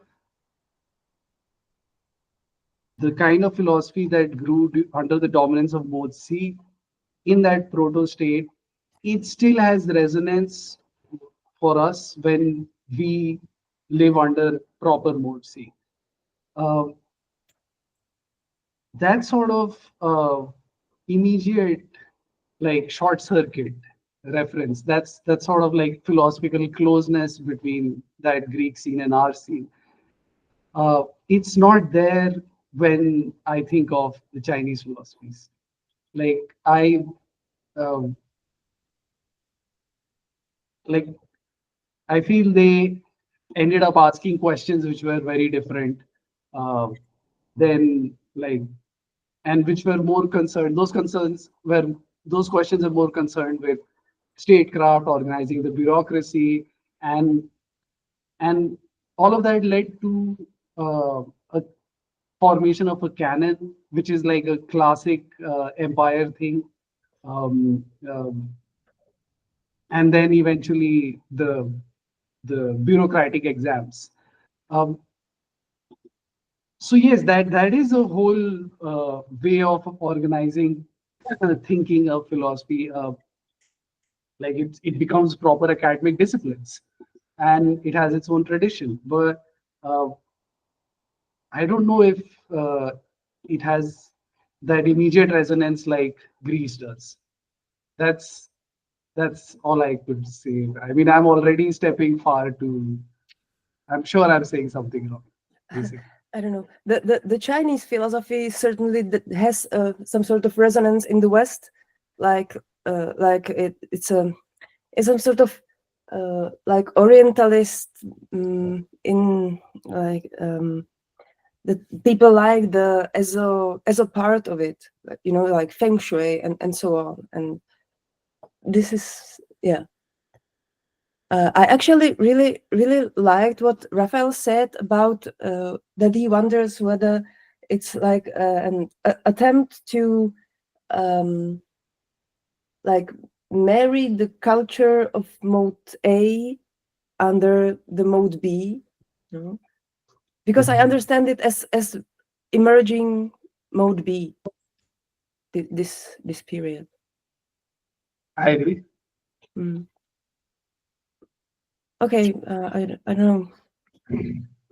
the kind of philosophy that grew under the dominance of mode C in that proto state, it still has resonance for us when we live under proper mode C. Um, that sort of immediate like short circuit reference, that's sort of like philosophical closeness between that Greek scene and our scene. It's not there when I think of the Chinese philosophies. Like um, like I feel they ended up asking questions which were very different uh, than like, and which were more concerned. Those concerns were those questions are more concerned with statecraft, organizing the bureaucracy, and and all of that led to a formation of a canon, which is like a classic empire thing. Um, um, and then eventually the bureaucratic exams. Um, so yes, that is a whole way of organizing, thinking of philosophy. Like it becomes proper academic disciplines, and it has its own tradition. But uh, I don't know if it has that immediate resonance like Greece does. That's That's all I could say. I mean, I'm already stepping far to. I'm sure I'm saying something wrong. Basically. I don't know. The Chinese philosophy certainly has some sort of resonance in the West, like it's some sort of like Orientalist in like the people like the as a part of it, like, you know, like feng shui and so on. And this is, yeah. I actually really liked what Raphael said about that he wonders whether it's like an attempt to like marry the culture of mode A under the mode B, you know? Because I understand it as emerging mode B. This period. I agree. Mm. Okay, I don't know.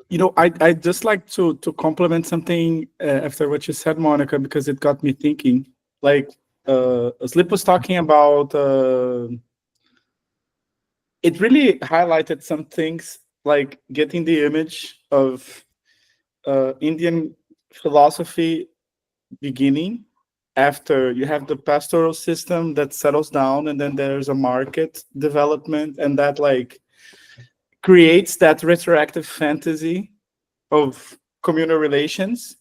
You know, I'd just like to complement something after what you said, Monica, because it got me thinking. Like, Slip was talking about, it really highlighted some things, like getting the image of Indian philosophy beginning after you have the pastoral system that settles down, and then there's a market development, and that like creates that retroactive fantasy of communal relations,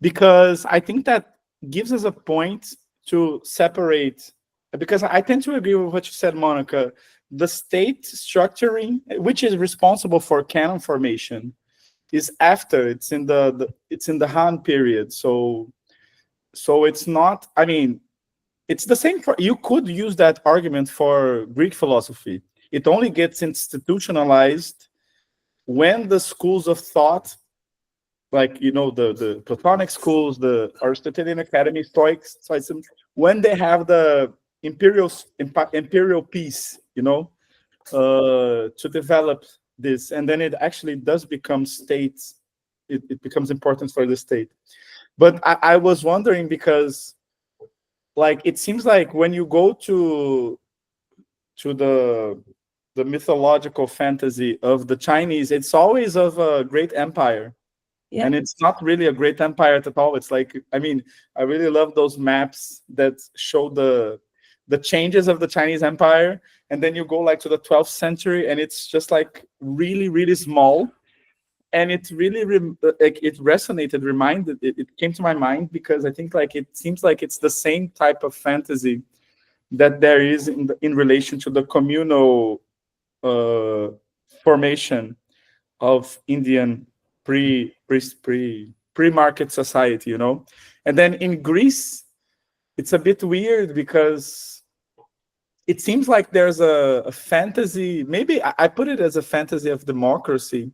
because I think that gives us a point to separate, because I tend to agree with what you said, Monica. The state structuring, which is responsible for canon formation, is after, it's in it's in the Han period. So it's not, I mean, it's the same for, you could use that argument for Greek philosophy. It only gets institutionalized when the schools of thought, like, you know, the Platonic schools, the Aristotelian Academy, Stoicism, when they have the imperial peace, you know, to develop this, and then it actually does become states. It becomes important for the state. But I was wondering, because like it seems like when you go to the mythological fantasy of the Chinese, it's always of a great empire. Yeah. And it's not really a great empire at all. It's like, I mean, I really love those maps that show the changes of the Chinese empire, and then you go like to the 12th century, and it's just like really small. And it really like it resonated, reminded it came to my mind, because I think like it seems like it's the same type of fantasy that there is in relation to the communal formation of Indian pre-market society, you know. And then in Greece, it's a bit weird, because it seems like there's a fantasy. Maybe I put it as a fantasy of democracy,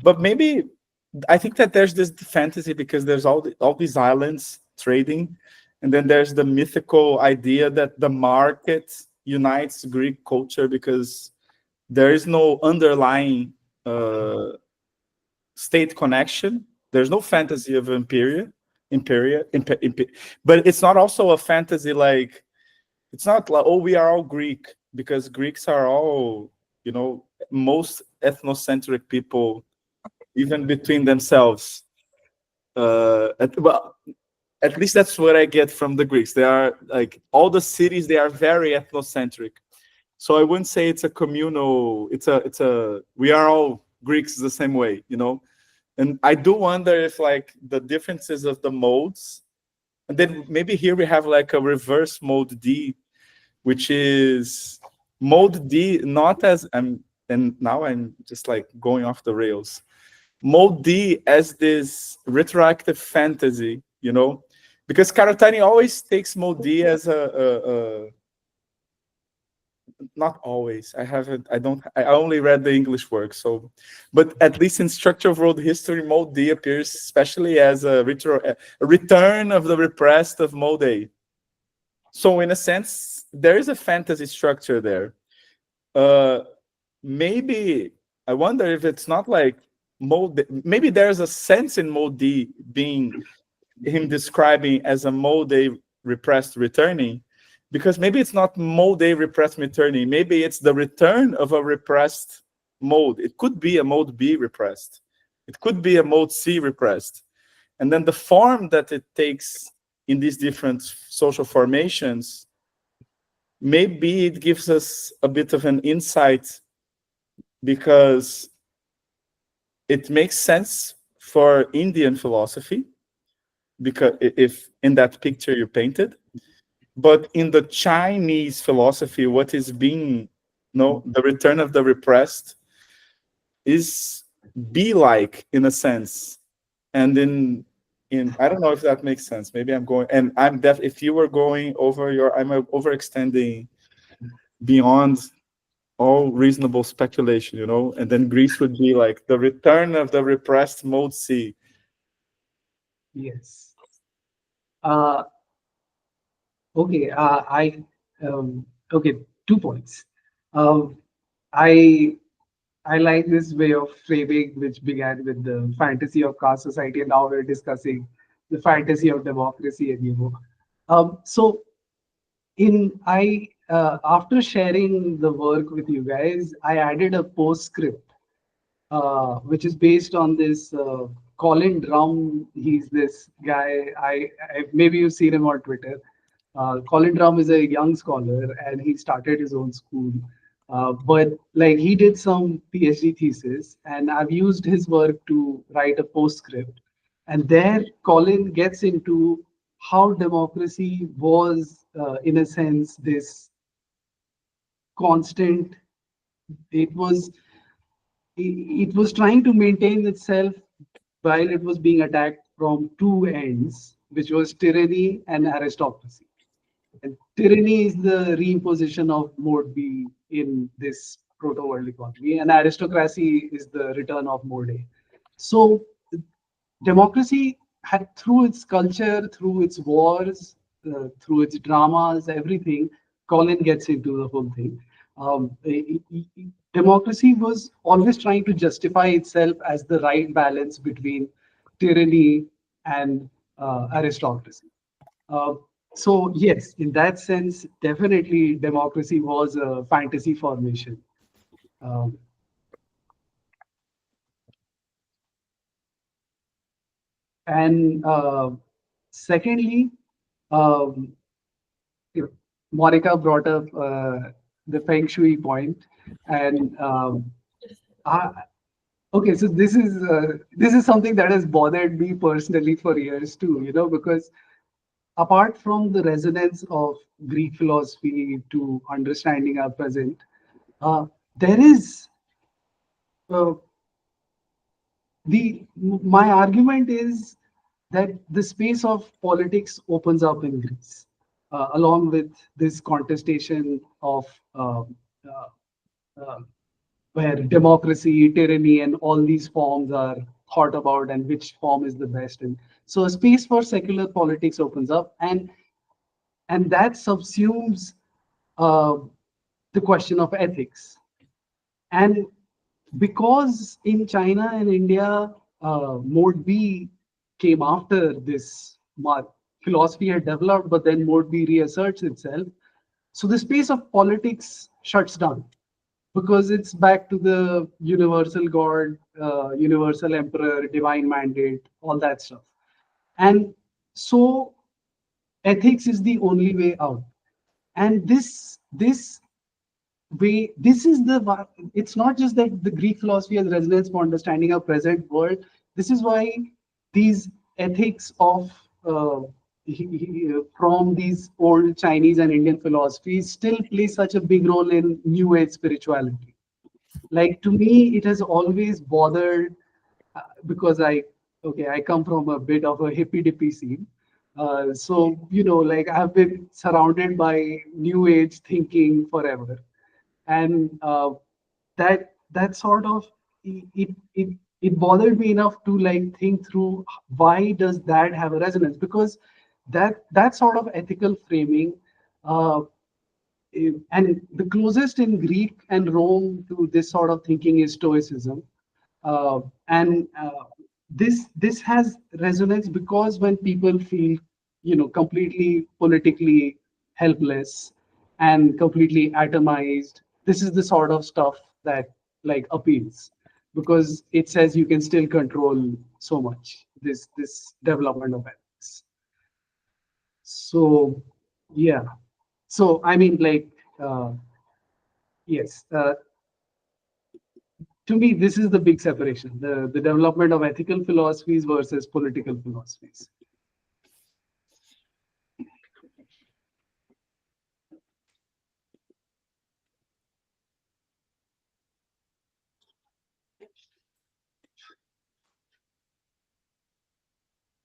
but maybe I think that there's this fantasy because there's all these islands trading, and then there's the mythical idea that the market unites Greek culture, because there is no underlying state connection. There's no fantasy of but it's not also a fantasy like, it's not like, oh, we are all Greek, because Greeks are all, you know, most ethnocentric people, even between themselves. Well, at least that's what I get from the Greeks. They are like, all the cities, they are very ethnocentric. So I wouldn't say it's a communal, it's a we are all Greeks the same way, you know. And I do wonder if like the differences of the modes, and then maybe here we have like a reverse mode D, which is mode D not as, and now I'm just like going off the rails. Mode D as this retroactive fantasy, you know, because Karatani always takes mode D as a not always. I only read the English work, so, but at least in Structure of World History, mode D appears especially as a return of the repressed of mode A. So in a sense, there is a fantasy structure there. Maybe I wonder if it's not like mode. Maybe there's a sense in mode D being him describing as a mode A repressed returning, because maybe it's not mode A repressed returning. Maybe it's the return of a repressed mode. It could be a mode B repressed. It could be a mode C repressed. And then the form that it takes in these different social formations, maybe it gives us a bit of an insight, because it makes sense for Indian philosophy, because if in that picture you painted, but in the Chinese philosophy, what is being, the return of the repressed is be-like in a sense. And in I don't know if that makes sense. Maybe I'm going, and if you were going over I'm overextending beyond all reasonable speculation, and then Greece would be like the return of the repressed mode C. Yes. Uh, okay. Okay. 2 points. I I like this way of framing, which began with the fantasy of caste society, and now we're discussing the fantasy of democracy. And so in I after sharing the work with you guys, I added a postscript, which is based on this Colin Drum. He's this guy. Maybe you've seen him on Twitter. Colin Drum is a young scholar, and he started his own school. But like he did some PhD thesis, and I've used his work to write a postscript. And there, Colin gets into how democracy was, in a sense, this constant. It was it was trying to maintain itself while it was being attacked from two ends, which was tyranny and aristocracy. And tyranny is the reimposition of mode B in this proto-world economy, and aristocracy is the return of mode A. So democracy had, through its culture, through its wars, through its dramas, everything, Colin gets into the whole thing. Democracy was always trying to justify itself as the right balance between tyranny and aristocracy. Uh, so yes, in that sense, definitely democracy was a fantasy formation. Um, and secondly, um, Monica brought up the feng shui point, and I, okay, so this is something that has bothered me personally for years too. Because apart from the resonance of Greek philosophy to understanding our present, uh, there is uh, my argument is that the space of politics opens up in Greece, along with this contestation of uh, uh, where democracy, tyranny, and all these forms are thought about, and which form is the best. And so, a space for secular politics opens up, and that subsumes uh, the question of ethics. And because in China and India, Mode B came after this philosophy had developed, but then Mode B reasserts itself. So the space of politics shuts down because it's back to the universal God, universal emperor, divine mandate, all that stuff. And so ethics is the only way out. And this way, this is it's not just that the Greek philosophy has resonance for understanding our present world. This is why these ethics of from these old Chinese and Indian philosophies still play such a big role in New Age spirituality. Like, to me, it has always bothered, because I come from a bit of a hippy dippy scene. So like, I've been surrounded by New Age thinking forever, and that sort of it bothered me enough to like think through why does that have a resonance, because that sort of ethical framing, uh, and the closest in Greek and Rome to this sort of thinking is Stoicism, and this has resonance because when people feel completely politically helpless, and completely atomized. This is the sort of stuff that like appeals, because it says you can still control so much. This development of ethics. So yeah. So I mean, like, yes. To me, this is the big separation: the development of ethical philosophies versus political philosophies.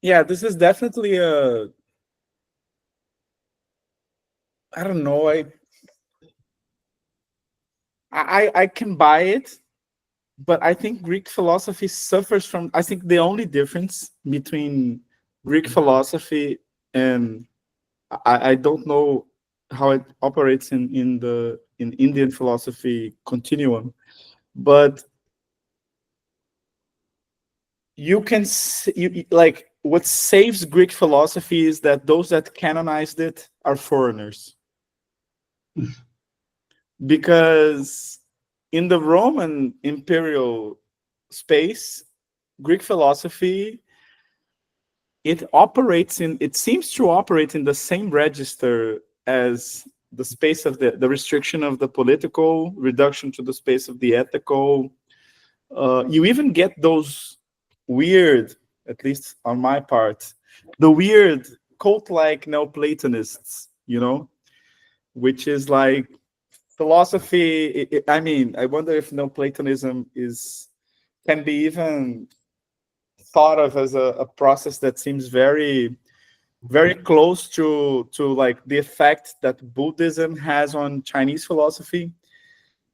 Yeah, this is definitely a, I don't know, I can buy it, but I think Greek philosophy suffers from, I think the only difference between Greek philosophy and I don't know how it operates in Indian philosophy continuum, but you can like what saves Greek philosophy is that those that canonized it are foreigners. Because in the Roman imperial space, Greek philosophy, it seems to operate in the same register as the space of the restriction of the political, reduction to the space of the ethical. You even get those weird, at least on my part, the weird cult-like Neoplatonists, which is like philosophy. I mean, I wonder if Neoplatonism can be even thought of as a process that seems very, very close to like the effect that Buddhism has on Chinese philosophy,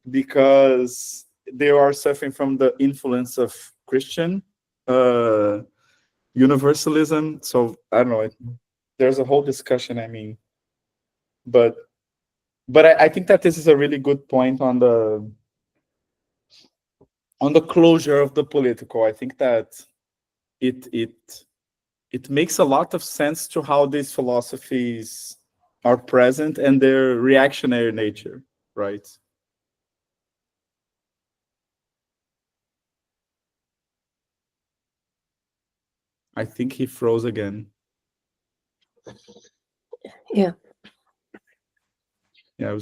because they are suffering from the influence of Christian universalism. So I don't know. There's a whole discussion. I mean, but I think that this is a really good point on the closure of the political. I think that it makes a lot of sense to how these philosophies are present and their reactionary nature, right? I think he froze again. Yeah. Yeah,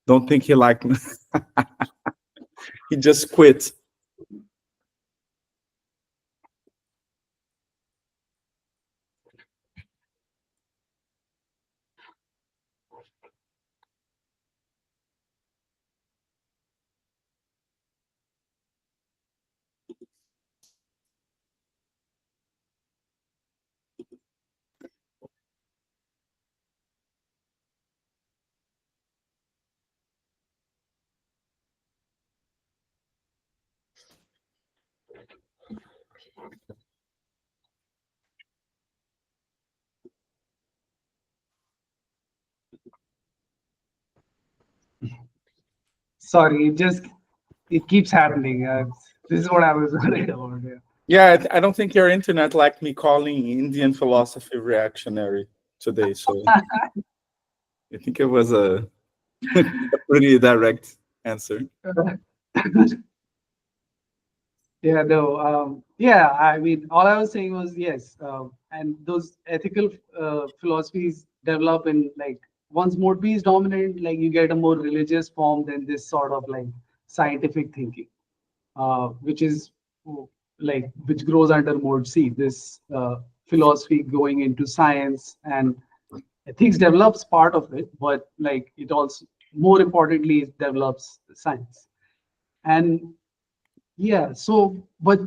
don't think he liked me. He just quit. Sorry, it keeps happening. This is what I was worried about. Yeah. Yeah, I don't think your internet liked me calling Indian philosophy reactionary today. So I think it was a pretty direct answer. Yeah, no, yeah, I mean, all I was saying was yes, and those ethical philosophies develop in, like, once mode B is dominant, like you get a more religious form than this sort of like scientific thinking, which is which grows under mode C. This philosophy going into science and ethics develops part of it, but like it also, more importantly, it develops science. And yeah, so, but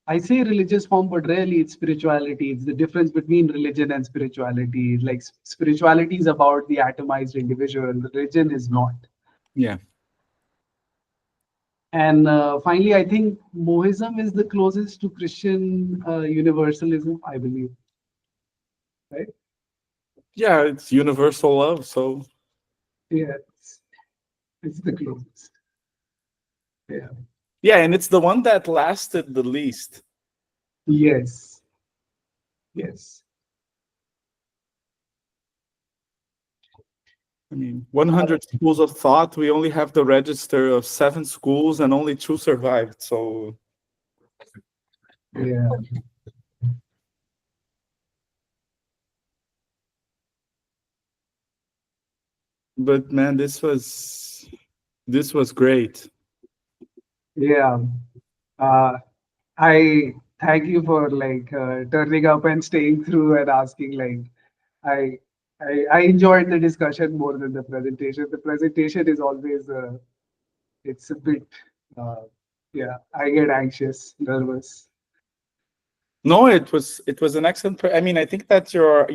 I say religious form, but really it's spirituality. It's the difference between religion and spirituality. Like spirituality is about the atomized individual, and religion is not. Yeah. And finally, I think Mohism is the closest to Christian universalism, I believe. Right? Yeah, it's universal love. So Yeah, it's the closest. Yeah. yeah, and it's the one that lasted the least. Yes. Yes. I mean, 100 schools of thought. We only have the register of 7 schools, and only 2 survived. So, Yeah. but man, this was great. Yeah. I thank you for like turning up and staying through and asking like I I enjoyed the discussion more than the presentation. The presentation is always it's a bit uh, yeah, I get anxious, nervous. No, it was an excellent. I mean, I think that you're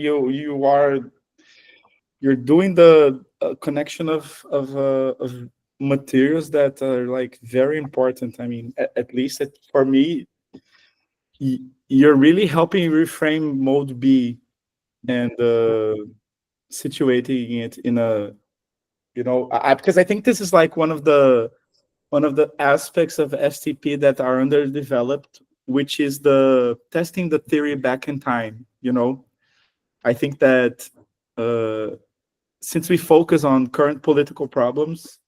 doing the connection of materials that are like very important. I mean, at least for me, you're really helping reframe mode B and situating it in a, because I think this is like one of the aspects of STP that are underdeveloped, which is the testing the theory back in time. I think that since we focus on current political problems,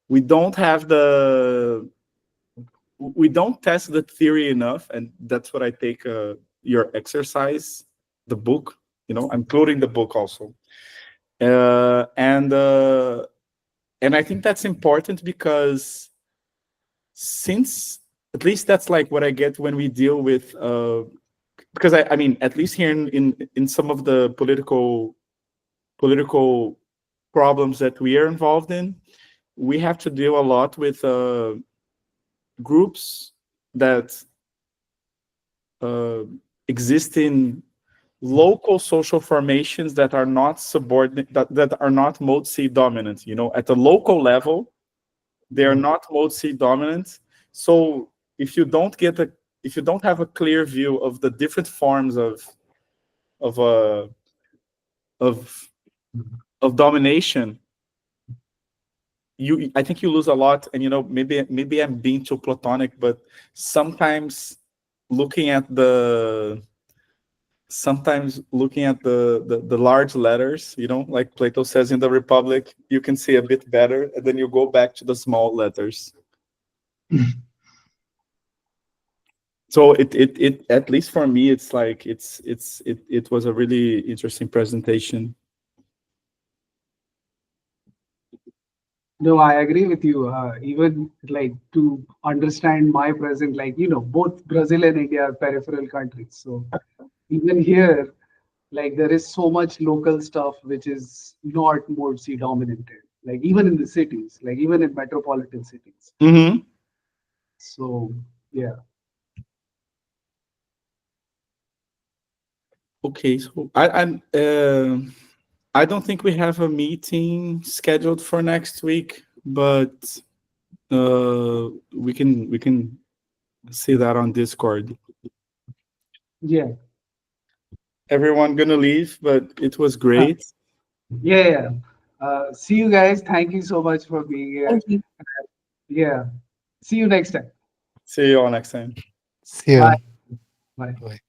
we don't have we don't test the theory enough, and that's what I take your exercise, the book. I'm including the book also, uh, and uh, and I think that's important because since at least that's like what I get when we deal with because I mean, at least here in some of the political problems that we are involved in, we have to deal a lot with groups that uh, exist in local social formations that are not subordinate, that are not mode C dominant. At the local level, they are not mode C dominant. So if you don't have a clear view of the different forms of uh, of of domination, I think you lose a lot. And maybe I'm being too platonic, but sometimes looking at the the large letters, like Plato says in the Republic, you can see a bit better, and then you go back to the small letters. So it at least for me, it's like it was a really interesting presentation. No, I agree with you. Even like to understand my present, like both Brazil and India are peripheral countries. So even here, like there is so much local stuff which is not more C dominated. Like even in the cities, like even in metropolitan cities. Mm-hmm. So yeah. Okay, so I don't think we have a meeting scheduled for next week, but we can see that on Discord. Yeah. Everyone gonna leave, but it was great. Yeah. Yeah. See you guys. Thank you so much for being here. Thank you. Yeah. See you next time. See you all next time. See you. Bye. Bye. Bye.